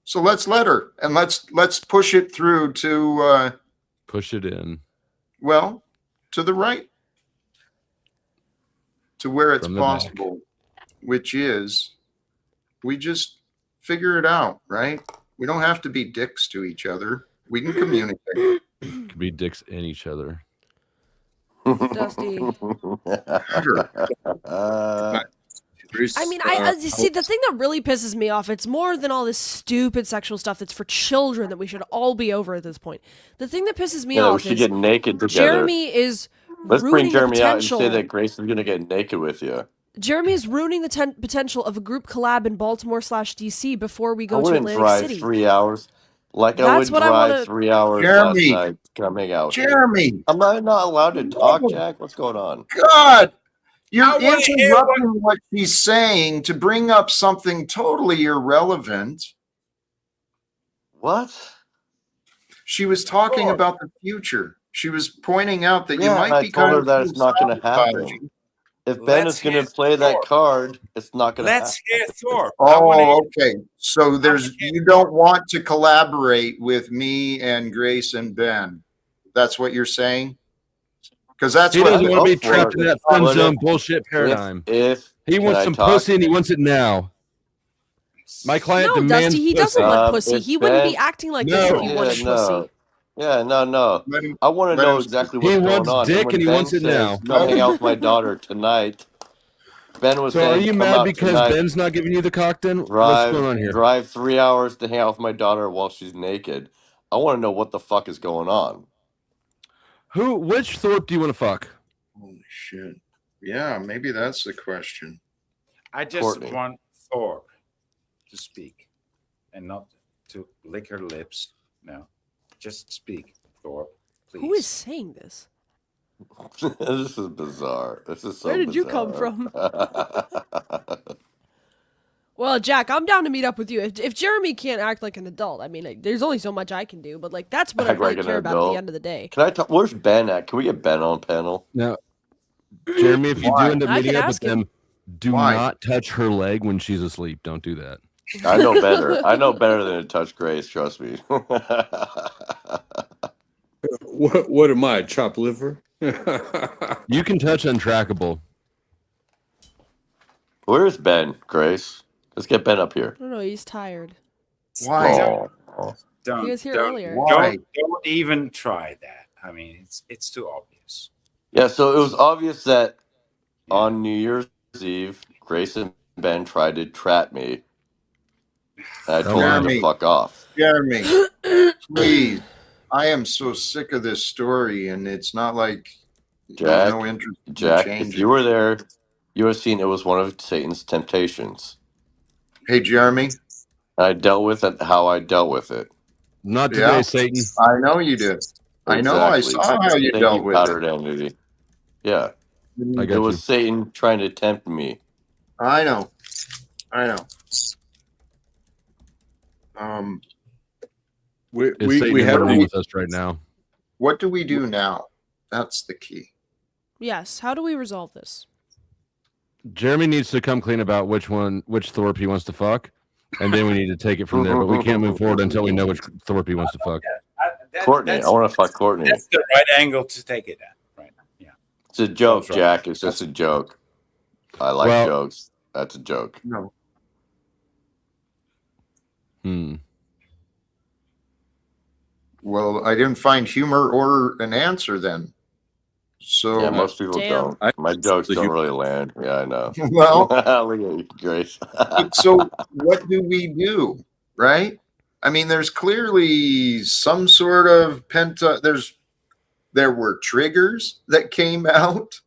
So let's let her, and let's push it through to Push it in well, to the right, to where it's from the back. possible, which is we just figure it out, right? We don't have to be dicks to each other. We can communicate. Could be dicks in each other. Dusty. Uh, I mean, I see the thing that really pisses me off. It's more than all this stupid sexual stuff that's for children that we should all be over at this point. The thing that pisses me yeah, we off should is get naked together. Jeremy is Let's bring ruining the Jeremy out and potential. say that Grace is going to get naked with you. Jeremy is ruining the potential of a group collab in Baltimore/DC before we I go to wouldn't Atlantic drive City. 3 hours like I That's would what I drive wanna- 3 hours Jeremy. last night. Come hang out with you. Jeremy, Am I not allowed to talk, Jack? What's going on? God, you're I wanna hear interrupting what she's saying to bring up something totally irrelevant. What? She was talking Sure. about the future. She was pointing out that you Yeah, might and I be told kind her of that it's not going to happen. sabotaging. If Ben Let's is going hear to play that Thor. card, it's not going to happen. Let's hear Thor. I wanna Oh, hear- okay. So you don't want to collaborate with me and Grace and Ben. That's what you're saying? Because that's He what doesn't want to be Go for trapped it. in that friend But zone if- bullshit paradigm. If He can wants I some talk? pussy and he wants it now. My client No, demands Dusty, he pussy. doesn't want pussy. if He wouldn't be Ben- acting like this if he Yeah, wanted no. pussy. Yeah, no. Let him- I want to let know him- exactly He what's going wants on. dick when and he Ben wants it now. says, Come hang out with my daughter tonight. Ben was So are saying, you come mad out because tonight, Ben's not giving you the cock then? What's going on here? drive 3 hours to hang out with my daughter while she's naked. I want to know what the fuck is going on. Which Thorpe do you want to fuck? Holy shit. Yeah, maybe that's the question. I just Courtney. want Thor to speak and not to lick her lips. No, just speak, Thor, please. Who is saying this? This is bizarre. This is so Where did you come bizarre. Well, Jack, I'm down to meet up with you. If Jeremy can't act like an adult, I mean, like, there's only so much I can do, but like that's what I Act really like an care about at adult. the end of the day. Can I talk? Where's Ben at? Can we get Ben on panel? Now, Jeremy, if you do end up I meeting can up with ask him. them, do Why? not touch her leg when she's asleep. Don't do that. I know better. I know better than to touch Grace. Trust me. What am I, chopped liver? You can touch untrackable. Where's Ben, Grace? Let's get Ben up here. I don't know. He's tired. Why? Oh. Don't, He was here don't, earlier. Why? don't even try that. I mean, it's too obvious. Yeah, so it was obvious that on New Year's Eve, Grace and Ben tried to trap me. And I told them to Jeremy. fuck off. Jeremy, please. I am so sick of this story, and it's not like Jack, no interest in Jack, if changing. you were there, you would have seen it was one of Satan's temptations. Hey, Jeremy. I dealt with it how I dealt with it. Not Yeah, today, Satan. I know you did. I know. I Exactly. saw how you Thank dealt you, with powdered it. entity. Yeah. I It got was you. Satan trying to tempt me. I know. I know. We Is Satan we in the have room the with us right now? What do we do now? That's the key. Yes. How do we resolve this? Jeremy needs to come clean about which Thorpe he wants to fuck, and then we need to take it from there. But we can't move forward until we know which Thorpe he wants to fuck. Courtney, I want to fuck Courtney. That's the right angle to take it at. Right. Yeah. It's a joke, Sounds right. Jack. It's just a joke. I like jokes. That's a joke. No. Well, I didn't find humor or an answer then. So Yeah, most people don't. My jokes don't really land. Yeah, I know. Well, look at you, Grace. so what do we do, right? I mean, there's clearly some sort of there were triggers that came out.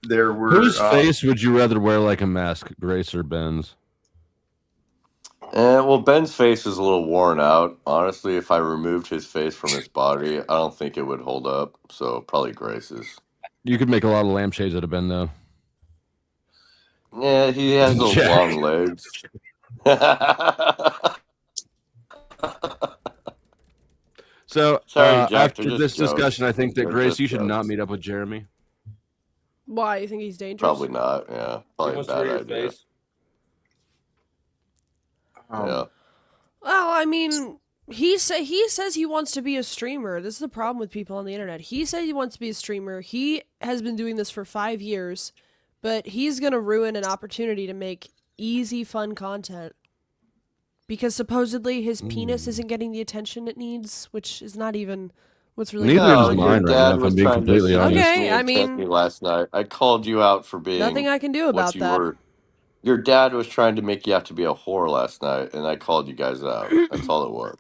There were Whose face would you rather wear like a mask, Grace or Ben's? Well, Ben's face is a little worn out. Honestly, if I removed his face from his body, I don't think it would hold up. So probably Grace's. You could make a lot of lampshades out of Ben, though. Yeah, he has those Jack. long legs. So Sorry, Jack, after they're this just jokes. discussion, I think that They're Grace, just you should not jokes. meet up with Jeremy. Why? You think he's dangerous? Probably not. Yeah, probably a wants to bad wear your idea. face. Yeah. Well, I mean, he says he wants to be a streamer. This is the problem with people on the internet. He said he wants to be a streamer. He has been doing this for 5 years, but he's gonna ruin an opportunity to make easy, fun content because supposedly his penis isn't getting the attention it needs, which is not even what's really Neither going is on mine here. right now, Dad if was I'm being trying to completely honest. seduce Okay, me I and tempt mean, me last night. I called you out for being nothing I can do what about you that. were. Your dad was trying to make you out to be a whore last night, and I called you guys out. That's all it was.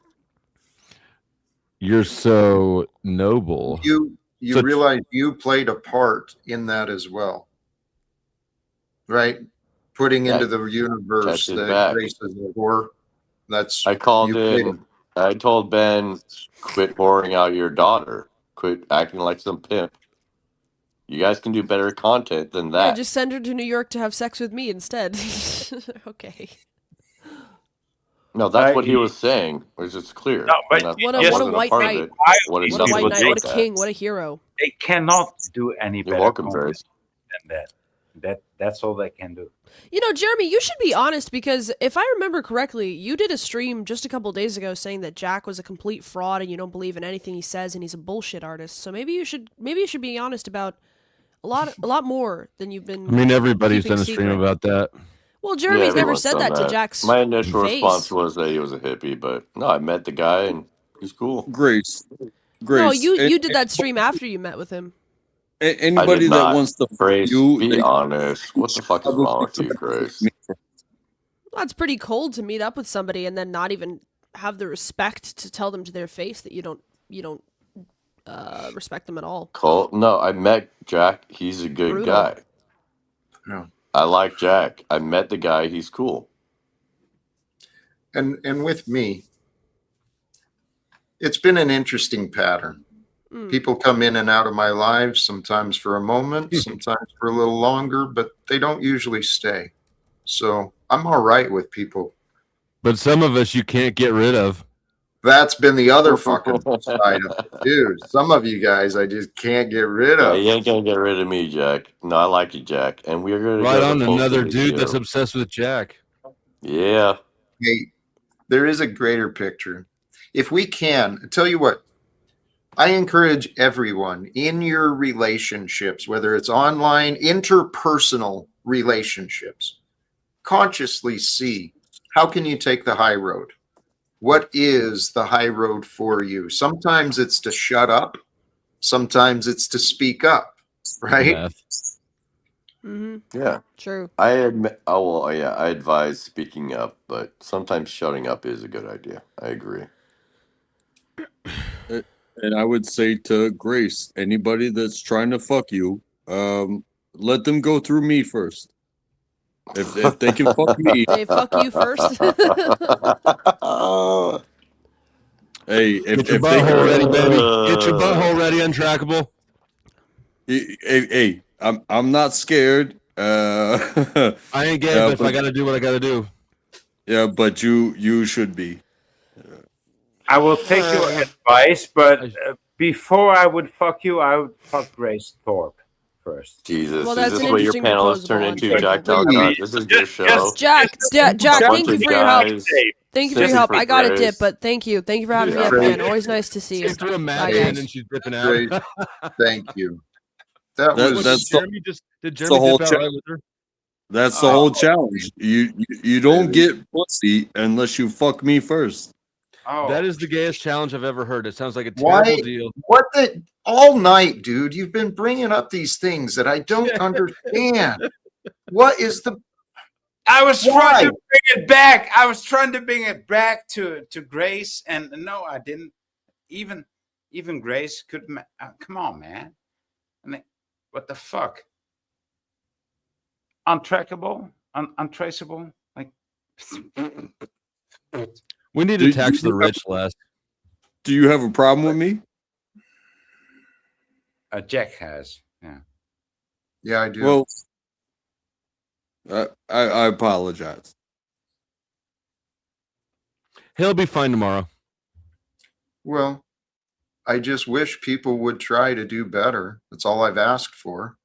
You're so noble. You So- realize you played a part in that as well, right? Putting into the universe Catch it that back. Grace is a whore. That's I called you played in. I told Ben, quit whoring out your daughter. Quit acting like some pimp. You guys can do better content than Yeah, that. just send her to New York to have sex with me instead. Okay. No, that's what he was saying. Which is clear. No, but And What that a wasn't white part of knight. it. What What a white acceptable knight. What a joke king. What a hero. They cannot do any You're better welcome, content Grace. than that. That's all they can do. You know, Jeremy, you should be honest because if I remember correctly, you did a stream just a couple days ago saying that Jack was a complete fraud and you don't believe in anything he says and he's a bullshit artist. So maybe you should be honest about a lot more than you've been. I mean, everybody's keeping done a stream secret. about that. Well, Jeremy's never everyone's said done that to Jack's My initial face. response was that he was a hippie, but no, I met the guy and he's cool. Grace. No, you did that stream after you met with him. Anybody that wants to Grace, you, be they- honest. What the fuck is wrong with you, Grace? Well, it's pretty cold to meet up with somebody and then not even have the respect to tell them to their face that you don't respect them at all. Cole? No, I met Jack. He's a good Brutal. guy. Yeah. I like Jack. I met the guy. He's cool. And with me, it's been an interesting pattern. People come in and out of my life, sometimes for a moment, sometimes for a little longer, but they don't usually stay. So I'm all right with people. But some of us you can't get rid of. That's been the other fucking side of it, dude. Some of you guys I just can't get rid Yeah, of. you ain't gonna get rid of me, Jack. No, I like you, Jack. And we're gonna Right go on, to post another a dude video. that's obsessed with Jack. Yeah. Hey, there is a greater picture. If we can, I tell you what, I encourage everyone in your relationships, whether it's online, interpersonal relationships, consciously see how can you take the high road? What is the high road for you? Sometimes it's to shut up. Sometimes it's to speak up, right? Yeah. True. I admit. Oh well, yeah. I advise speaking up, but sometimes shutting up is a good idea. I agree. And I would say to Grace, anybody that's trying to fuck you, let them go through me first. If they can fuck me, They fuck you first. hey, Get your if they butthole ready, can, baby. Get your butthole ready, untrackable. hey, I'm not scared. I ain't gay, but if I gotta do what I gotta do. Yeah, but you should be. I will take your advice, but before I would fuck you, I would fuck Grace Thorpe first. Jesus, Well, is that's this an what your interesting panelists turn proposal, into, Jack untrackable. Talcott? This is your show. Jack, A thank bunch you of for your help. guys Thank you for your sitting help. for I gotta Grace. dip, but thank you. Thank you for having me up Yeah. again. Always nice to see you. She threw a match Bye, in guys. and she's dipping out. Grace, thank you. That That- was that's Jeremy the, did the Jeremy whole dip out cha- right with her? That's the whole challenge. You don't get pussy unless you fuck me first. That is the gayest challenge I've ever heard. It sounds like a why. terrible deal. What the all night, dude? You've been bringing up these things that I don't understand. What is the? I was Why? trying to bring it back. I was trying to bring it back to Grace, and no, I didn't. Even Grace could. Come on, man. I mean, what the fuck? Untrackable, untraceable. Like, We need to tax the rich less. Do you have a problem with me? Jack has. Yeah. Yeah, I do. Well, I apologize. He'll be fine tomorrow. Well, I just wish people would try to do better. That's all I've asked for.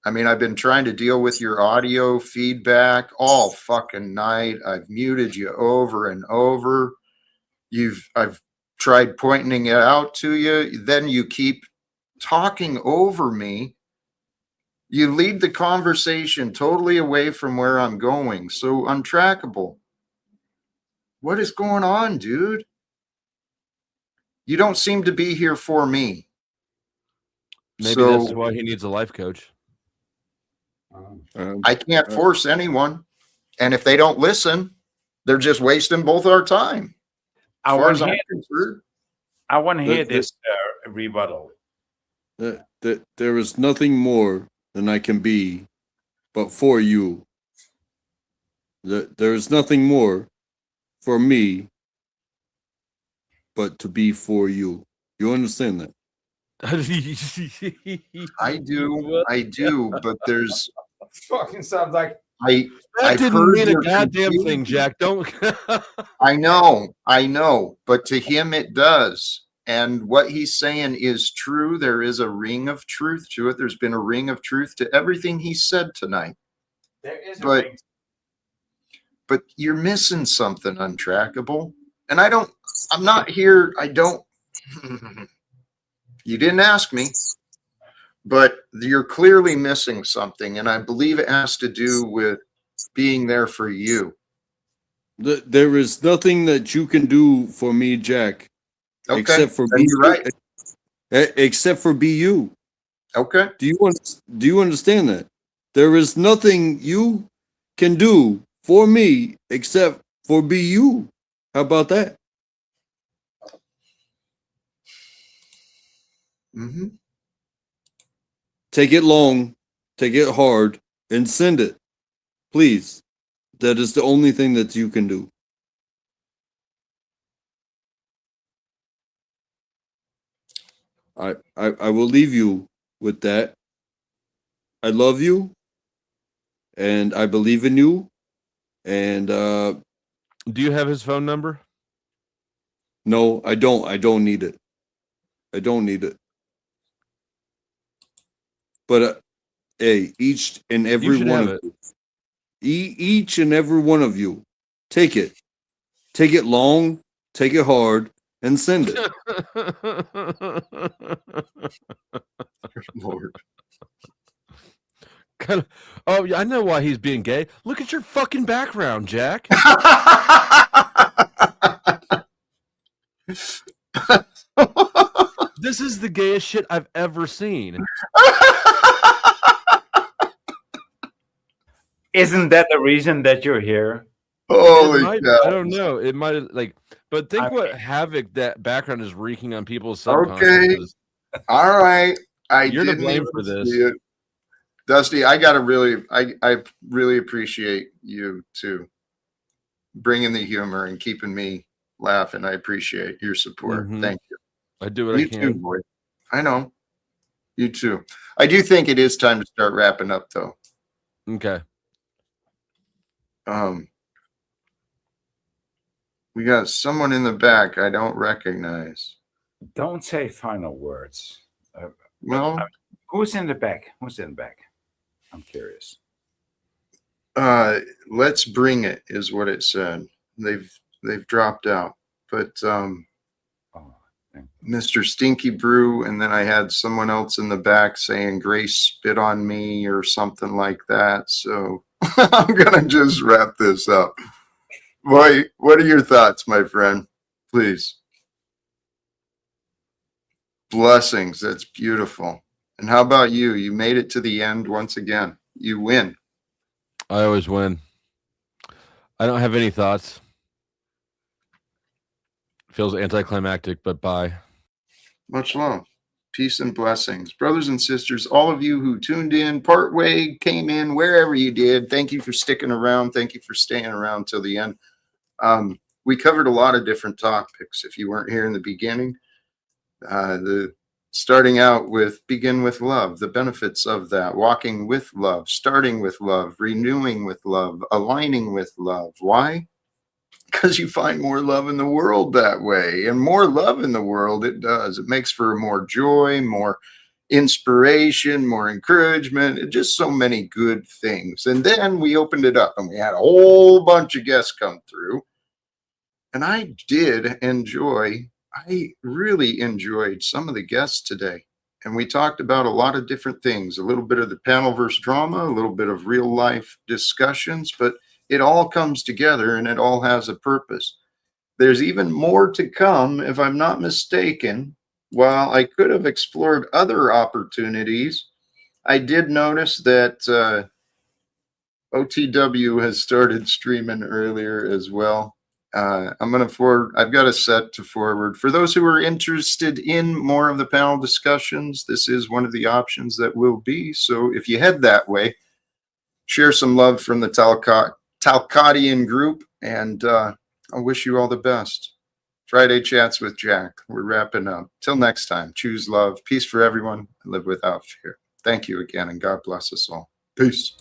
I mean, I've been trying to deal with your audio feedback all fucking night. I've muted you over and over. I've tried pointing it out to you. Then you keep talking over me. You lead the conversation totally away from where I'm going. So untrackable. What is going on, dude? You don't seem to be here for me. Maybe that's why he needs a life coach. I can't force anyone. And if they don't listen, they're just wasting both our time. As far as I'm concerned. I want to hear this rebuttal. There is nothing more than I can be, but for you. There is nothing more for me, but to be for you. You understand that? I do, but there's Fucking sounds like I've didn't heard mean a your goddamn confusion. thing, Jack. Don't. I know, but to him it does. And what he's saying is true. There is a ring of truth to it. There's been a ring of truth to everything he said tonight. there is But a ring. but you're missing something, untrackable. And I'm not here. You didn't ask me, but you're clearly missing something. And I believe it has to do with being there for you. There is nothing that you can do for me, Jack. Okay, Except for then you're right. Except for be you. Okay. Do you understand that? There is nothing you can do for me except for be you. How about that? Mm-hmm. Take it long, take it hard, and send it. Please. That is the only thing that you can do. I will leave you with that. I love you, and I believe in you, and Do you have his phone number? no, I don't. I don't need it. I don't need it. But hey, each and every should one have of it. you, each and every one of you, take it. Take it long, take it hard, and send it. Lord. Oh, yeah, I know why he's being gay. Look at your fucking background, Jack. This is the gayest shit I've ever seen. Isn't that the reason that you're here? Holy It might, cow. I don't know. It might have, like, But think what havoc that background is wreaking on people's Okay. subconsciouses. All right. You're to didn't blame even for see this. it. Dusty, I really appreciate you too, bringing the humor and keeping me laughing. I appreciate your support. Mhm. Thank you. I do what I You too, can. boy. I know. You too. I do think it is time to start wrapping up, though. Okay. We got someone in the back I don't recognize. Don't say final words. Well, who's in the back? Who's in the back? I'm curious. Let's bring it is what it said. They've dropped out, but Mr. Stinky Brew, and then I had someone else in the back saying Grace spit on me or something like that. So I'm gonna just wrap this up. Boy, what are your thoughts, my friend? Please. Blessings. That's beautiful. And how about you? You made it to the end once again. You win. I always win. I don't have any thoughts. Feels anticlimactic, but bye. Much love. Peace and blessings. Brothers and sisters, all of you who tuned in, partway, came in, wherever you did, thank you for sticking around. Thank you for staying around till the end. We covered a lot of different topics. If you weren't here in the beginning, starting out with begin with love, the benefits of that, walking with love, starting with love, renewing with love, aligning with love. Why? Because you find more love in the world that way, and more love in the world it does. It makes for more joy, more inspiration, more encouragement, just so many good things. And then we opened it up and we had a whole bunch of guests come through. And I really enjoyed some of the guests today. And we talked about a lot of different things, a little bit of the panel versus drama, a little bit of real life discussions, but it all comes together and it all has a purpose. There's even more to come, if I'm not mistaken. While I could have explored other opportunities, I did notice that OTW has started streaming earlier as well. I've got a set to forward. For those who are interested in more of the panel discussions, this is one of the options that will be. So if you head that way, share some love from the Talcottian group, and I wish you all the best. Friday Chats with Jack. We're wrapping up. Till next time, choose love, peace for everyone, and live without fear. Thank you again, and God bless us all. Peace.